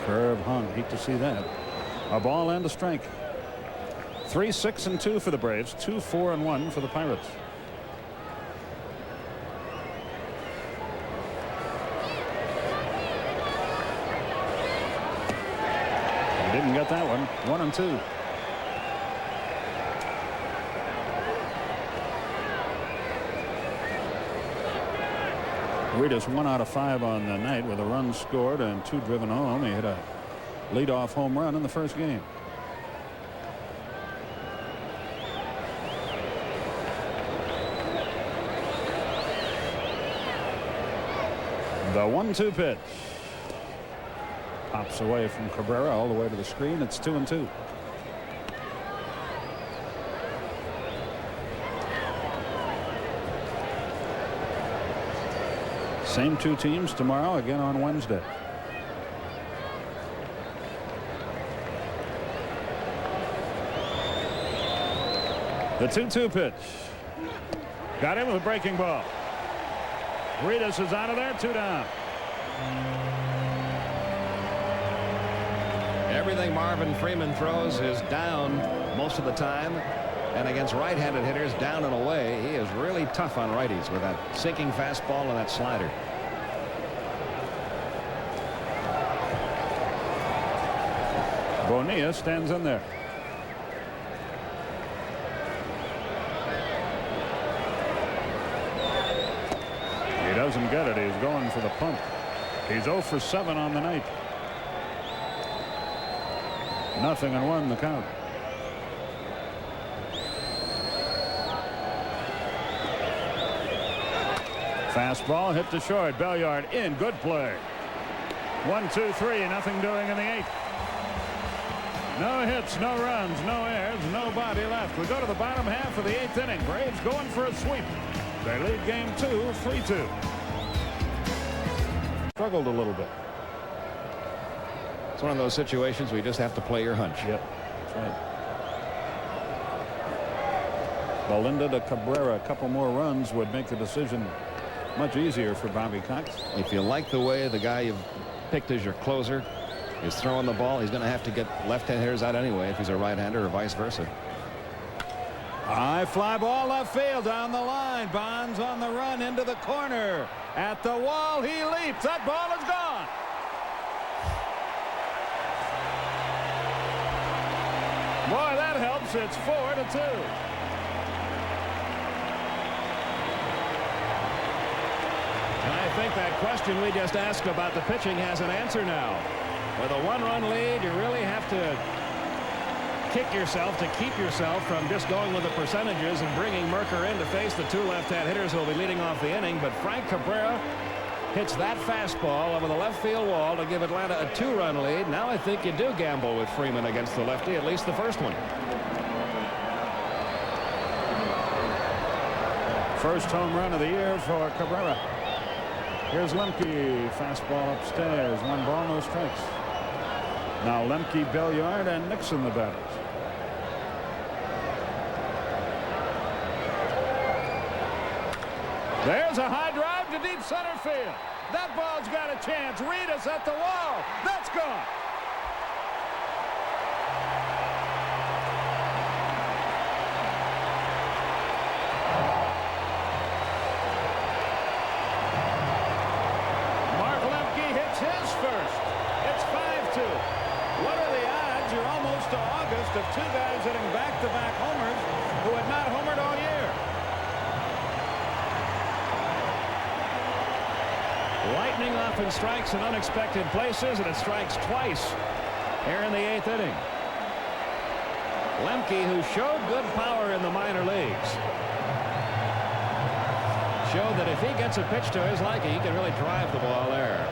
Curve hung. Hate to see that. A ball and a strike. 3-6-2 for the Braves. 2-4-1 for the Pirates. He didn't get that one. 1-2. Reedus 1 out of 5 on the night with a run scored and 2 driven home. He hit a leadoff home run in the first game. The 1-2 pitch pops away from Cabrera all the way to the screen. It's 2-2. Same 2 teams tomorrow, again on Wednesday. The 2-2 pitch. Got him with a breaking ball. Reedus is out of there, 2 down. Everything Marvin Freeman throws is down most of the time. And against right-handed hitters, down and away. He is really tough on righties with that sinking fastball and that slider. Bonilla stands in there. He doesn't get it. He's going for the punt. He's 0 for 7 on the night. 0-1 the count. Fastball hit to short. Belliard in. Good play. 1-2-3. Nothing doing in the 8th. No hits, no runs, no errors, nobody left. We go to the bottom half of the 8th inning. Braves going for a sweep. They lead game 2, 3-2. struggled a little bit. It's one of those situations where you just have to play your hunch. Yep, that's right. Belinda to Cabrera. A couple more runs would make the decision much easier for Bobby Cox. If you like the way the guy you've picked as your closer is throwing the ball, he's going to have to get left-hand hitters out anyway if he's a right-hander or vice versa. High fly ball left field down the line. Bonds on the run into the corner. At the wall, he leaps. That ball is gone. Boy, that helps. It's 4-2. And I think that question we just asked about the pitching has an answer now. With a one-run lead, you really have to kick yourself to keep yourself from just going with the percentages and bringing Merker in to face the two left-hand hitters who will be leading off the inning. But Frank Cabrera hits that fastball over the left field wall to give Atlanta a 2-run lead. Now I think you do gamble with Freeman against the lefty, at least the first one. First home run of the year for Cabrera. Here's Lemke. Fastball upstairs. 1 ball, no strikes. Now Lemke, Belliard, and Nixon the batters. There's a high drive to deep center field. That ball's got a chance. Reedus at the wall. That's gone. Mark Lemke hits his first. It's 5-2. What are the odds? You're almost to August of two guys hitting back-to-back homers who had not homered all year. Lightning often strikes in unexpected places, and it strikes twice here in the 8th inning. Lemke, who showed good power in the minor leagues, showed that if he gets a pitch to his liking, he can really drive the ball there.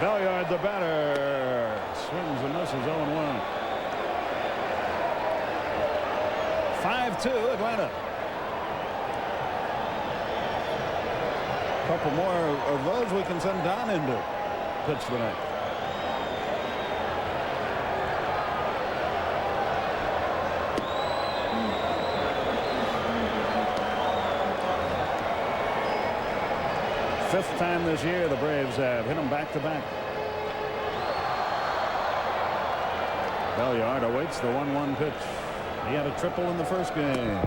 Belliard the batter. Swings and misses. 0-1. 5-2 Atlanta. Couple more of those we can send Don into pitch tonight. Fifth time this year the Braves have hit them back-to-back. Belliard awaits the 1-1 pitch. He had a triple in the first game.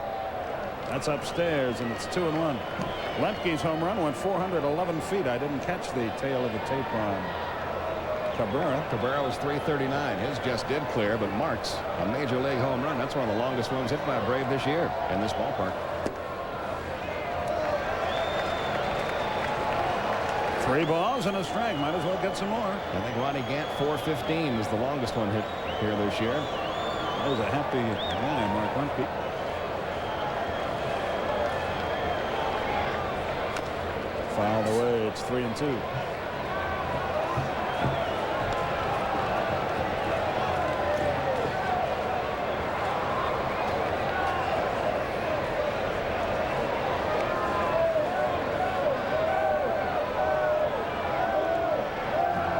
That's upstairs, and it's 2-1. Lemke's home run went 411 feet. I didn't catch the tail of the tape on Cabrera. Cabrera was 339. His just did clear, but Marks, a major league home run. That's one of the longest ones hit by a Brave this year in this ballpark. 3 balls and a strike. Might as well get some more. I think Ronnie Gant 415 is the longest one hit here this year. That was a happy guy, Mark Lemke. Fouled away. It's 3-2.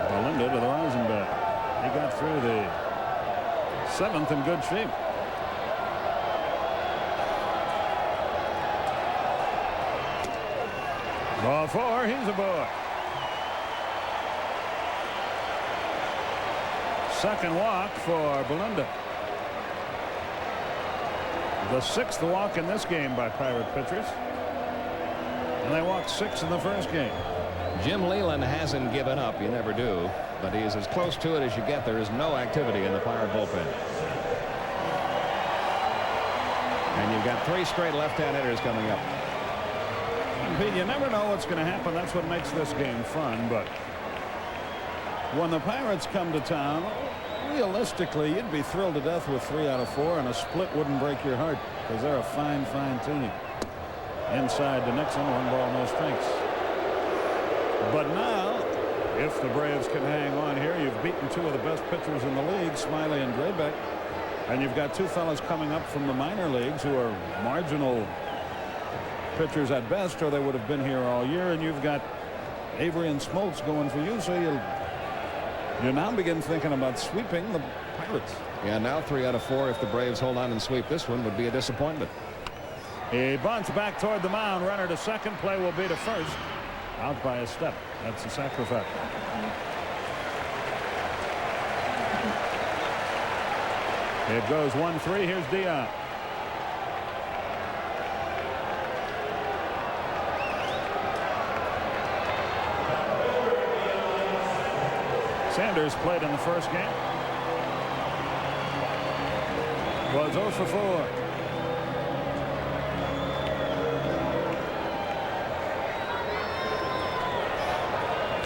Belinda to the rising bat. He got through the 7th in good shape. Ball 4, he's aboard. Second walk for Belinda. The 6th walk in this game by Pirate pitchers. And they walked 6 in the first game. Jim Leyland hasn't given up. You never do. But he's as close to it as you get. There is no activity in the Pirate bullpen. And you've got 3 straight left-hand hitters coming up. You never know what's going to happen. That's what makes this game fun. But when the Pirates come to town, realistically, you'd be thrilled to death with 3 out of 4, and a split wouldn't break your heart because they're a fine, fine team. Inside to Nixon, 1 ball, no strikes. But now, if the Braves can hang on here, you've beaten 2 of the best pitchers in the league, Smiley and Drabek, and you've got 2 fellas coming up from the minor leagues who are marginal pitchers at best, or they would have been here all year. And you've got Avery and Smoltz going for you, so you now begin thinking about sweeping the Pirates. Yeah, now 3 out of 4. If the Braves hold on and sweep this one, would be a disappointment. He bunts back toward the mound. Runner to second. Play will be to first. Out by a step. That's a sacrifice. It goes 1-3. Here's Dion. Sanders played in the first game. Was 0 for 4.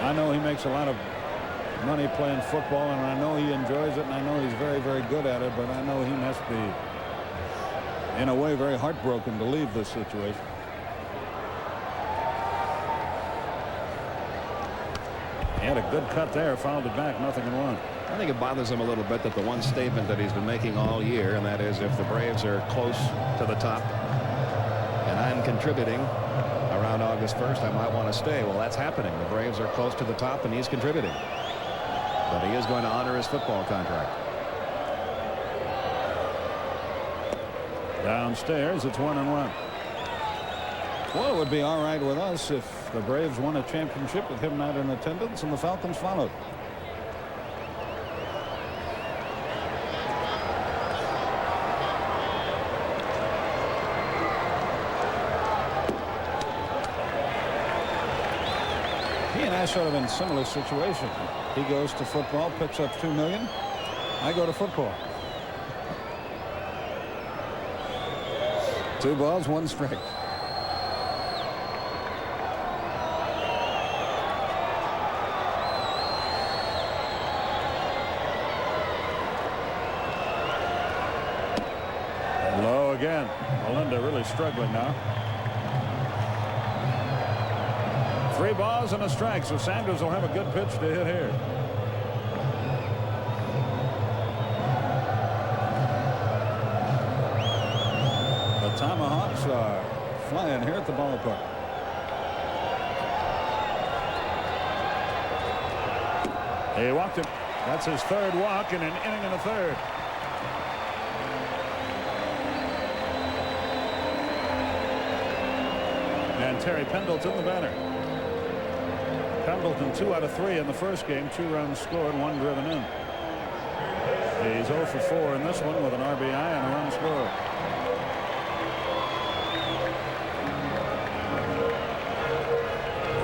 I know he makes a lot of money playing football, and I know he enjoys it, and I know he's very, very good at it, but I know he must be, in a way, very heartbroken to leave this situation. He had a good cut there, fouled it back, 0-1. I think it bothers him a little bit that the one statement that he's been making all year, and that is if the Braves are close to the top and I'm contributing around August 1st, I might want to stay. Well, that's happening. The Braves are close to the top and he's contributing. But he is going to honor his football contract. Downstairs, it's 1-1. Well, it would be all right with us if the Braves won a championship with him not in attendance and the Falcons followed. He and I sort of in similar situation. He goes to football, picks up $2 million. I go to football. 2 balls, 1 strike. Low again. Melinda really struggling now. 3 balls and a strike, so Sanders will have a good pitch to hit here. The Tomahawks are flying here at the ballpark. He walked him. That's his 3rd walk in an inning and a 3rd. And Terry Pendleton, the batter. Pendleton 2 out of 3 in the first game. 2 runs scored, 1 driven in. He's 0 for 4 in this one with an RBI and a run scored.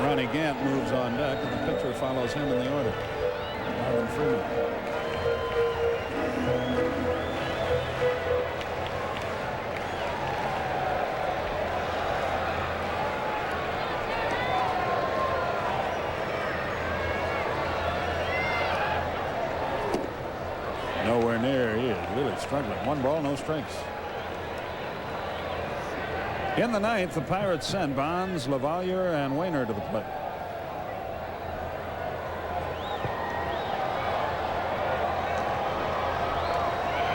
Ronnie Gant moves on deck, and the pitcher follows him in the order. Marvin Freeman. Nowhere near. He is really struggling. 1 ball, no strikes. In the 9th, the Pirates send Bonds, LaValliere, and Wainer to the plate.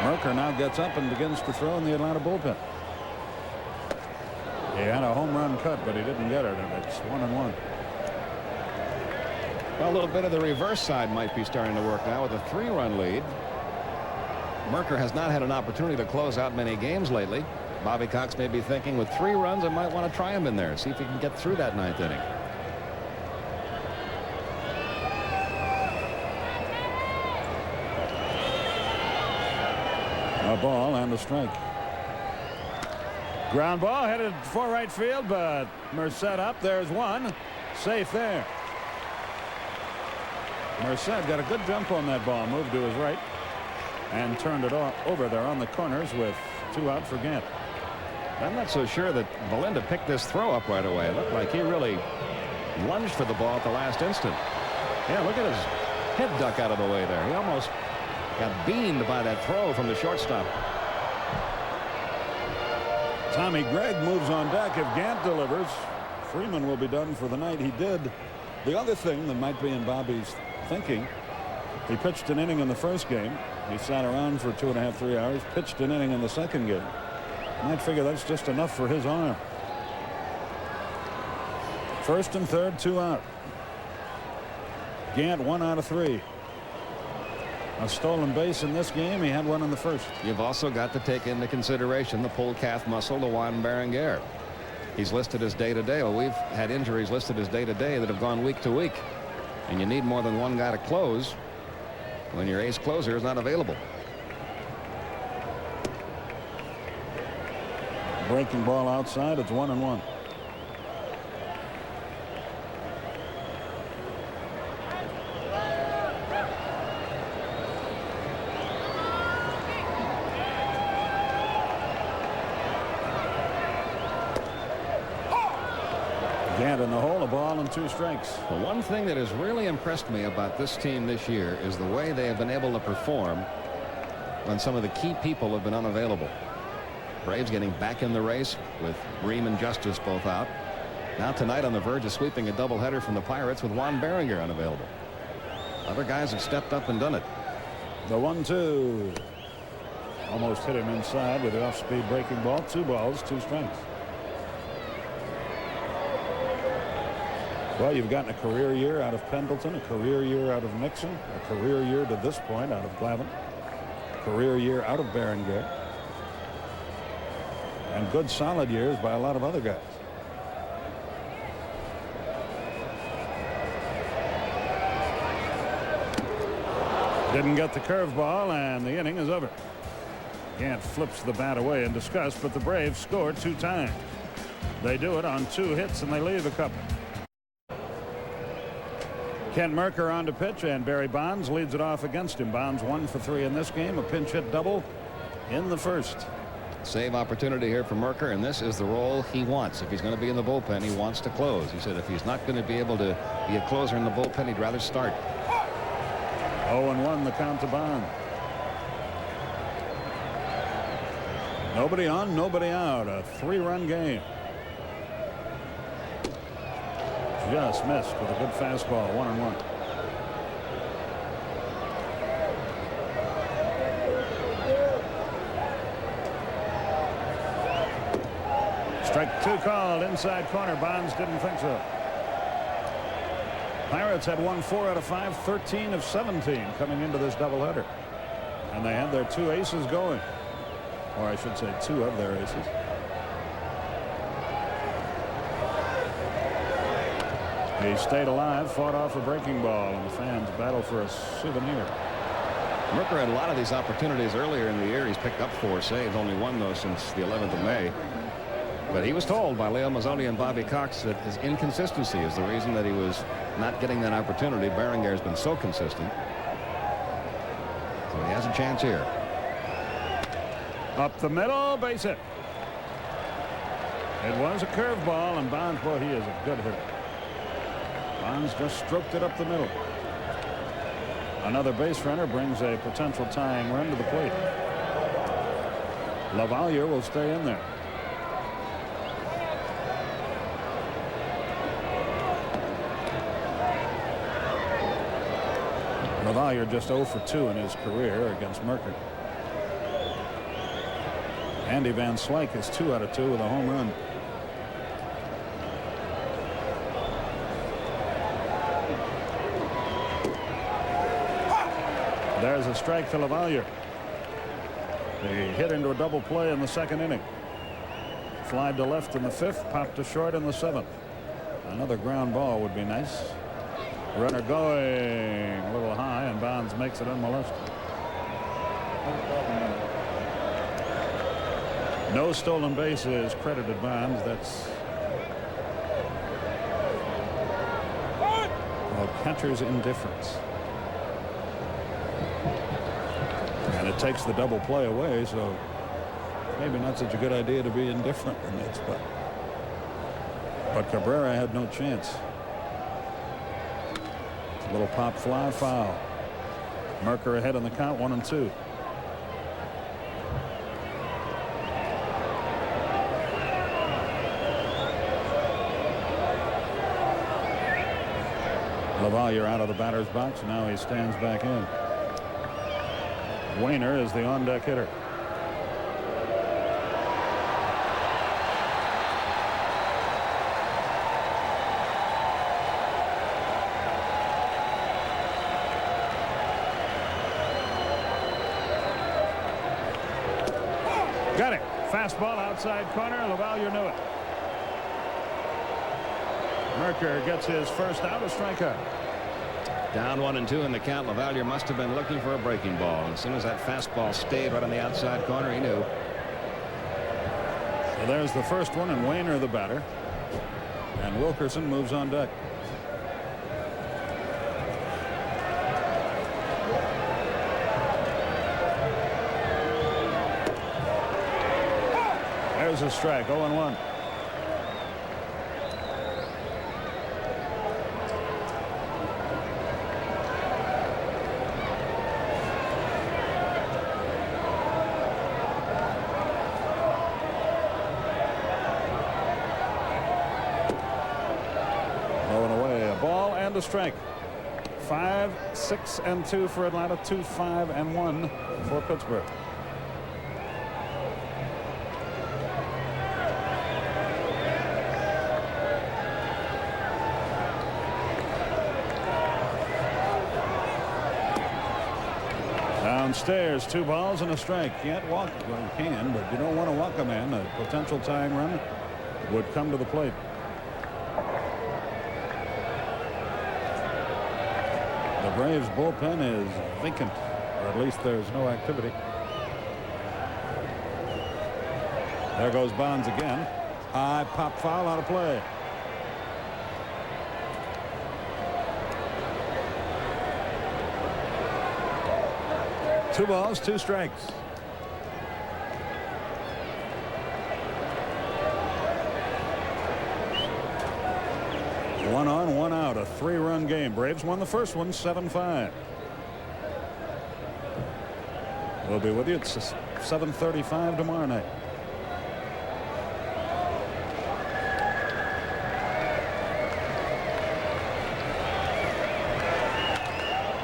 Merker now gets up and begins to throw in the Atlanta bullpen. He had a home run cut, but he didn't get it, and it's 1-1. Well, a little bit of the reverse side might be starting to work now with a 3-run lead. Merker has not had an opportunity to close out many games lately. Bobby Cox may be thinking with 3 runs, I might want to try him in there, see if he can get through that 9th inning. A ball and a strike. Ground ball headed for right field, but Merced up. There's one. Safe there. Merced got a good jump on that ball, moved to his right, and turned it over there on the corners with 2 out for Gant. I'm not so sure that Melinda picked this throw up right away. It looked like he really lunged for the ball at the last instant. Yeah, look at his head duck out of the way there. He almost got beamed by that throw from the shortstop. Tommy Gregg moves on deck. If Gant delivers, Freeman will be done for the night. He did. The other thing that might be in Bobby's thinking, he pitched an inning in the first game. He sat around for 2.5, 3 hours, pitched an inning in the second game. Might figure that's just enough for his arm. First and third, 2 out. Gant 1 out of 3. A stolen base in this game. He had one in the first. You've also got to take into consideration the pulled calf muscle to Juan Berenguer. He's listed as day-to-day. Well, we've had injuries listed as day-to-day that have gone week to week. And you need more than one guy to close when your ace closer is not available. Breaking ball outside. It's 1-1. Gant in the hole, a ball and 2 strikes. The one thing that has really impressed me about this team this year is the way they have been able to perform when some of the key people have been unavailable. Braves getting back in the race with Bream and Justice both out. Now tonight on the verge of sweeping a doubleheader from the Pirates with Juan Berenguer unavailable. Other guys have stepped up and done it. The 1-2. Almost hit him inside with the off-speed breaking ball. 2 balls, 2 strikes. Well, you've gotten a career year out of Pendleton, a career year out of Nixon, a career year to this point out of Glavine, career year out of Berenguer, and good solid years by a lot of other guys. Didn't get the curveball, and the inning is over. Gant flips the bat away in disgust, but the Braves scored 2 times. They do it on 2 hits, and they leave a couple. Kent Mercker on to pitch, and Barry Bonds leads it off against him. Bonds 1 for 3 in this game, a pinch hit double in the first. Save opportunity here for Mercker, and this is the role he wants. If he's going to be in the bullpen, he wants to close. He said if he's not going to be able to be a closer in the bullpen, he'd rather start. 0-1 the count to Bonds. Nobody on, nobody out. A 3-run game. Just missed with a good fastball. 1-1. Strike 2 called inside corner. Bonds didn't think so. Pirates had won 4 out of 5, 13 of 17 coming into this doubleheader, and they had their 2 aces going, or I should say 2 of their aces. He stayed alive, fought off a breaking ball, and the fans battle for a souvenir. Mercker had a lot of these opportunities earlier in the year. He's picked up 4 saves, only 1 though since the 11th of May. But he was told by Leo Mazzoni and Bobby Cox that his inconsistency is the reason that he was not getting that opportunity. Berenguer has been so consistent. So he has a chance here. Up the middle, base hit. It was a curveball, and Bonds, boy, he is a good hitter. Bonds just stroked it up the middle. Another base runner brings a potential tying run to the plate. LaValliere will stay in there. LaValliere just 0 for 2 in his career against Mercker. Andy Van Slyke is 2 out of 2 with a home run. There's a strike to LaValliere. They hit into a double play in the 2nd inning. Flied to left in the 5th, popped to short in the 7th. Another ground ball would be nice. Runner going a little high, and Bonds makes it unmolested. No stolen bases credited Bonds. That's called catcher's indifference. And it takes the double play away, so maybe not such a good idea to be indifferent in that spot. But Cabrera had no chance. A little pop fly, foul. Mercker ahead on the count, 1-2. LaValliere out of the batter's box. Now he stands back in. Wainer is the on-deck hitter. Got it. Fastball outside corner. LaValliere knew it. Mercker gets his first out, a strikeout. Down 1-2 in the count. LaValliere must have been looking for a breaking ball. As soon as that fastball stayed right on the outside corner, he knew. So there's the first one, and Wainer the batter. And Wilkerson moves on deck. There's a strike. 0-1. A strike. 5, 6, and 2 for Atlanta. 2, 5, and 1 for Pittsburgh. Downstairs, 2 balls and a strike. Can't walk. Well, you can, but you don't want to walk a man. A potential tying run would come to the plate. The Braves bullpen is vacant, or at least there's no activity. There goes Bonds again. High pop foul, out of play. Two balls, 2 strikes. One on, 1 out, a 3-run game. Braves won the first one 7-5. We'll be with you at 7:35 tomorrow night.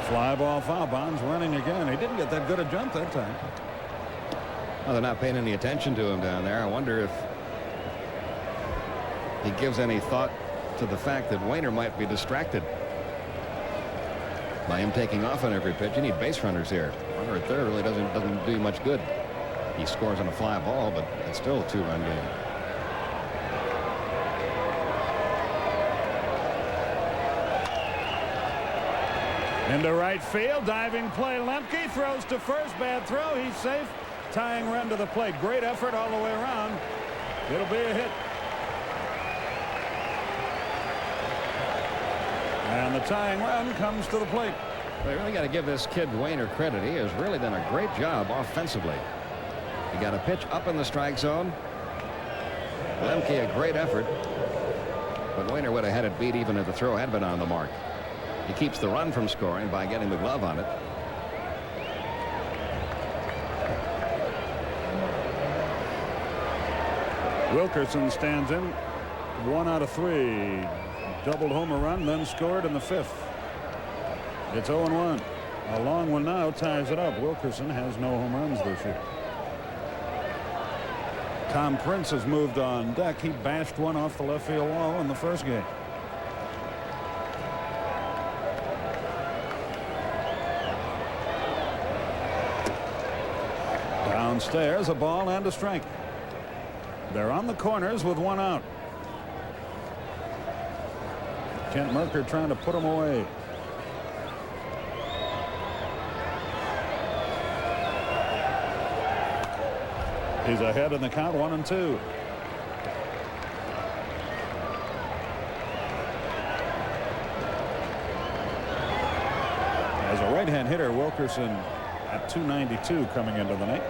Fly ball foul. Bonds running again. He didn't get that good a jump that time. Well, they're not paying any attention to him down there. I wonder if he gives any thought to the fact that Wainer might be distracted by him taking off on every pitch. You need base runners here. Runner at third really doesn't do you much good. He scores on a fly ball, but it's still a 2-run game. Into right field, diving play. Lemke throws to first. Bad throw. He's safe. Tying run to the plate. Great effort all the way around. It'll be a hit. And the tying run comes to the plate. They really got to give this kid Wainer credit. He has really done a great job offensively. He got a pitch up in the strike zone. Lemke a great effort. But Wainer would have had it beat even if the throw had been on the mark. He keeps the run from scoring by getting the glove on it. Wilkerson stands in. 1 out of 3. Doubled homer run, then scored in the 5th. It's 0-1. A long one now ties it up. Wilkerson has no home runs this year. Tom Prince has moved on deck. He bashed one off the left field wall in the first game. Downstairs, a ball and a strike. They're on the corners with 1 out. Kent Mercker trying to put him away. He's ahead in the count, 1-2. As a right-hand hitter, Wilkerson at 292 coming into the night.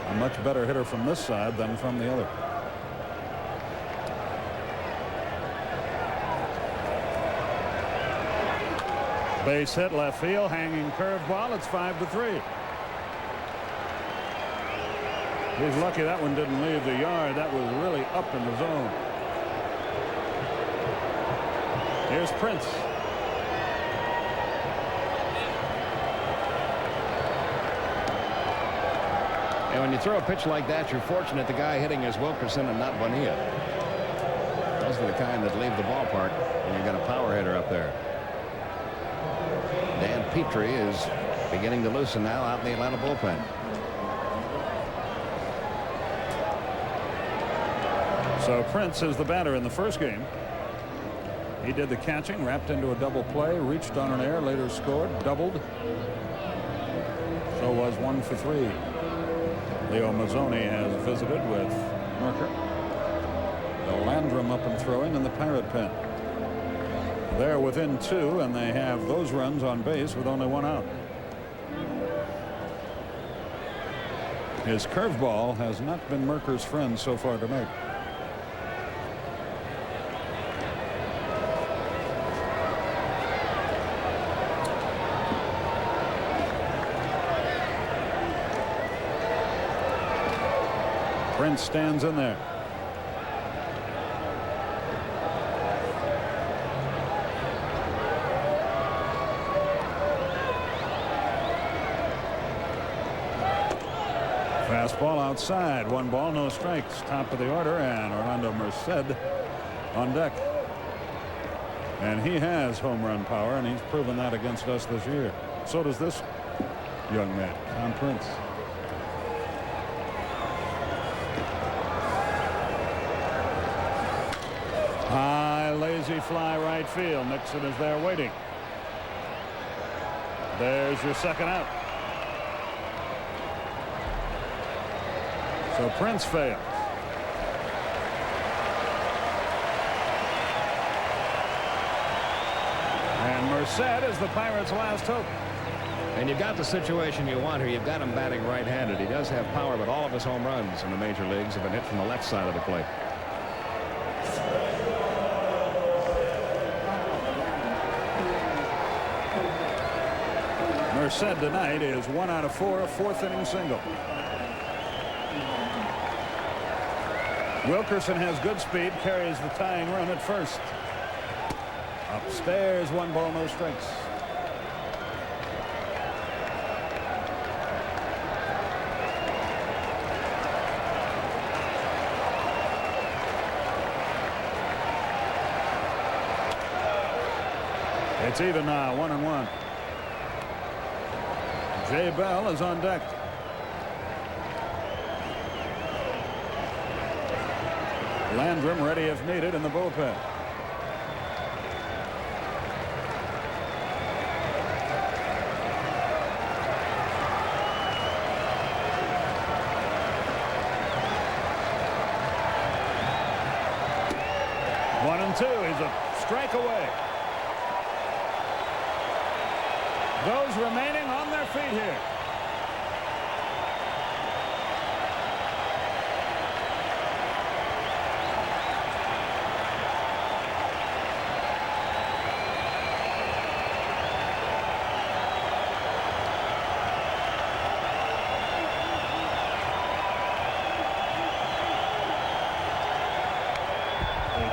A much better hitter from this side than from the other. Base hit left field, hanging curveball. It's 5-3. He's lucky that one didn't leave the yard. That was really up in the zone. Here's Prince. And when you throw a pitch like that, you're fortunate the guy hitting is Wilkerson and not Bonilla. Those are the kind that leave the ballpark when you've got a power hitter up there. Dan Petrie is beginning to loosen now out in the Atlanta bullpen. So Prince is the batter in the first game. He did the catching, wrapped into a double play, reached on an error, later scored, doubled. So was 1 for 3. Leo Mazzoni has visited with Mercker. Landrum up and throwing in the Pirate pen. They're within 2, and they have those runs on base with only 1 out. His curveball has not been Mercker's friend so far tonight. Prince stands in there. Fastball outside. 1 ball, no strikes. Top of the order, and Orlando Merced on deck. And he has home run power, and he's proven that against us this year. So does this young man, Tom Prince. High, lazy fly right field. Nixon is there waiting. There's your second out. So Prince fails. And Merced is the Pirates' last hope. And you've got the situation you want here. You've got him batting right-handed. He does have power, but all of his home runs in the major leagues have been hit from the left side of the plate. Merced tonight is 1 out of 4, a 4th inning single. Wilkerson has good speed, carries the tying run at first. Upstairs, 1 ball, no strikes. It's even now, 1-1. Jay Bell is on deck. Landrum ready if needed in the bullpen. One and 2. He's a strike away. Those remaining on their feet here.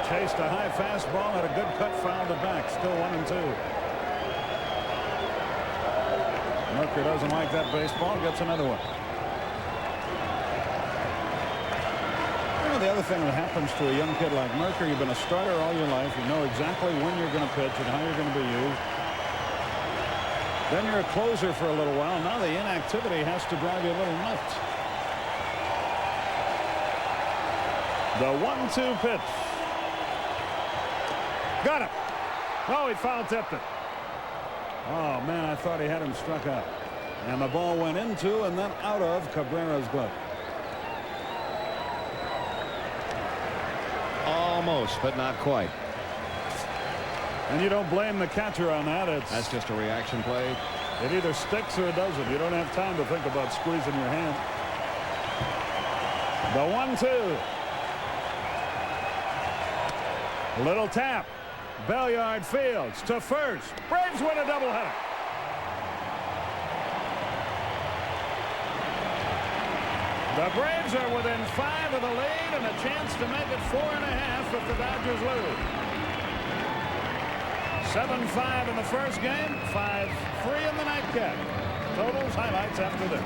Chased a high fastball, had a good cut, fouled it back. Still 1-2. Mercker doesn't like that baseball, gets another one. You know, the other thing that happens to a young kid like Mercker, you've been a starter all your life. You know exactly when you're going to pitch and how you're going to be used. Then you're a closer for a little while. Now the inactivity has to drive you a little nuts. The 1-2 pitch. Got him. Oh, he foul tipped it. Oh, man, I thought he had him struck out. And the ball went into and then out of Cabrera's glove. Almost, but not quite. And you don't blame the catcher on that. That's just a reaction play. It either sticks or it doesn't. You don't have time to think about squeezing your hand. The 1-2. Little tap. Belliard fields to first. Braves win a doubleheader. The Braves are within 5 of the lead and a chance to make it 4.5 if the Dodgers lose. 7-5 in the first game, 5-3 in the nightcap. Totals, highlights after this.